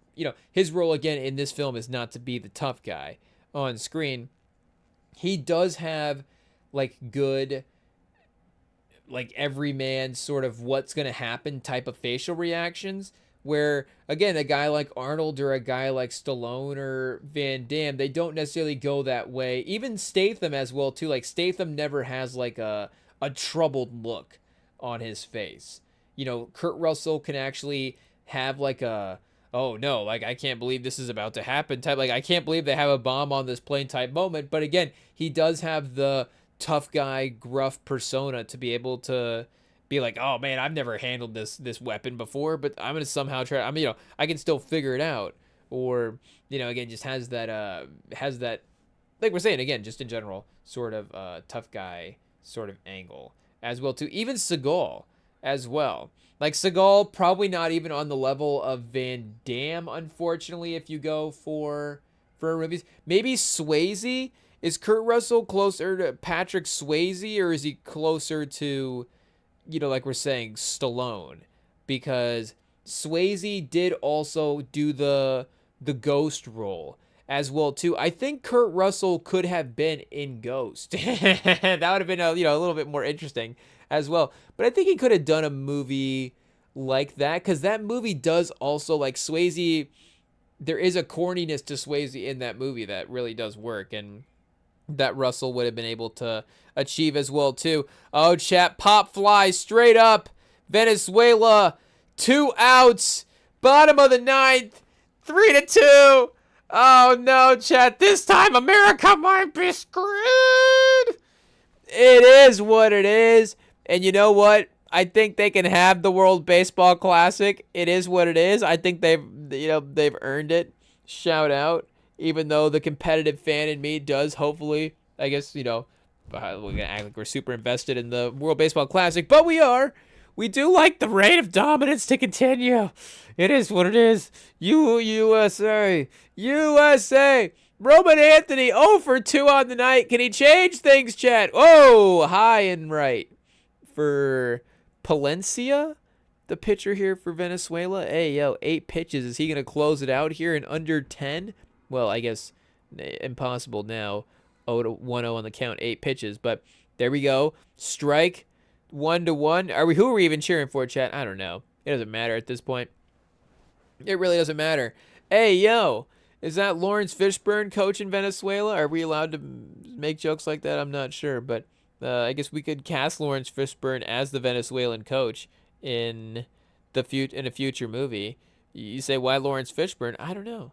[SPEAKER 1] his role again in this film is not to be the tough guy on screen. He does have good, everyman sort of what's going to happen type of facial reactions, where again, a guy like Arnold or a guy like Stallone or Van Damme, they don't necessarily go that way. Even Statham as well too. Statham never has a troubled look on his face. Kurt Russell can actually have oh no, I can't believe this is about to happen type, I can't believe they have a bomb on this plane type moment. But again, he does have the tough guy, gruff persona to be able to be oh man, I've never handled this weapon before, but I'm gonna somehow try. I can still figure it out. Or again, just has that like we're saying again, just in general, sort of tough guy sort of angle as well too. Even Seagal as well. Seagal, probably not even on the level of Van Damme, unfortunately, if you go for movies. Maybe Swayze. Is Kurt Russell closer to Patrick Swayze, or is he closer to, like we're saying, Stallone? Because Swayze did also do the ghost role as well, too. I think Kurt Russell could have been in Ghost. That would have been a little bit more interesting as well. But I think he could have done a movie like that, because that movie does also, Swayze, there is a corniness to Swayze in that movie that really does work, and that Russell would have been able to achieve as well too. Oh, chat, pop fly straight up. Venezuela, 2 outs, bottom of the 9th, 3-2. Oh no, chat, this time America might be screwed. It is what it is. And you know what? I think they can have the World Baseball Classic. It is what it is. I think they've earned it. Shout out. Even though the competitive fan in me does hopefully, I guess, we're going to act like we're super invested in the World Baseball Classic, but we are. We do like the reign of dominance to continue. It is what it is. USA. USA. Roman Anthony 0 for 2 on the night. Can he change things, chat? Oh, high and right for Palencia, the pitcher here for Venezuela. Hey, yo, 8 pitches. Is he going to close it out here in under 10? Well, I guess impossible now. 1-0 on the count, 8 pitches. But there we go. Strike, 1-1. Who are we even cheering for, chat? I don't know. It doesn't matter at this point. It really doesn't matter. Hey, yo, is that Lawrence Fishburne coach in Venezuela? Are we allowed to make jokes like that? I'm not sure, but I guess we could cast Lawrence Fishburne as the Venezuelan coach in a future movie. You say, why Lawrence Fishburne? I don't know.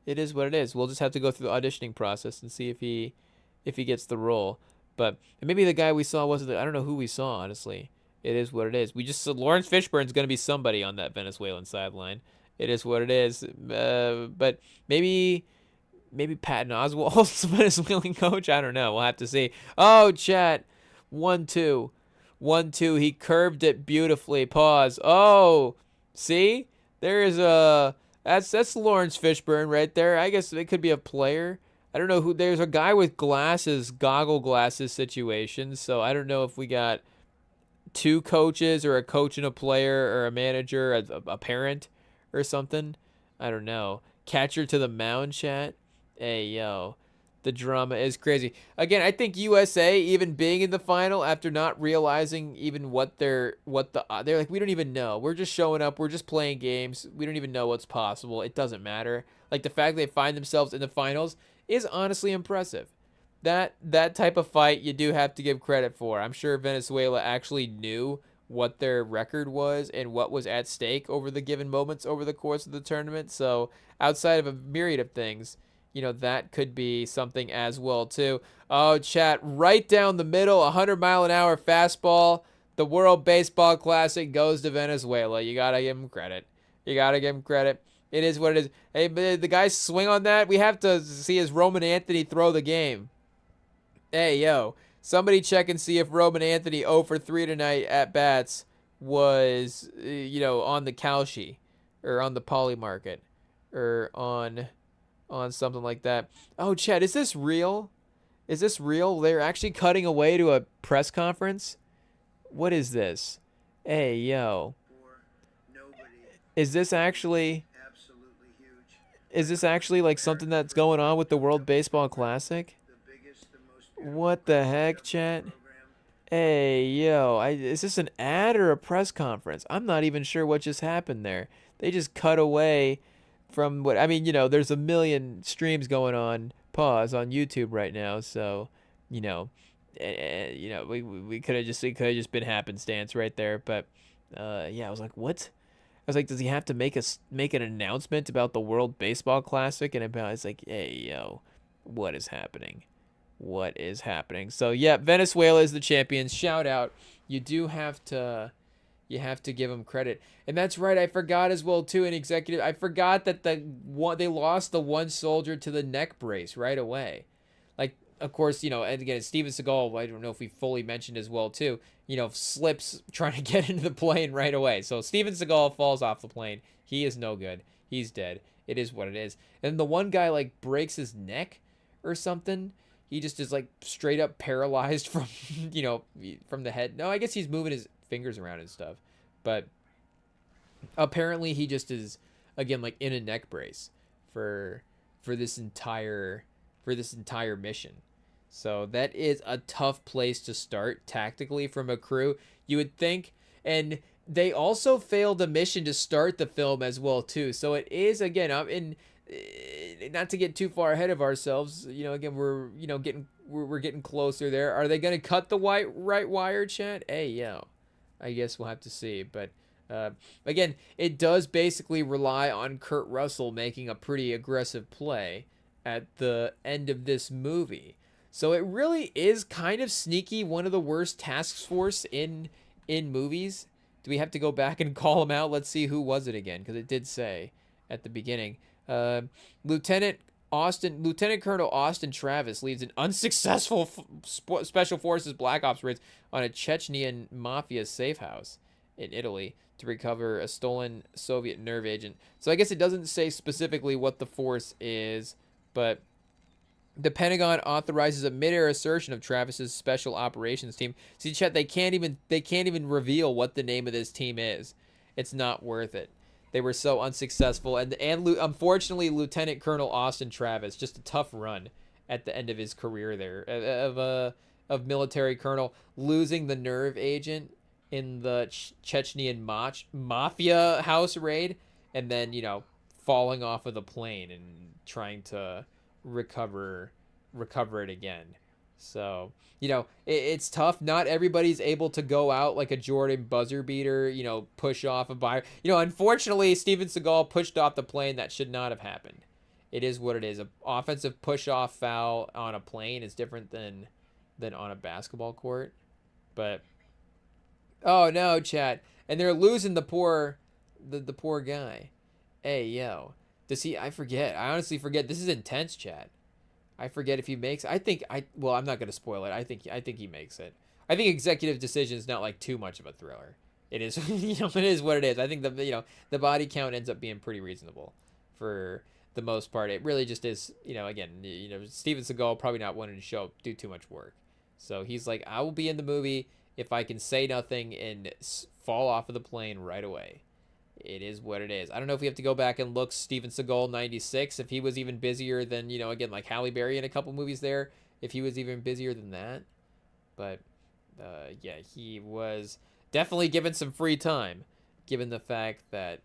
[SPEAKER 1] It is what it is. We'll just have to go through the auditioning process and see if he gets the role. But maybe the guy we saw wasn't. I don't know who we saw, honestly. It is what it is. We just said Lawrence Fishburne's going to be somebody on that Venezuelan sideline. It is what it is. But maybe Patton Oswalt's Venezuelan coach. I don't know. We'll have to see. Oh, chat. 1-2. 1-2. He curved it beautifully. Pause. Oh, see? There is a. That's Lawrence Fishburne right there. I guess it could be a player. I don't know who. There's a guy with glasses, goggle glasses situation. So I don't know if we got 2 coaches or a coach and a player or a manager, a parent or something. I don't know. Catcher to the mound, chat. Hey, yo. The drama is crazy. Again, I think USA even being in the final after not realizing even they're like, we don't even know. We're just showing up. We're just playing games. We don't even know what's possible. It doesn't matter. Like the fact they find themselves in the finals is honestly impressive. That type of fight you do have to give credit for. I'm sure Venezuela actually knew what their record was and what was at stake over the given moments over the course of the tournament. So outside of a myriad of things, that could be something as well too. Oh, chat, right down the middle, 100-mile-an-hour fastball. The World Baseball Classic goes to Venezuela. You gotta give him credit. You gotta give him credit. It is what it is. Hey, but the guys swing on that. We have to see as Roman Anthony throw the game. Hey, yo, somebody check and see if Roman Anthony 0 for 3 tonight at bats was, on the Kalshi or on the Poly Market or on something like that. Oh, Chad, is this real? Is this real? They're actually cutting away to a press conference? What is this? Hey, yo. Is this actually like something that's going on with the World Baseball Classic? What the heck, chat? Hey, yo, is this an ad or a press conference? I'm not even sure what just happened there. They just cut away from what I mean. There's a million streams going on. Pause on YouTube right now, so we could have just been happenstance right there. But yeah, I was like, what? I was like, does he have to make an announcement about the World Baseball Classic and about? It's like, hey, yo, what is happening? What is happening? So yeah, Venezuela is the champions. Shout out. You have to give them credit. And that's right, I forgot as well too, an executive. I forgot that they lost the one soldier to the neck brace right away. Like, of course, and again, Steven Seagal, I don't know if we fully mentioned as well too, slips trying to get into the plane right away. So Steven Seagal falls off the plane. He is no good. He's dead. It is what it is. And the one guy like breaks his neck or something. He just is like straight up paralyzed from, from the head. No, I guess he's moving his fingers around and stuff. But apparently he just is, again, like in a neck brace for this entire mission. So that is a tough place to start tactically from a crew, you would think. And they also failed a mission to start the film as well too. So it is, again, not to get too far ahead of ourselves, again, we're getting closer there. Are they going to cut the right wire, chat? Hey, yo, I guess we'll have to see. But again, it does basically rely on Kurt Russell making a pretty aggressive play at the end of this movie. So it really is kind of sneaky, one of the worst task force in movies. Do we have to go back and call them out? Let's see, who was it again, because it did say at the beginning. Lieutenant Colonel Austin Travis leads an unsuccessful Special Forces Black Ops raids on a Chechnyan mafia safe house in Italy to recover a stolen Soviet nerve agent. So I guess it doesn't say specifically what the force is, but the Pentagon authorizes a mid-air assertion of Travis's special operations team. See, chat, they can't even reveal what the name of this team is. It's not worth it. They were so unsuccessful, and unfortunately, Lieutenant Colonel Austin Travis, just a tough run at the end of his career there of military colonel, losing the nerve agent in the Chechnyan mafia house raid, and then falling off of the plane and trying to recover it again. So, it's tough. Not everybody's able to go out like a Jordan buzzer beater, push off a buyer. Unfortunately, Steven Seagal pushed off the plane. That should not have happened. It is what it is. An offensive push-off foul on a plane is different than on a basketball court. But, oh no, chat. And they're losing the poor guy. Hey, yo. I forget. I honestly forget. This is intense, chat. I forget if he makes. I'm not gonna spoil it. I think he makes it. I think executive decision is not like too much of a thriller. It is, it is what it is. I think the body count ends up being pretty reasonable for the most part. It really just is. Again, Steven Seagal probably not wanting to show up, do too much work. So he's like, I will be in the movie if I can say nothing and fall off of the plane right away. it is what it is. I don't know if we have to go back and look Steven Seagal 96 if he was even busier than, again, like Halle Berry in a couple movies there, if he was even busier than that. But yeah, he was definitely given some free time, given the fact that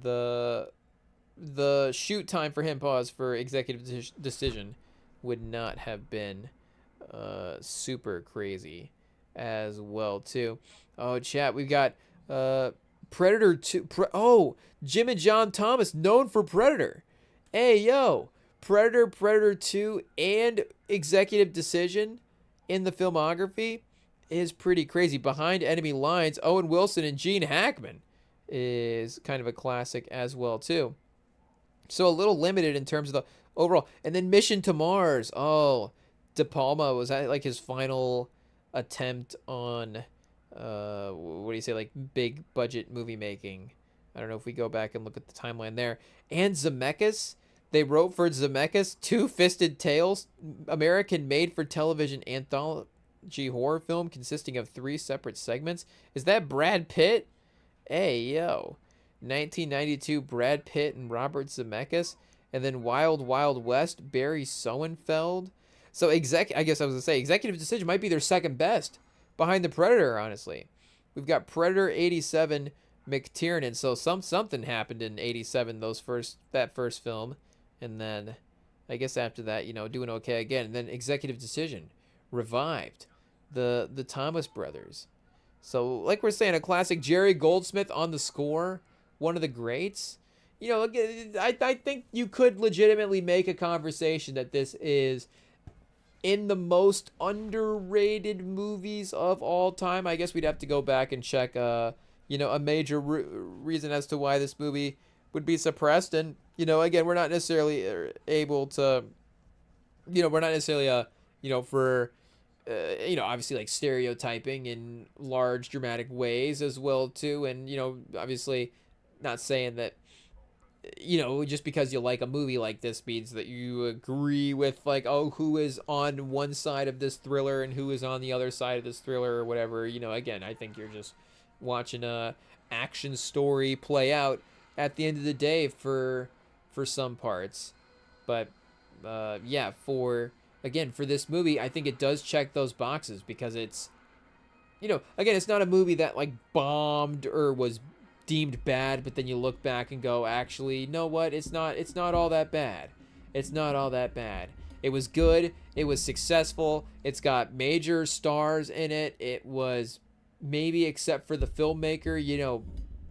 [SPEAKER 1] the shoot time for him, for executive decision, would not have been super crazy as well too. Oh, chat, we've got Predator 2. Jim and John Thomas, known for Predator. Hey, yo, Predator 2 and Executive Decision in the filmography is pretty crazy. Behind Enemy Lines, Owen Wilson and Gene Hackman is kind of a classic as well too. So a little limited in terms of the overall. And then Mission to Mars. Oh, De Palma, was that like his final attempt on what do you say, like big budget movie making? I don't know if we go back and look at the timeline there. And Zemeckis, they wrote for Zemeckis Two-Fisted Tales, American made-for-television anthology horror film consisting of 3 separate segments. Is that Brad Pitt? Hey, yo. 1992, Brad Pitt and Robert Zemeckis. And then Wild Wild West, Barry Sonnenfeld. So I guess I was going to say, Executive Decision might be their second best behind the Predator, honestly. We've got Predator 87, McTiernan. So something happened in 87, that first film. And then I guess after that, doing okay again. And then Executive Decision, revived. The Thomas brothers. So like we're saying, a classic. Jerry Goldsmith on the score, one of the greats. I think you could legitimately make a conversation that this is in the most underrated movies of all time. I guess we'd have to go back and check, a major reason as to why this movie would be suppressed. And, again, we're not necessarily able to, we're not necessarily, for, obviously like stereotyping in large dramatic ways as well too. And, obviously not saying that, just because you like a movie like this means that you agree with like, oh, who is on one side of this thriller and who is on the other side of this thriller or whatever. Again, I think you're just watching a action story play out at the end of the day for some parts. But yeah, for this movie, I think it does check those boxes because it's, again, it's not a movie that like bombed or was deemed bad, but then you look back and go, actually, you know what? It's not all that bad. It's not all that bad. It was good. It was successful. It's got major stars in it. It was, maybe except for the filmmaker,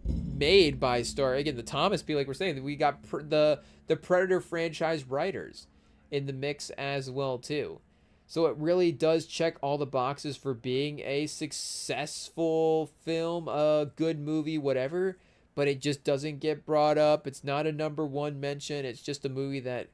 [SPEAKER 1] made by the Thomas people, like we're saying, we got the Predator franchise writers in the mix as well too. So it really does check all the boxes for being a successful film, a good movie, whatever, but it just doesn't get brought up. It's not a number one mention. It's just a movie that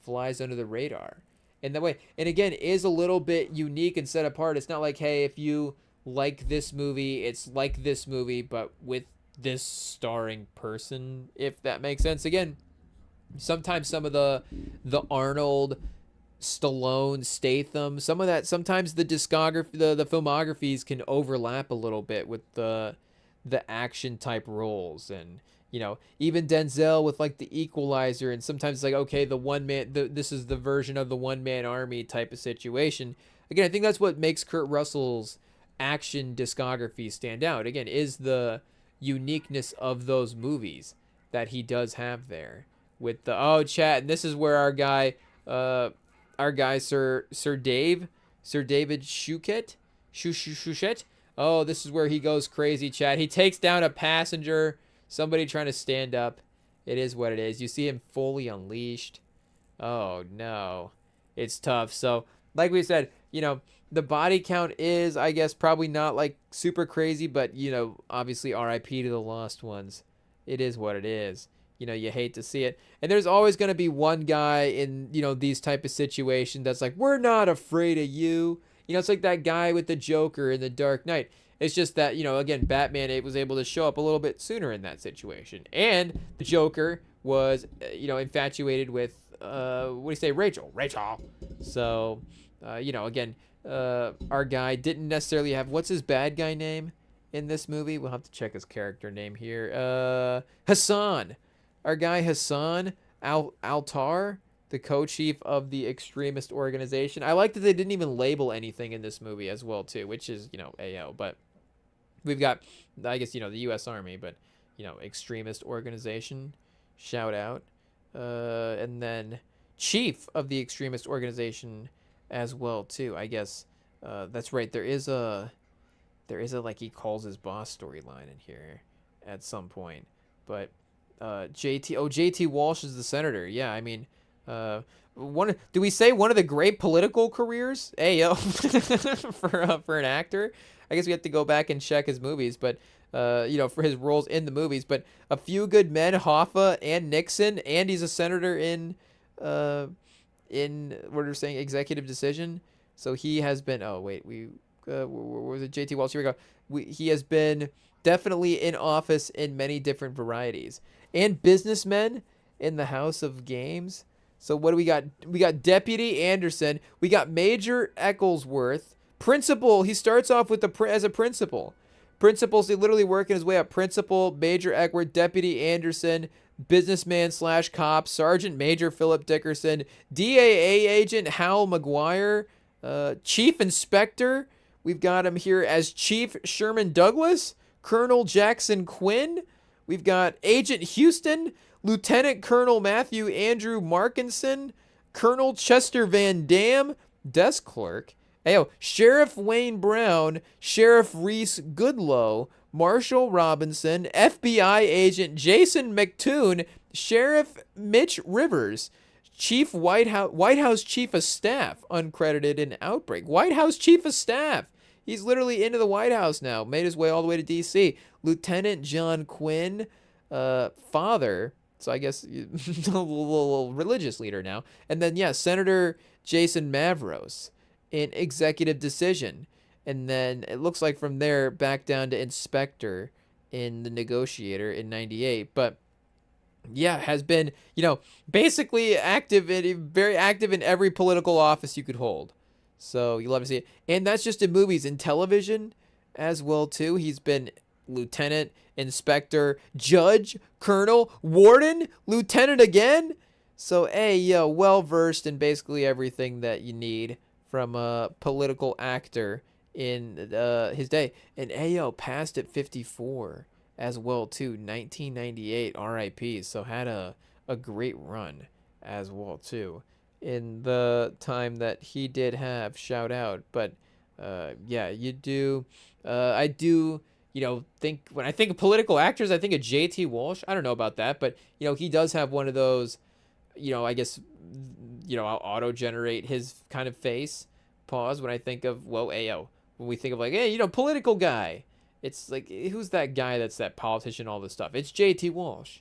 [SPEAKER 1] flies under the radar. And that way, and again, is a little bit unique and set apart. It's not like, hey, if you like this movie, it's like this movie, but with this starring person, if that makes sense. Again, sometimes some of the Arnold, Stallone, Statham, some of that, sometimes the discography, the filmographies can overlap a little bit with the action type roles. And even Denzel with like the Equalizer, and sometimes it's like, okay, this is the version of the one man army type of situation. Again, I think that's what makes Kurt Russell's action discography stand out, again, is the uniqueness of those movies that he does have there with the chat. And this is where our guy Sir David Shuchet. Oh, this is where he goes crazy, chat. He takes down a passenger, somebody trying to stand up. It is what it is. You see him fully unleashed. Oh no, it's tough. So like we said, the body count is, I guess, probably not like super crazy, but obviously RIP to the lost ones. It is what it is. You hate to see it. And there's always going to be one guy in, these type of situations that's like, we're not afraid of you. It's like that guy with the Joker in The Dark Knight. It's just that, again, Batman was able to show up a little bit sooner in that situation. And the Joker was, infatuated with, what do you say, Rachel. So, again, our guy didn't necessarily have, what's his bad guy name in this movie. We'll have to check his character name here. Hassan, our guy Hassan Altar, the co-chief of the extremist organization. I like that they didn't even label anything in this movie as well too, which is AO. But we've got, I guess the U.S. Army, but extremist organization. Shout out, and then chief of the extremist organization as well too. I guess that's right. There is a like he calls his boss storyline in here at some point, but JT Walsh is the senator. Yeah, I mean, do we say one of the great political careers? Ayo, for an actor. I guess we have to go back and check his movies, but for his roles in the movies. But A Few Good Men, Hoffa, and Nixon, and he's a senator in what are saying Executive Decision. So he has been. Oh wait, where was it? JT Walsh. Here we go. He has been definitely in office in many different varieties, and Businessmen in the House of Games. So what do we got? We got Deputy Anderson. We got Major Ecclesworth. Principal. He starts off with as a principal. Principals. He literally working his way up. Principal, Major Eckworth, Deputy Anderson, businessman / cop, Sergeant Major Philip Dickerson, DAA agent Hal McGuire, Chief Inspector. We've got him here as Chief Sherman Douglas, Colonel Jackson Quinn. We've got Agent Houston, Lieutenant Colonel Matthew Andrew Markinson, Colonel Chester Van Dam, desk clerk. Sheriff Wayne Brown, Sheriff Reese Goodlow, Marshall Robinson, FBI agent Jason McToon, Sheriff Mitch Rivers, Chief White House Chief of Staff, uncredited in Outbreak. White House Chief of Staff. He's literally into the White House now. Made his way all the way to D.C. Lieutenant John Quinn, father. So I guess a little religious leader now. And then, Senator Jason Mavros in Executive Decision. And then it looks like from there back down to Inspector in The Negotiator in 98. But has been, basically very active in every political office you could hold. So you love to see it. And that's just in movies. In television as well, too. He's been lieutenant, inspector, judge, colonel, warden, lieutenant again. So, well-versed in basically everything that you need from a political actor in his day. And passed at 54 as well, too. 1998, RIP. So had a great run as well, too, in the time that he did have. Shout out. But, you do. I do, think, when I think of political actors, I think of JT Walsh. I don't know about that, but, he does have one of those, I guess, I'll auto-generate his kind of face. Pause when I think of, when we think of like, political guy. It's like, who's that guy that's that politician, all this stuff? It's JT Walsh.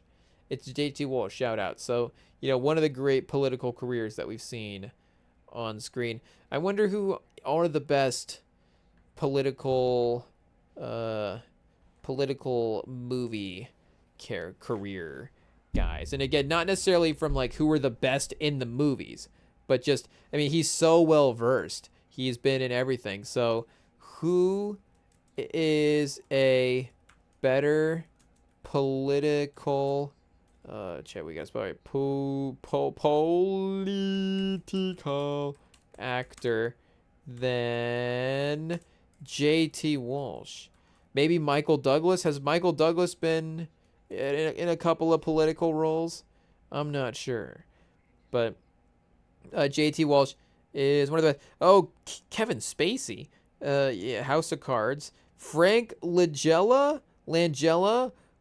[SPEAKER 1] It's JT Walsh, shout out. So, one of the great political careers that we've seen on screen. I wonder who are the best political movie career guys. And again, not necessarily from like who were the best in the movies, but just, he's so well versed. He's been in everything. So who is a better political we got political actor than JT Walsh? Maybe Michael Douglas. Has Michael Douglas been in a couple of political roles? I'm not sure, but JT Walsh is one of the best. Kevin Spacey, House of Cards. Frank Langella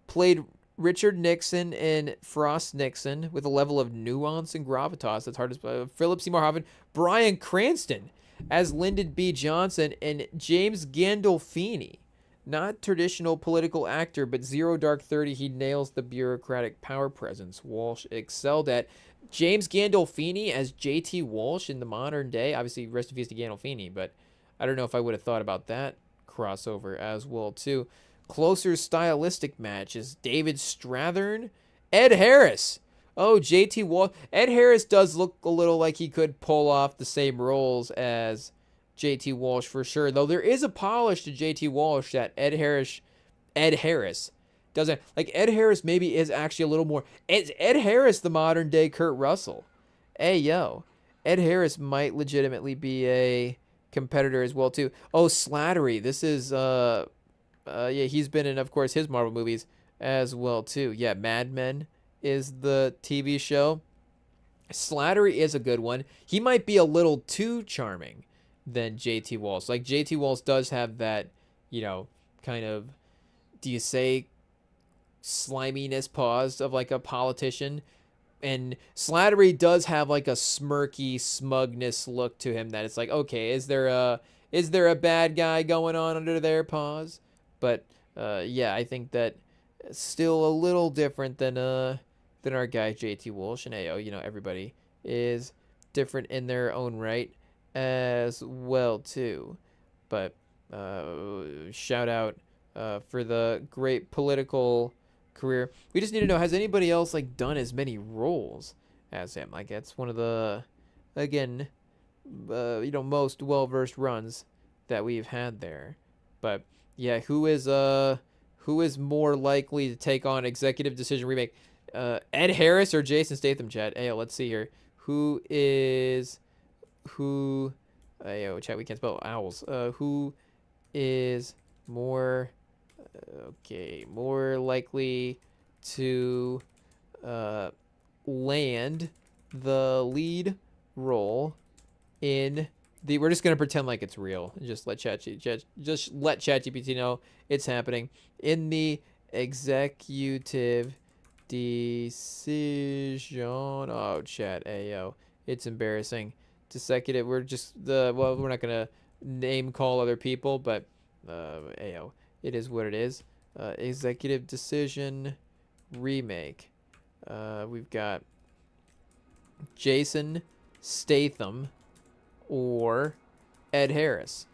[SPEAKER 1] played Richard Nixon in Frost Nixon with a level of nuance and gravitas that's hard to. Philip Seymour Hoffman, Bryan Cranston as Lyndon B. Johnson, and James Gandolfini. Not traditional political actor, but Zero Dark 30, he nails the bureaucratic power presence Walsh excelled at. James Gandolfini as JT Walsh in the modern day. Obviously, rest in peace to Gandolfini, but I don't know if I would have thought about that crossover as well, too. Closer stylistic matches. David Strathern, Ed Harris. JT Walsh. Ed Harris does look a little like he could pull off the same roles as JT Walsh for sure. Though there is a polish to JT Walsh that Ed Harris doesn't. Like, Ed Harris maybe is actually a little more. Is Ed Harris the modern day Kurt Russell? Hey, yo. Ed Harris might legitimately be a competitor as well, too. Oh, Slattery. This is, yeah, he's been in, of course, his Marvel movies as well, too. Yeah, Mad Men is the TV show. Slattery is a good one. He might be a little too charming than JT Walsh. Like, JT Walsh does have that, kind of, do you say sliminess paused of like a politician? And Slattery does have like a smirky smugness look to him that it's like, okay, is there a bad guy going on under their paws? But yeah, I think that still a little different than our guy JT Walsh. And AO, everybody is different in their own right as well too. But shout out for the great political career. We just need to know, has anybody else like done as many roles as him? Like, that's one of the, again, most well-versed runs that we've had there. But yeah, who is more likely to take on Executive Decision Remake? Ed Harris or Jason Statham, chat? Hey, let's see here. Chat, we can't spell owls. Who is more likely to land the lead role in the, we're just going to pretend like it's real and just let ChatGPT know it's happening, in the executive decision. Oh, chat, ayo, it's embarrassing. Executive, we're not going to name call other people, but ayo, it is what it is. Executive Decision Remake. We've got Jason Statham or Ed Harris.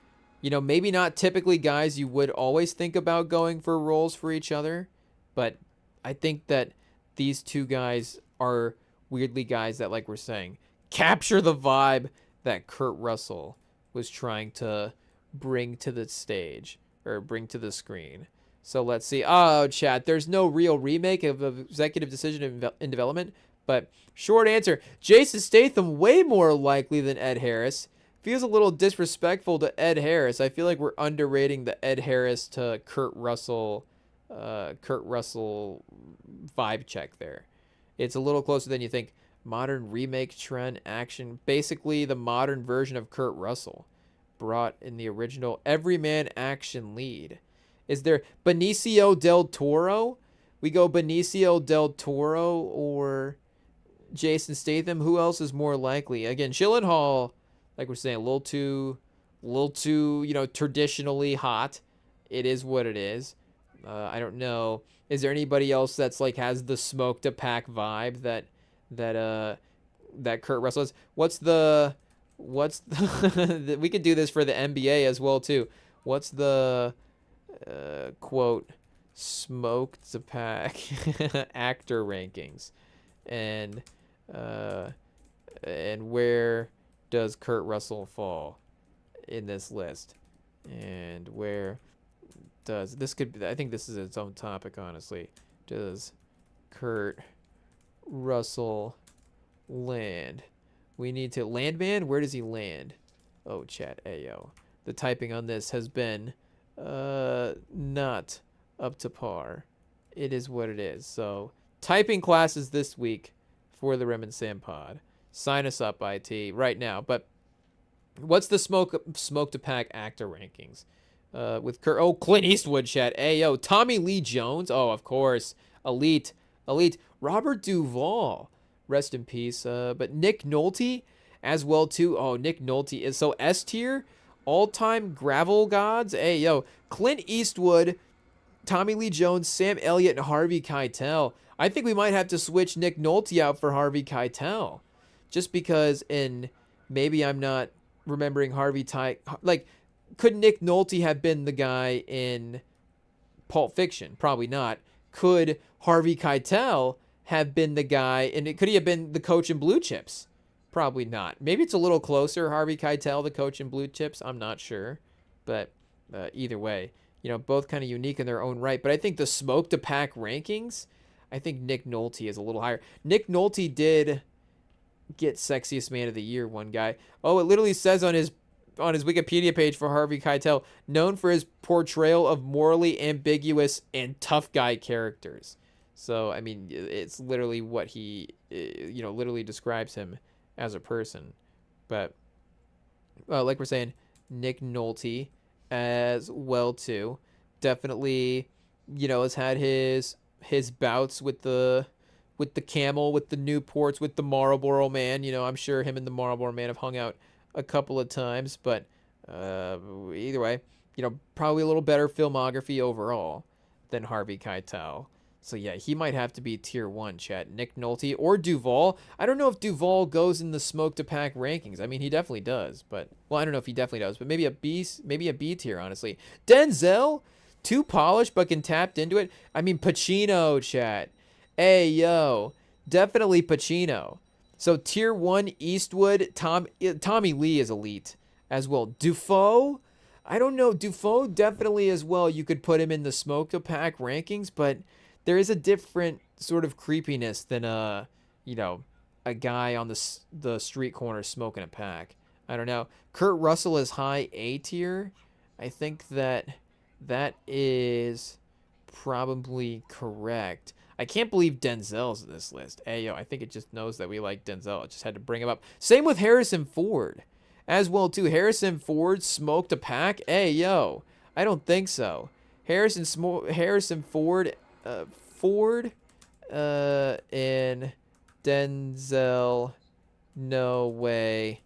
[SPEAKER 1] Maybe not typically guys you would always think about going for roles for each other, but I think that these two guys are weirdly guys that, like we're saying, capture the vibe that Kurt Russell was trying to bring to the stage or bring to the screen. So let's see. Oh, chat, there's no real remake of Executive Decision in development, but short answer, Jason Statham way more likely than Ed Harris. Feels a little disrespectful to Ed Harris. I feel like we're underrating the Ed Harris to Kurt Russell vibe check there. It's a little closer than you think. Modern remake trend action, basically the modern version of Kurt Russell brought in the original everyman action lead. Is there Benicio del Toro? We go Benicio del Toro or Jason Statham. Who else is more likely? Again, Gyllenhaal, like we're saying, a little too traditionally hot. It is what it is. I don't know. Is there anybody else that's like has the smoke to pack vibe that Kurt Russell is? What's the we could do this for the NBA as well too. What's the quote smoke to pack actor rankings, and where does Kurt Russell fall in this list, and where does this could be, I think this is its own topic, honestly. Does Kurt Russell land? We need to land man. Where does he land? Oh, chat, ayo. The typing on this has been not up to par. It is what it is. So typing classes this week for the Rem and Sam pod. Sign us up, IT, right now. But what's the smoke to pack actor rankings? With Kurt, Clint Eastwood, chat, ayo. Tommy Lee Jones, oh, of course, elite. Robert Duvall, rest in peace. But Nick Nolte as well too. Oh, Nick Nolte is so S tier, all-time gravel gods. Hey, yo, Clint Eastwood, Tommy Lee Jones, Sam Elliott, and Harvey Keitel. I think we might have to switch Nick Nolte out for Harvey Keitel, just because maybe I'm not remembering like, could Nick Nolte have been the guy in Pulp Fiction? Probably not. Could Harvey Keitel have been the guy, and could he have been the coach in Blue Chips? Probably not. Maybe it's a little closer. Harvey Keitel, the coach in Blue Chips. I'm not sure. But either way, both kind of unique in their own right. But I think the smoke to pack rankings, I think Nick Nolte is a little higher. Nick Nolte did get sexiest man of the year, one guy. Oh, it literally says on his Wikipedia page for Harvey Keitel, known for his portrayal of morally ambiguous and tough guy characters. So, I mean, it's literally what he, literally describes him as a person. But, like we're saying, Nick Nolte as well, too. Definitely, has had his bouts with the Camel, with the Newports, with the Marlboro Man. I'm sure him and the Marlboro Man have hung out a couple of times, but either way, probably a little better filmography overall than Harvey Keitel. So yeah, he might have to be tier 1, chat. Nick Nolte or Duvall. I don't know if Duvall goes in the smoke to pack rankings. I mean, he definitely does, but well, I don't know if he definitely does, but maybe a B tier, honestly. Denzel, too polished but can tap into it. I mean, Pacino, chat. Hey, yo, definitely Pacino. So tier 1, Eastwood. Tommy Lee is elite as well. Dafoe, I don't know. Dafoe definitely as well. You could put him in the smoke to pack rankings, but there is a different sort of creepiness than a guy on the street corner smoking a pack. I don't know. Kurt Russell is high A tier. I think that is probably correct. I can't believe Denzel's in this list. Hey, yo, I think it just knows that we like Denzel. It just had to bring him up. Same with Harrison Ford as well, too. Harrison Ford smoked a pack. Hey, yo, I don't think so. Harrison Ford, and Denzel, no way,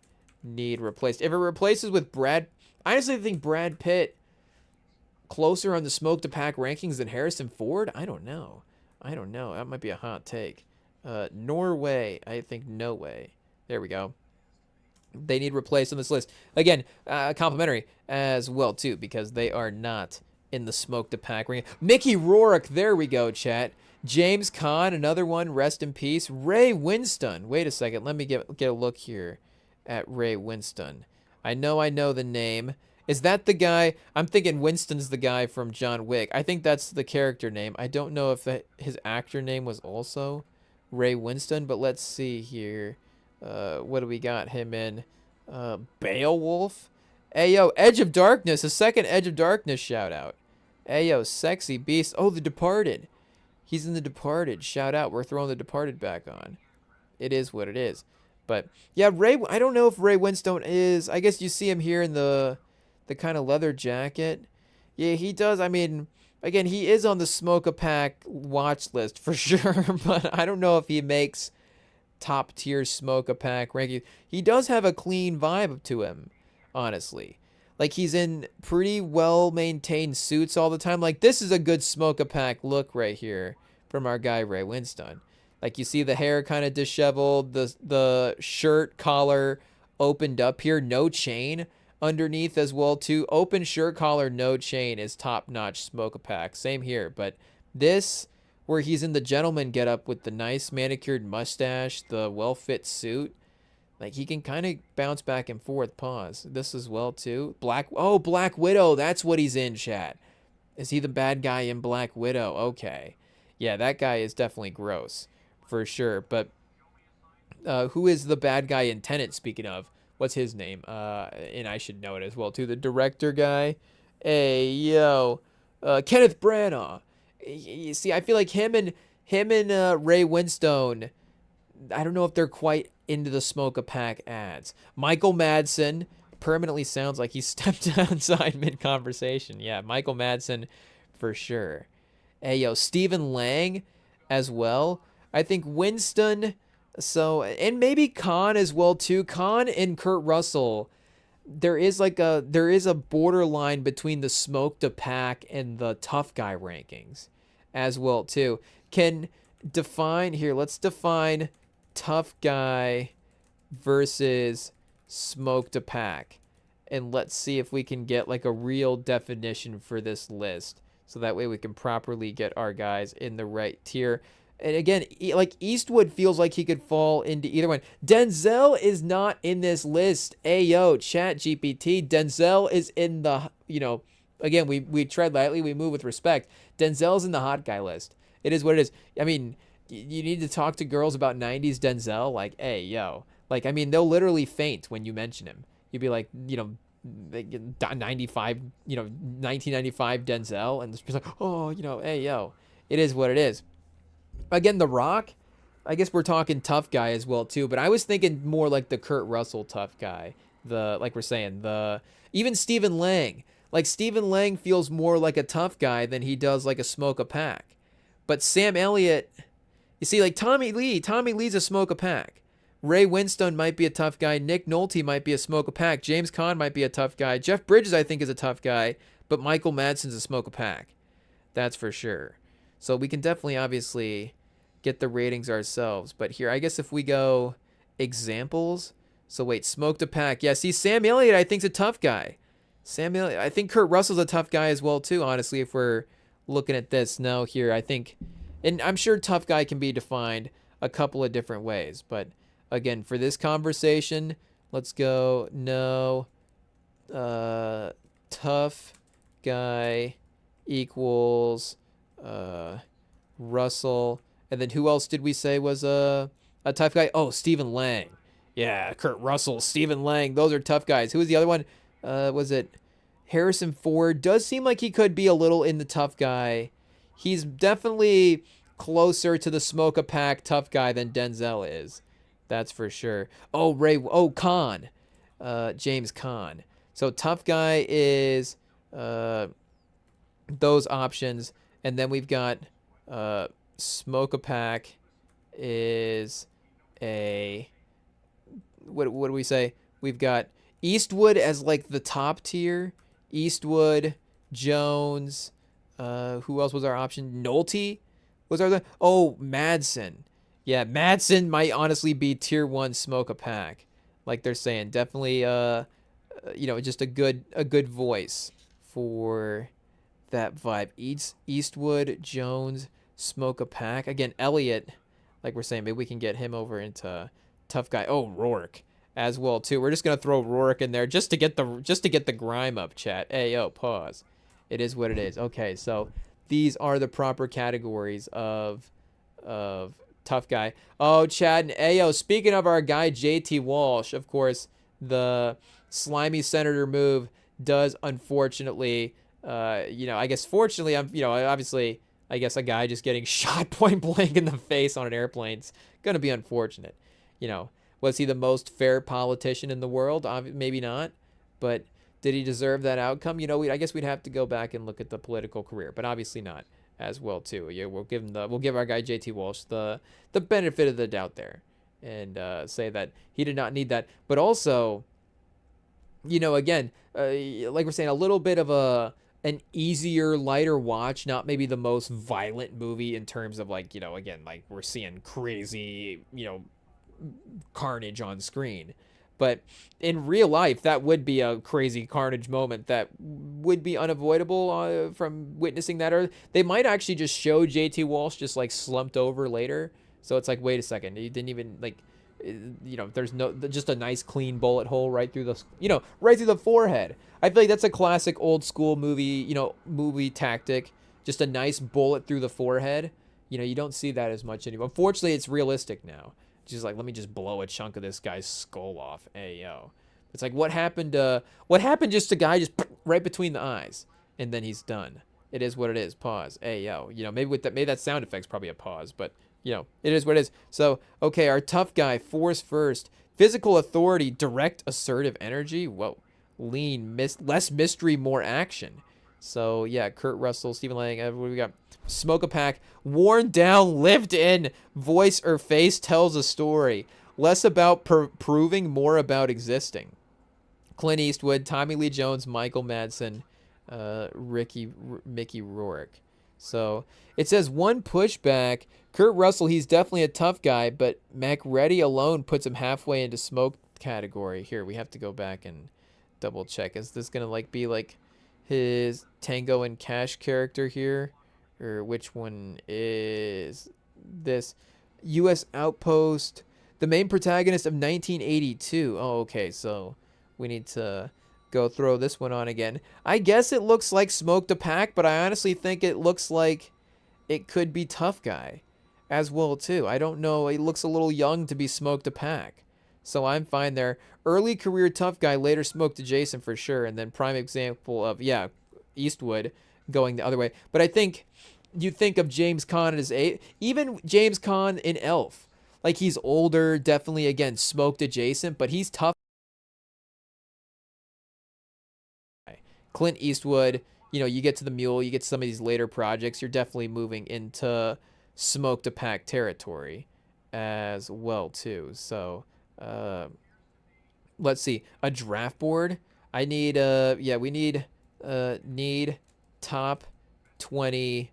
[SPEAKER 1] need replaced. If it replaces with I honestly think Brad Pitt closer on the smoke to pack rankings than Harrison Ford. I don't know. That might be a hot take. Norway, I think no way. There we go. They need replaced on this list. Again, complimentary as well, too, because they are not in the smoke to pack ring. Mickey Rourke, there we go, chat. James Caan, another one, rest in peace. Ray Winstone. Wait a second, let me get a look here at Ray Winstone. I know the name. Is that the guy? I'm thinking Winston's the guy from John Wick. I think that's the character name. I don't know if his actor name was also Ray Winstone, but let's see here. What do we got him in? Beowulf? Ayo, Edge of Darkness, a second Edge of Darkness shout out. Ayo, Sexy Beast. Oh, The Departed. He's in The Departed. Shout out. We're throwing The Departed back on. It is what it is. But yeah, I don't know if Ray Winstone is. I guess you see him here in the kind of leather jacket. Yeah, he does. I mean, again, he is on the Smoke-A-Pack watch list for sure, but I don't know if he makes top tier Smoke-A-Pack ranking. He does have a clean vibe to him, honestly. Like, he's in pretty well-maintained suits all the time. Like, this is a good Smoke-A-Pack look right here from our guy Ray Winstone. Like, you see the hair kind of disheveled, the shirt collar opened up here, no chain underneath as well too. Open shirt collar, no chain is top-notch Smoke-A-Pack. Same here, but this, where he's in the gentleman getup with the nice manicured mustache, the well-fit suit, like, he can kind of bounce back and forth. Pause. This as well too. Black Widow. That's what he's in, chat. Is he the bad guy in Black Widow? Okay. Yeah, that guy is definitely gross, for sure. But who is the bad guy in Tenet, speaking of? What's his name? And I should know it as well, too. The director guy. Hey, yo. Kenneth Branagh. You see, I feel like him and Ray Winstone, I don't know if they're quite into the Smoke-A-Pack ads. Michael Madsen permanently sounds like he stepped outside mid-conversation. Yeah, Michael Madsen for sure. Hey, yo, Stephen Lang as well. I think Winston, so, and maybe Caan as well too. Caan and Kurt Russell, there is a borderline between the Smoke-A-Pack and the tough guy rankings as well too. Let's define tough guy versus Smoke-A-Pack, and let's see if we can get like a real definition for this list, so that way we can properly get our guys in the right tier. And again, like Eastwood feels like he could fall into either one. Denzel is not in this list. Ayo, Chat GPT. Denzel is in the, again, we tread lightly, we move with respect. Denzel's in the hot guy list. It is what it is. I mean, you need to talk to girls about 90s Denzel. Like, hey, yo. Like, I mean, they'll literally faint when you mention him. You'd be like, 95, 1995 Denzel. And it's like, oh, hey, yo. It is what it is. Again, The Rock, I guess we're talking tough guy as well too, but I was thinking more like the Kurt Russell tough guy. Like we're saying, even Stephen Lang. Like Stephen Lang feels more like a tough guy than he does like a smoke a pack. But Sam Elliott, you see, like Tommy Lee's a smoke a pack. Ray Winstone might be a tough guy. Nick Nolte might be a smoke a pack. James Caan might be a tough guy. Jeff Bridges, I think, is a tough guy, but Michael Madsen's a smoke a pack. That's for sure. So we can definitely, obviously, get the ratings ourselves. But here, I guess if we go examples. So wait, smoked a pack. Yeah, see, Sam Elliott, I think, is a tough guy. Sam Elliott, I think Kurt Russell's a tough guy as well, too, honestly, if we're looking at this. No, here, I think, and I'm sure tough guy can be defined a couple of different ways. But again, for this conversation, let's go, no, tough guy equals Russell. And then who else did we say was a tough guy? Oh, Stephen Lang. Yeah, Kurt Russell, Stephen Lang. Those are tough guys. Who was the other one? Was it Harrison Ford? Does seem like he could be a little in the tough guy. He's definitely closer to the smoke a pack tough guy than Denzel is. That's for sure. Oh, Caan. James Caan. So tough guy is those options. And then we've got smoke a pack is a what do we say? We've got Eastwood as like the top tier. Eastwood, Jones, who else was our option? Nolte was our Madsen. Yeah, Madsen might honestly be tier 1 smoke a pack. Like they're saying, definitely just a good voice for that vibe. Eastwood, Jones, smoke a pack. Again, Elliott, like we're saying, maybe we can get him over into tough guy. Oh, Rourke as well too. We're just gonna throw Rourke in there just to get the grime up, chat. Hey, yo, pause. It is what it is. Okay, so these are the proper categories of tough guy. Oh, Chad and Ayo, speaking of our guy JT Walsh, of course, the slimy senator move does unfortunately I guess fortunately, obviously, I guess a guy just getting shot point blank in the face on an airplane's gonna be unfortunate. Was he the most fair politician in the world? Maybe not, but did he deserve that outcome? I guess we'd have to go back and look at the political career, but obviously not as well too. Yeah, we'll give our guy JT Walsh the benefit of the doubt there, and say that he did not need that, but also, again, like we're saying, a little bit of an easier, lighter watch, not maybe the most violent movie in terms of again, like we're seeing crazy, carnage on screen. But in real life, that would be a crazy carnage moment that would be unavoidable from witnessing that. Or they might actually just show JT Walsh just like slumped over later. So it's like, wait a second, he didn't even there's just a nice clean bullet hole right through the forehead. I feel like that's a classic old school movie tactic. Just a nice bullet through the forehead. You don't see that as much anymore. Unfortunately, it's realistic now. Just like, let me just blow a chunk of this guy's skull off. Hey, yo. It's like, what happened just a guy just right between the eyes, and then he's done. It is what it is. Pause. Hey, yo. Maybe that sound effect's probably a pause, but it is what it is. So, okay, our tough guy, force first, physical authority, direct assertive energy. Whoa. Lean, less mystery, more action. So, yeah, Kurt Russell, Stephen Lang, what do we got? Smoke a pack, worn down, lived in, voice or face tells a story. Less about proving, more about existing. Clint Eastwood, Tommy Lee Jones, Michael Madsen, Mickey Rourke. So it says one pushback. Kurt Russell, he's definitely a tough guy, but MacReady alone puts him halfway into smoke category. Here, we have to go back and double check. Is this gonna be his Tango and Cash character here? Or which one is this U.S. Outpost, the main protagonist of 1982. Oh, okay, so we need to go throw this one on again. I guess it looks like Smoke the Pack, but I honestly think it looks like it could be Tough Guy as well, too. I don't know. It looks a little young to be Smoke the Pack. So I'm fine there. Early career Tough Guy, later smoked adjacent for sure. And then prime example of, yeah, Eastwood going the other way. But I think you think of James Caan as even James Caan in Elf. Like, he's older, definitely, again, smoked adjacent, but he's tough. Clint Eastwood, you get to The Mule, you get to some of these later projects, you're definitely moving into smoke to pack territory as well, too. So, let's see. A draft board. I need, we need top 20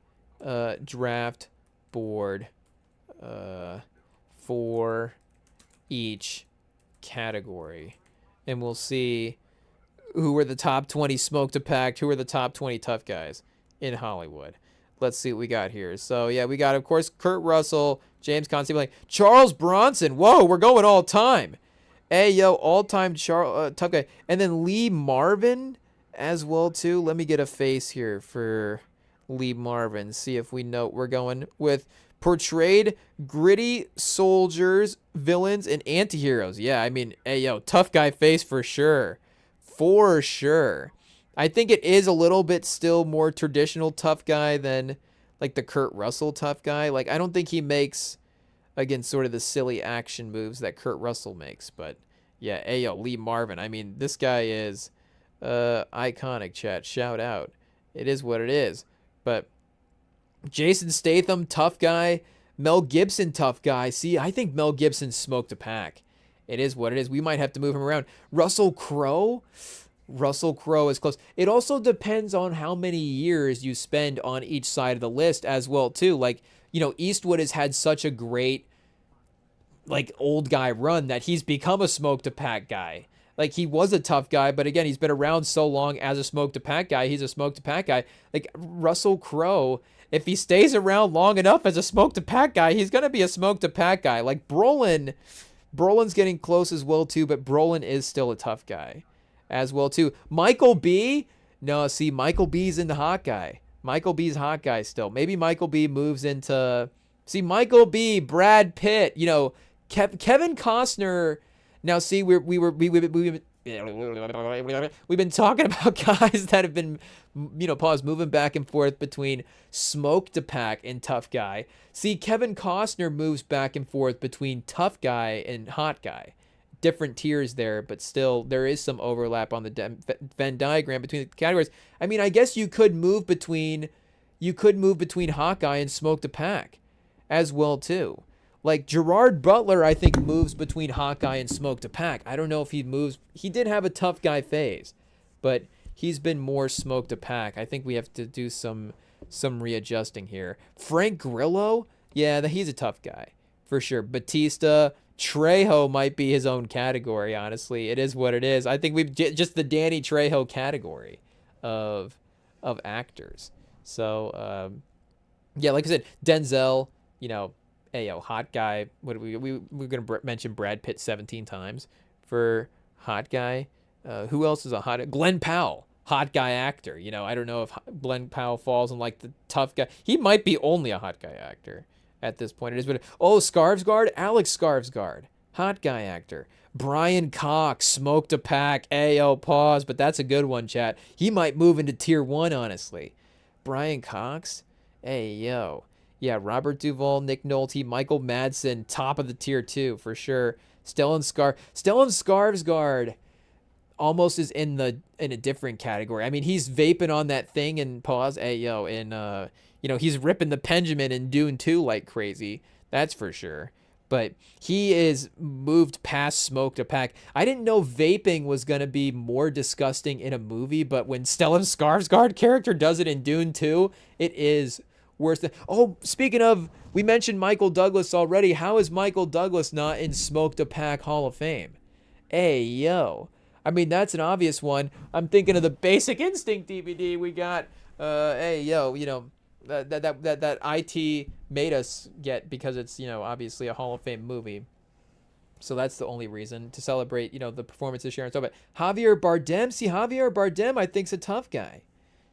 [SPEAKER 1] draft board for each category. And we'll see who are the top 20 smoke to pack, who are the top 20 tough guys in Hollywood. Let's see what we got here. So, yeah, we got, of course, Kurt Russell, James Caan, like Charles Bronson. Whoa, we're going all time. Hey, yo, all-time tough guy. And then Lee Marvin as well, too. Let me get a face here for Lee Marvin. See if we know we're going with portrayed gritty soldiers, villains, and antiheroes. Yeah, I mean, hey, yo, tough guy face for sure. For sure. I think it is a little bit still more traditional tough guy than, like, the Kurt Russell tough guy. Like, I don't think he makes, again, sort of the silly action moves that Kurt Russell makes. But, yeah, ayo, Lee Marvin. I mean, this guy is iconic, chat. Shout out. It is what it is. But Jason Statham, tough guy. Mel Gibson, tough guy. See, I think Mel Gibson smoked a pack. It is what it is. We might have to move him around. Russell Crowe. Russell Crowe is close. It also depends on how many years you spend on each side of the list as well, too. Like, Eastwood has had such a great, like, old guy run that he's become a smoke to pack guy. Like, he was a tough guy, but again, he's been around so long as a smoke to pack guy. He's a smoke to pack guy. Like, Russell Crowe, if he stays around long enough as a smoke to pack guy, he's going to be a smoke to pack guy. Like, Brolin's getting close as well, too, but Brolin is still a tough guy as well, too. Michael B? No, see, Michael B's into hot guy. Michael B's hot guy still. Maybe Michael B moves into... See, Michael B, Brad Pitt, Kevin Costner... Now, see, we've been talking about guys that have been, moving back and forth between smoke to pack and tough guy. See, Kevin Costner moves back and forth between tough guy and hot guy. Different tiers there, but still there is some overlap on the Venn diagram between the categories. I mean, I guess you could move between hot guy and smoke to pack as well, too. Like, Gerard Butler, I think, moves between hot guy and smoke to pack. I don't know if he moves. He did have a tough guy phase, but he's been more smoke to pack. I think we have to do some readjusting here. Frank Grillo, yeah, he's a tough guy for sure. Batista, Trejo might be his own category, honestly. It is what it is. I think we've just the Danny Trejo category of actors. So, yeah, like I said, Denzel, Ayo, hot guy. What we're gonna mention Brad Pitt 17 times for hot guy. Who else is a hot? Glenn Powell, hot guy actor. I don't know if Glenn Powell falls in like the tough guy. He might be only a hot guy actor at this point. It is, but Skarsgård, Alex Skarsgård, hot guy actor. Brian Cox, smoke to pack. Ayo, pause, but that's a good one, chat. He might move into tier 1, honestly. Brian Cox, ayo. Yeah, Robert Duvall, Nick Nolte, Michael Madsen, top of the tier 2 for sure. Stellan Skarsgård almost is in a different category. I mean, he's vaping on that thing and pause. Hey yo, and he's ripping the Benjamin in Dune 2 like crazy. That's for sure. But he is moved past smoke to pack. I didn't know vaping was gonna be more disgusting in a movie, but when Stellan Skarsgård character does it in Dune 2, it is worse than... Oh, speaking of, we mentioned Michael Douglas already. How is Michael Douglas not in Smoke to Pack Hall of Fame? Hey, yo. I mean, that's an obvious one. I'm thinking of the Basic Instinct DVD we got. Hey, yo, that IT made us get, because it's, obviously a Hall of Fame movie. So that's the only reason to celebrate, the performance this year. And so, but Javier Bardem, I think's a tough guy.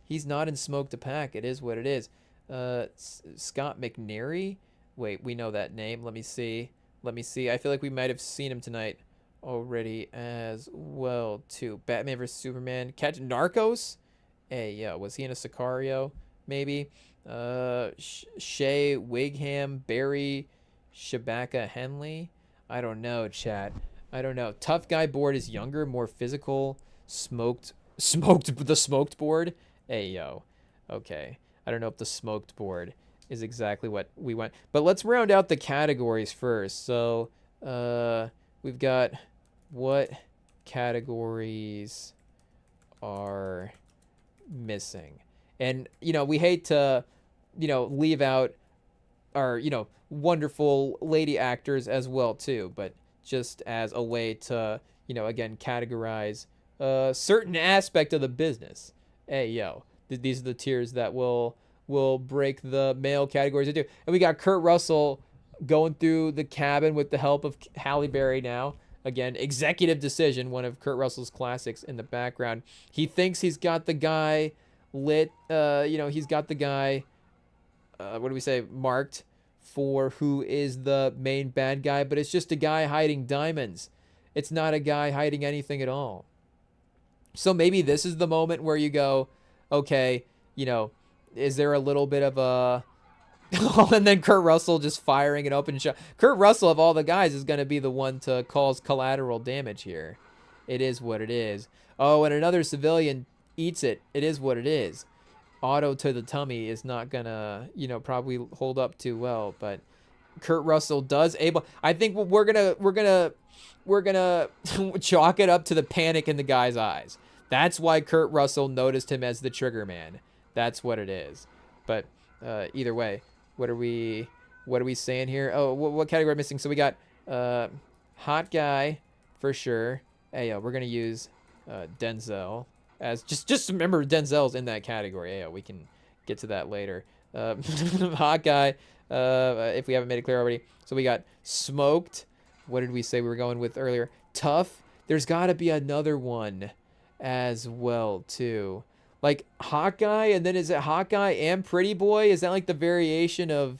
[SPEAKER 1] He's not in Smoke to Pack. It is what it is. Scott McNary. Wait, we know that name. Let me see. I feel like we might have seen him tonight already as well too. Batman vs Superman. Catch Narcos. Hey, yeah, was he in a Sicario? Maybe. Shea Wigham, Barry Shabaka Henley. I don't know, chat. I don't know. Tough guy board is younger, more physical. Smoked the smoked board. Hey, yo. Okay. I don't know if the smoked board is exactly what we want. But let's round out the categories first. So, we've got what categories are missing. And, we hate to, leave out our, wonderful lady actors as well too, but just as a way to, again, categorize a certain aspect of the business. Hey, yo, these are the tiers that will break the male categories into. And we got Kurt Russell going through the cabin with the help of Halle Berry now. Again, executive decision, one of Kurt Russell's classics in the background. He thinks he's got the guy lit, he's got the guy, what do we say, marked for who is the main bad guy, but it's just a guy hiding diamonds. It's not a guy hiding anything at all. So maybe this is the moment where you go, okay, is there a little bit of a and then Kurt Russell just firing an open shot. Kurt Russell, of all the guys, is going to be the one to cause collateral damage here. It is what it is. Oh, and another civilian eats it. It is what it is. Auto to the tummy is not gonna, probably hold up too well, but Kurt Russell does able. I think we're gonna chalk it up to the panic in the guy's eyes. That's why Kurt Russell noticed him as the trigger man. That's what it is. But either way, what are we saying here? Oh, what category missing? So we got hot guy for sure. Hey, yo, we're gonna use Denzel. As just remember Denzel's in that category. Yeah, we can get to that later. Hot guy, if we haven't made it clear already. So we got smoked. What did we say we were going with earlier? Tough. There's got to be another one as well too. Like hot guy, and then is it hot guy and pretty boy? Is that like the variation of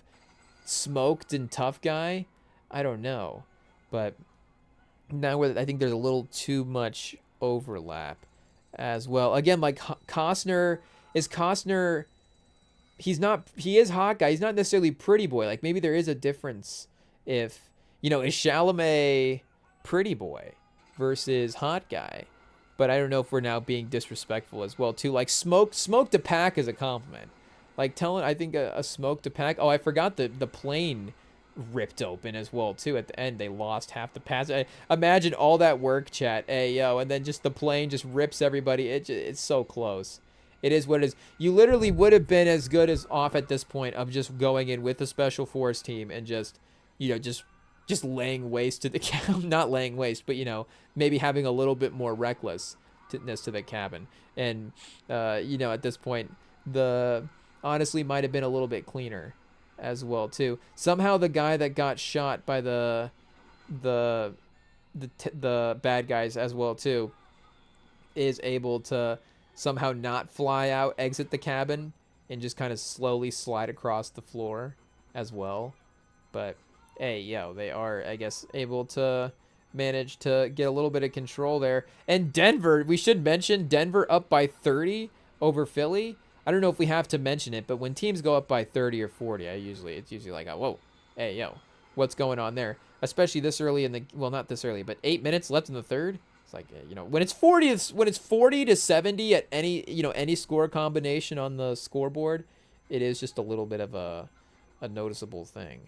[SPEAKER 1] smoked and tough guy? I don't know, but now I think there's a little too much overlap as well. Again, like Costner, he is hot guy. He's not necessarily pretty boy. Like maybe there is a difference if, is Chalamet pretty boy versus hot guy. But I don't know if we're now being disrespectful as well too. Like smoke to pack is a compliment. Like I think a smoke to pack. Oh, I forgot the plane ripped open as well too. At the end, they lost half the passenger. Imagine all that work, chat. Hey, yo, and then just the plane just rips everybody. It's so close. It is what it is. You literally would have been as good as off at this point of just going in with a special force team and just laying waste to the cabin. Not laying waste, but maybe having a little bit more recklessness to the cabin. And at this point, the honestly might have been a little bit cleaner as well too. Somehow the guy that got shot by the bad guys as well too is able to somehow not fly out, exit the cabin, and just kind of slowly slide across the floor as well. But hey, yo, they are, I guess, able to manage to get a little bit of control there. And Denver, we should mention Denver up by 30 over Philly. I don't know if we have to mention it, but when teams go up by 30 or 40, it's usually like, whoa, hey, yo, what's going on there? Especially this early not this early, but 8 minutes left in the third. It's like, when it's 40 to 70 at any score combination on the scoreboard, it is just a little bit of a noticeable thing.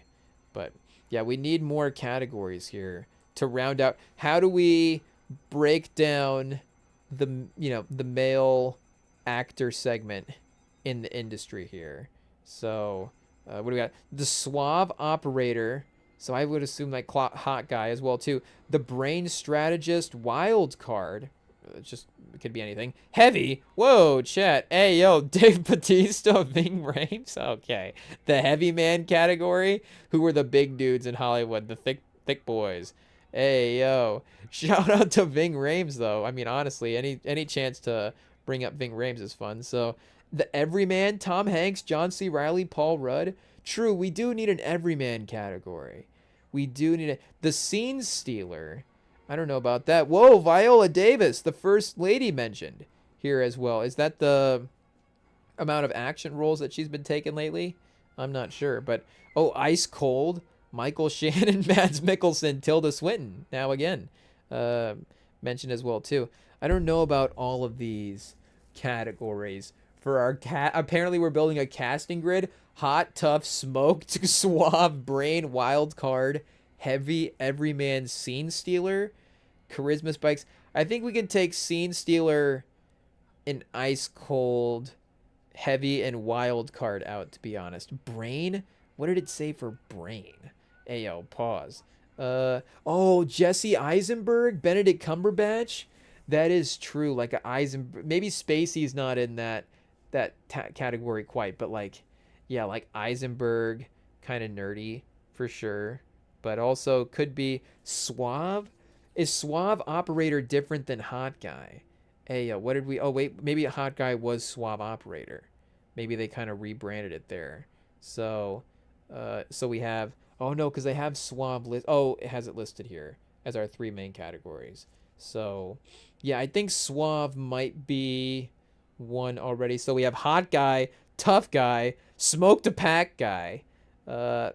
[SPEAKER 1] But yeah, we need more categories here to round out. How do we break down the male actor segment in the industry here? So what do we got? The suave operator. So I would assume like hot guy as well too. The brain strategist wild card. it could be anything. Heavy. Whoa, chat. Hey, yo, Dave Bautista, Ving Rhames. Okay, the heavy man category. Who were the big dudes in Hollywood? The thick boys. Hey, yo, shout out to Ving Rhames though. I mean, honestly, any chance to bring up Ving Rhames is fun. So the everyman, Tom Hanks, John C. Reilly, Paul Rudd. True, we do need an everyman category. We do need the scene stealer. I don't know about that. Whoa, Viola Davis, the first lady mentioned here as well. Is that the amount of action roles that she's been taking lately? I'm not sure. But, oh, Ice Cold, Michael Shannon, Mads Mikkelsen, Tilda Swinton, now again, mentioned as well, too. I don't know about all of these categories. For our apparently we're building a casting grid. Hot, tough, smoked, suave, brain, wild card, heavy, everyman, scene stealer, charisma spikes. I think we can take scene stealer and ice cold, heavy, and wild card out, to be honest. Brain? What did it say for brain? Ayo, pause. Oh, Jesse Eisenberg, Benedict Cumberbatch. That is true. Like a Eisenberg. Maybe Spacey's not in that category quite, but like, yeah, like Eisenberg, kind of nerdy for sure, but also could be suave. Is suave operator different than hot guy? Hey, what did we? Oh wait, maybe a hot guy was suave operator. Maybe they kind of rebranded it there. So, so we have. Oh no, because they have suave list. Oh, it has it listed here as our 3 main categories. So, yeah, I think suave might be one already. So we have hot guy, tough guy, smoke to pack guy, the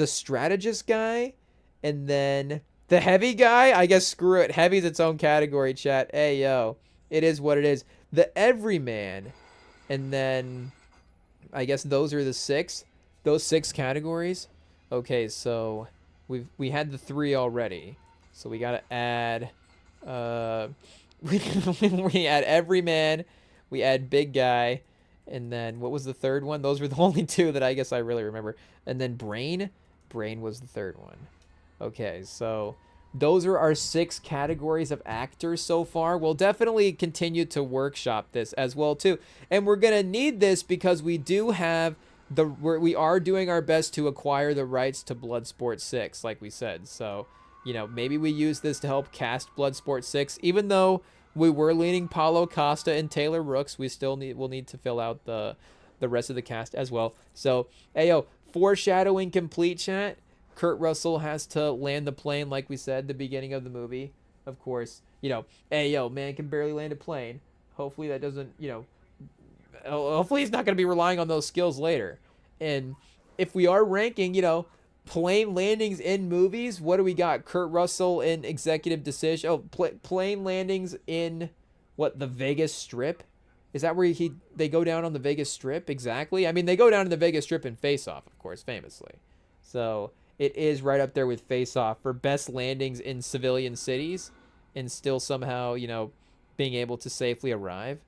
[SPEAKER 1] strategist guy, and then the heavy guy. I guess screw it. Heavy's its own category, chat. Hey, yo. It is what it is. The everyman. And then I guess those are the 6. Those 6 categories. Okay, so we had the 3 already. So we got to add we add everyman, we add big guy, and then what was the third one? Those were the only 2 that I guess I really remember. And then brain was the third one. Okay, so those are our 6 categories of actors so far. We'll definitely continue to workshop this as well too. And we're going to need this because we do have we are doing our best to acquire the rights to Bloodsport 6, like we said. So, you know, maybe we use this to help cast Bloodsport 6, even though we were leaning Paulo Costa and Taylor Rooks. We still will need to fill out the rest of the cast as well. So, ayo, foreshadowing complete, chat. Kurt Russell has to land the plane, like we said, the beginning of the movie. Of course, you know, ayo, man can barely land a plane. Hopefully that doesn't, you know, hopefully he's not going to be relying on those skills later. And if we are ranking, you know, plane landings in movies, what do we got? Kurt Russell in Executive Decision. Oh, plane landings in what, the Vegas Strip? Is that where they go down on the Vegas Strip? Exactly. I mean, they go down to the Vegas Strip in Face Off, of course, famously. So it is right up there with Face Off for best landings in civilian cities and still somehow, you know, being able to safely arrive.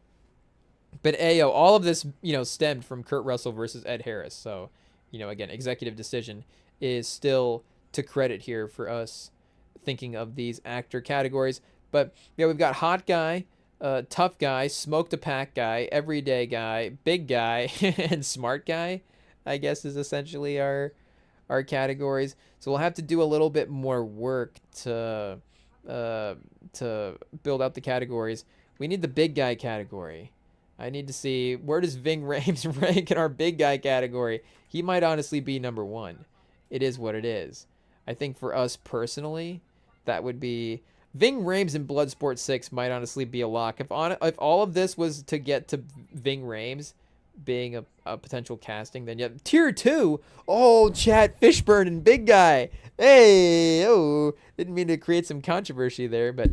[SPEAKER 1] But ayo, all of this, you know, stemmed from Kurt Russell versus Ed Harris. So, you know, again, Executive Decision is still to credit here for us thinking of these actor categories. But yeah, we've got hot guy, tough guy, smoke to pack guy, everyday guy, big guy, and smart guy, I guess is essentially our categories. So we'll have to do a little bit more work to build out the categories. We need the big guy category. I need to see, where does Ving Rhames rank in our big guy category? He might honestly be number 1. It is what it is. I think for us personally, that would be Ving Rhames in Bloodsport 6 might honestly be a lock. If all of this was to get to Ving Rhames being a potential casting, then yeah. Tier 2. Oh, chat, Fishburne and big guy. Hey, oh, didn't mean to create some controversy there, but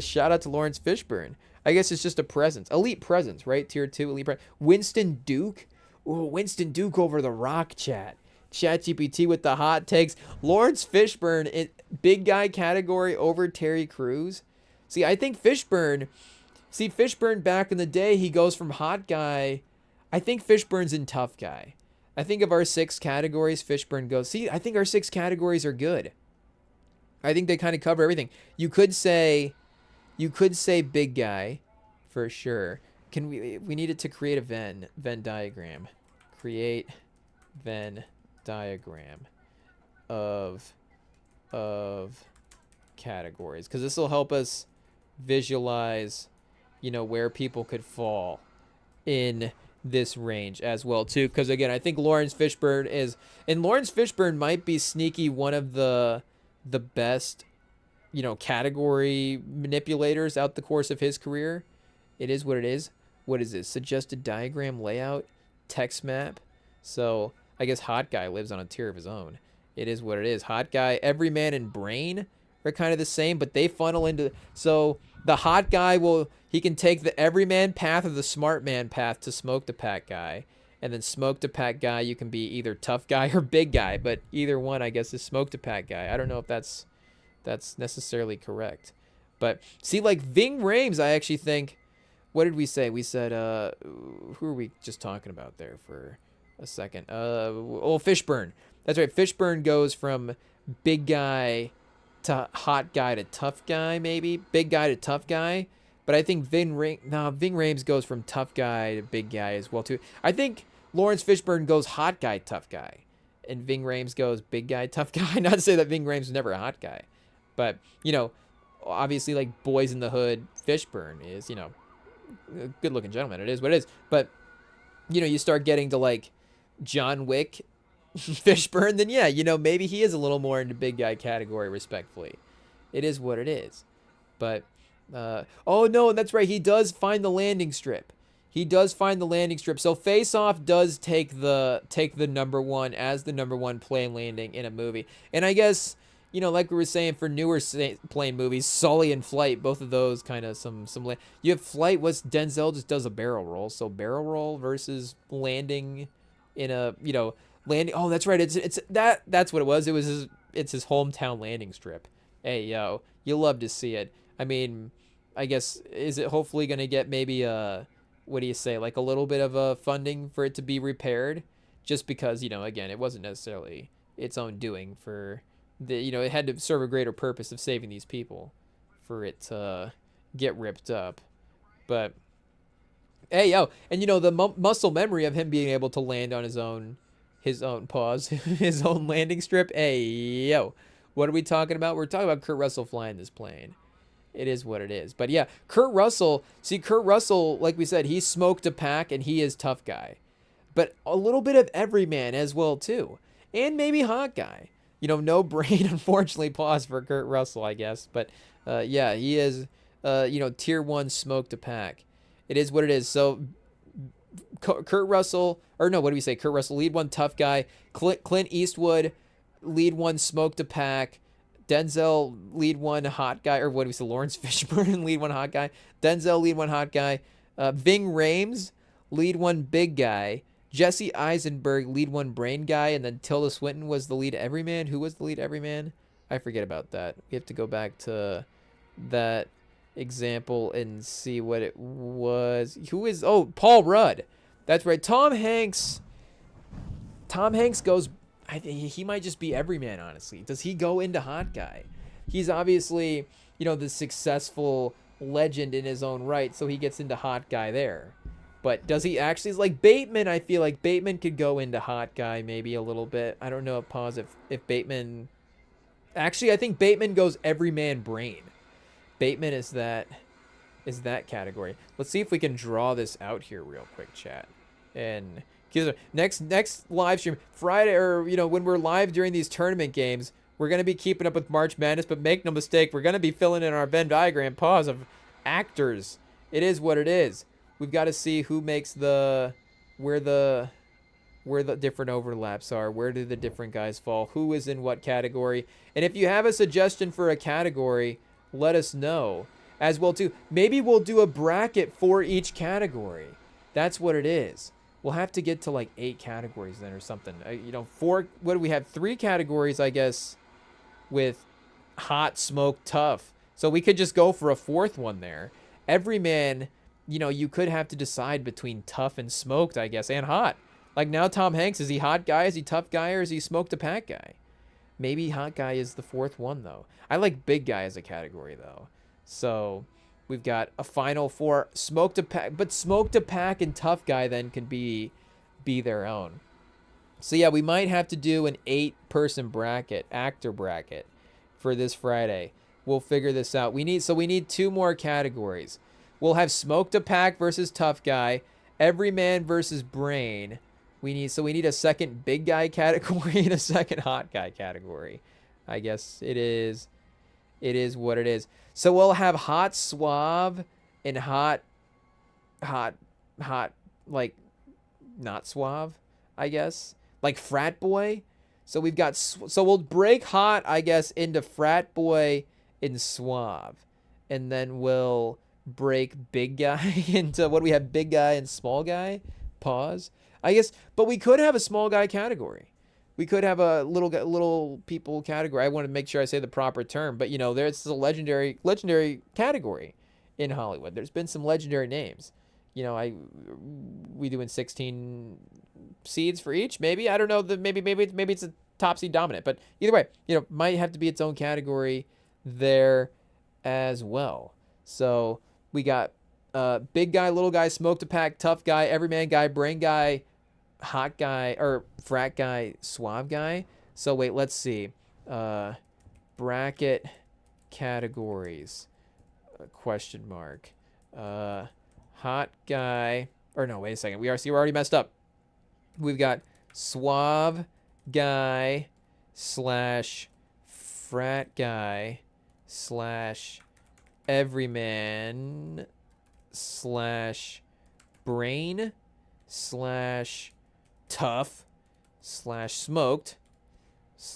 [SPEAKER 1] shout out to Lawrence Fishburne. I guess it's just a presence. Elite presence, right? Tier 2, elite presence. Winston Duke. Ooh, Winston Duke over The Rock, chat. ChatGPT with the hot takes. Lawrence Fishburne in big guy category over Terry Crews. See, I think Fishburne back in the day, he goes from hot guy. I think Fishburne's in tough guy. I think of our 6 categories, Fishburne goes. See, I think our 6 categories are good. I think they kind of cover everything. You could say You could say big guy, for sure. Can we need it to create a Venn diagram. Create Venn diagram of categories, because this will help us visualize, where people could fall in this range as well too. Because again, I think Lawrence Fishburne might be sneaky one of the best, category manipulators out the course of his career. It is what it is. What is this? Suggested diagram layout, text map. So I guess hot guy lives on a tier of his own. It is what it is. Hot guy, everyman, and brain are kind of the same, but they funnel into. So the hot guy he can take the everyman path or the smart man path to smoke the pack guy, and then smoke the pack guy you can be either tough guy or big guy, but either one I guess is smoke the pack guy. I don't know if that's necessarily correct, but see, like Ving Rhames, I actually think. What did we say? We said who are we just talking about there for a second? Fishburne. That's right. Fishburne goes from big guy to hot guy to tough guy, maybe big guy to tough guy. But I think Ving Rhames goes from tough guy to big guy as well too. I think Lawrence Fishburne goes hot guy, tough guy, and Ving Rhames goes big guy, tough guy. Not to say that Ving Rhames was never a hot guy, but obviously like Boys in the Hood, Fishburne is a good looking gentleman. It is what it is. But you start getting to like John Wick Fishburne, then yeah, maybe he is a little more into big guy category, respectfully. It is what it is. But oh no, that's right, he does find the landing strip. So Face Off does take the number one as the number one plane landing in a movie. And I guess, like we were saying for newer plane movies, Sully and Flight, both of those kind of some you have Flight, what's Denzel just does a barrel roll. So barrel roll versus landing in a, landing. Oh, that's right. That's what it was. It's his hometown landing strip. Hey, yo, you love to see it. I mean, I guess, is it hopefully going to get maybe what do you say, like a little bit of a funding for it to be repaired, just because, again, it wasn't necessarily its own doing for the, it had to serve a greater purpose of saving these people for it to get ripped up. But hey, yo, and the muscle memory of him being able to land on his own pause, his own landing strip. Hey, yo, what are we talking about? We're talking about Kurt Russell flying this plane. It is what it is. But yeah, Kurt Russell, like we said, he smoked a pack and he is tough guy. But a little bit of everyman as well too. And maybe hot guy. No brain, unfortunately, pause for Kurt Russell, I guess. But yeah, he is, tier 1 smoked a pack. It is what it is. So Kurt Russell, or no, what do we say? Kurt Russell, lead 1 tough guy. Clint Eastwood, lead 1 smoked a pack. Denzel, lead 1 hot guy, or what do we say? Lawrence Fishburne, lead 1 hot guy. Denzel, lead 1 hot guy. Ving Rhames, lead 1 big guy. Jesse Eisenberg, lead 1 brain guy, and then Tilda Swinton was the lead everyman. Who was the lead everyman? I forget about that. We have to go back to that example and see what it was. Paul Rudd. That's right. Tom Hanks goes, I think he might just be everyman, honestly. Does he go into hot guy? He's obviously, the successful legend in his own right, so he gets into hot guy there. But does he actually, like Bateman, I feel like Bateman could go into hot guy maybe a little bit. I don't know, if Bateman, actually I think Bateman goes everyman brain. Bateman is that category. Let's see if we can draw this out here real quick, chat. And next live stream Friday, or when we're live during these tournament games, we're going to be keeping up with March Madness, but make no mistake, we're going to be filling in our Venn diagram pause of actors. It is what it is. We've got to see who makes where the different overlaps are. Where do the different guys fall? Who is in what category? And if you have a suggestion for a category, let us know as well too. Maybe we'll do a bracket for each category. That's what it is. We'll have to get to like 8 categories then or something. 4, what do we have? 3 categories, I guess, with hot, smoke, tough. So we could just go for a 4th one there. Everyman, you could have to decide between tough and smoked, I guess, and hot. Like now Tom Hanks, is he hot guy, is he tough guy, or is he smoked a pack guy? Maybe hot guy is the 4th one, though. I like big guy as a category, though. So We've got a final for Smoke to Pack, but Smoke to Pack and Tough Guy then can be their own. So yeah, we might have to do an 8-person bracket, actor bracket, for this Friday. We'll figure this out. We need 2 more categories. We'll have Smoke to Pack versus Tough Guy, Everyman versus Brain. We need a second big guy category and a second hot guy category. I guess it is what it is. So we'll have hot suave and hot like not suave, I guess. Like frat boy. So we'll break hot, I guess, into frat boy and suave. And then we'll break big guy into what do we have, big guy and small guy? Pause. I guess, but we could have a small guy category. We could have a little people category. I want to make sure I say the proper term, but there's a legendary category in Hollywood. There's been some legendary names. We doing 16 seeds for each, maybe. I don't know. Maybe it's a top seed dominant, but either way, might have to be its own category there as well. So we got big guy, little guy, Smoke to Pack, tough guy, everyman guy, brain guy, hot guy, or frat guy, suave guy. So wait, let's see. Bracket categories, question mark. Hot guy, or no, wait a second. We're already messed up. We've got suave guy / frat guy / everyman / brain / tough / smoked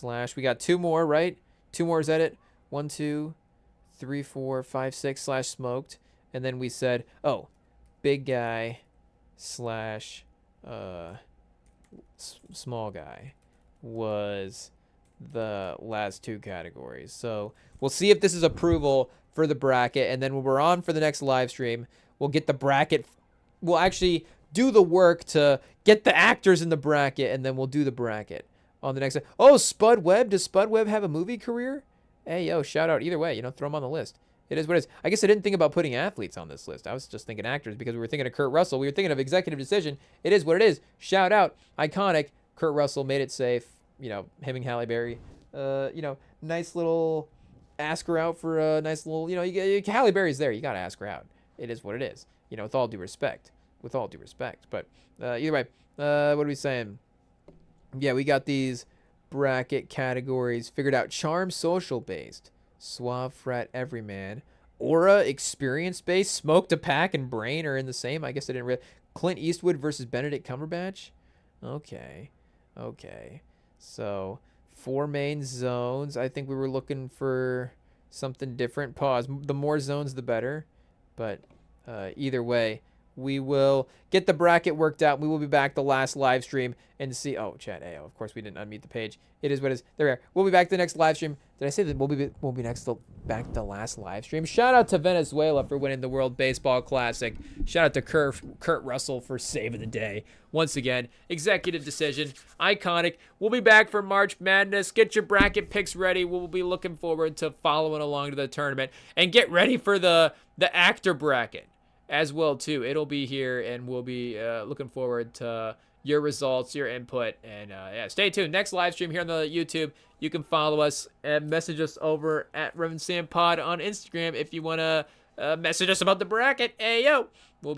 [SPEAKER 1] / we got 2 more, right? 2 more, is that it? 1, 2, 3, 4, 5, 6 / smoked. And then we said, big guy / small guy was the last 2 categories. So we'll see if this is approval for the bracket. And then when we're on for the next live stream, we'll get the bracket. We'll actually do the work to get the actors in the bracket, and then we'll do the bracket on the next. Oh, Spud Webb. Does Spud Webb have a movie career? Hey, yo, shout out. Either way, throw him on the list. It is what it is. I guess I didn't think about putting athletes on this list. I was just thinking actors because we were thinking of Kurt Russell. We were thinking of Executive Decision. It is what it is. Shout out. Iconic. Kurt Russell made it safe. Him and Halle Berry. Nice little ask her out for a nice little, Halle Berry's there. You got to ask her out. It is what it is. With all due respect. With all due respect. But either way, what are we saying? Yeah, we got these bracket categories figured out. Charm, social based. Suave, frat, everyman. Aura, experience based. Smoke to Pack and Brain are in the same. I guess I didn't really. Clint Eastwood versus Benedict Cumberbatch. Okay. So 4 main zones. I think we were looking for something different. Pause. The more zones, the better. But either way, we will get the bracket worked out. We will be back the last live stream and see. Oh, chat. AO. Of course, we didn't unmute the page. It is what it is. There we are. We'll be back the next live stream. Did I say that we'll be back the last live stream? Shout out to Venezuela for winning the World Baseball Classic. Shout out to Kurt Russell for saving the day. Once again, Executive Decision. Iconic. We'll be back for March Madness. Get your bracket picks ready. We'll be looking forward to following along to the tournament. And get ready for the actor bracket as well, too. It'll be here, and we'll be looking forward to your results, your input, and stay tuned. Next live stream here on the YouTube. You can follow us and message us over at REMINGTOM Pod on Instagram if you want to message us about the bracket. Hey, yo. We'll be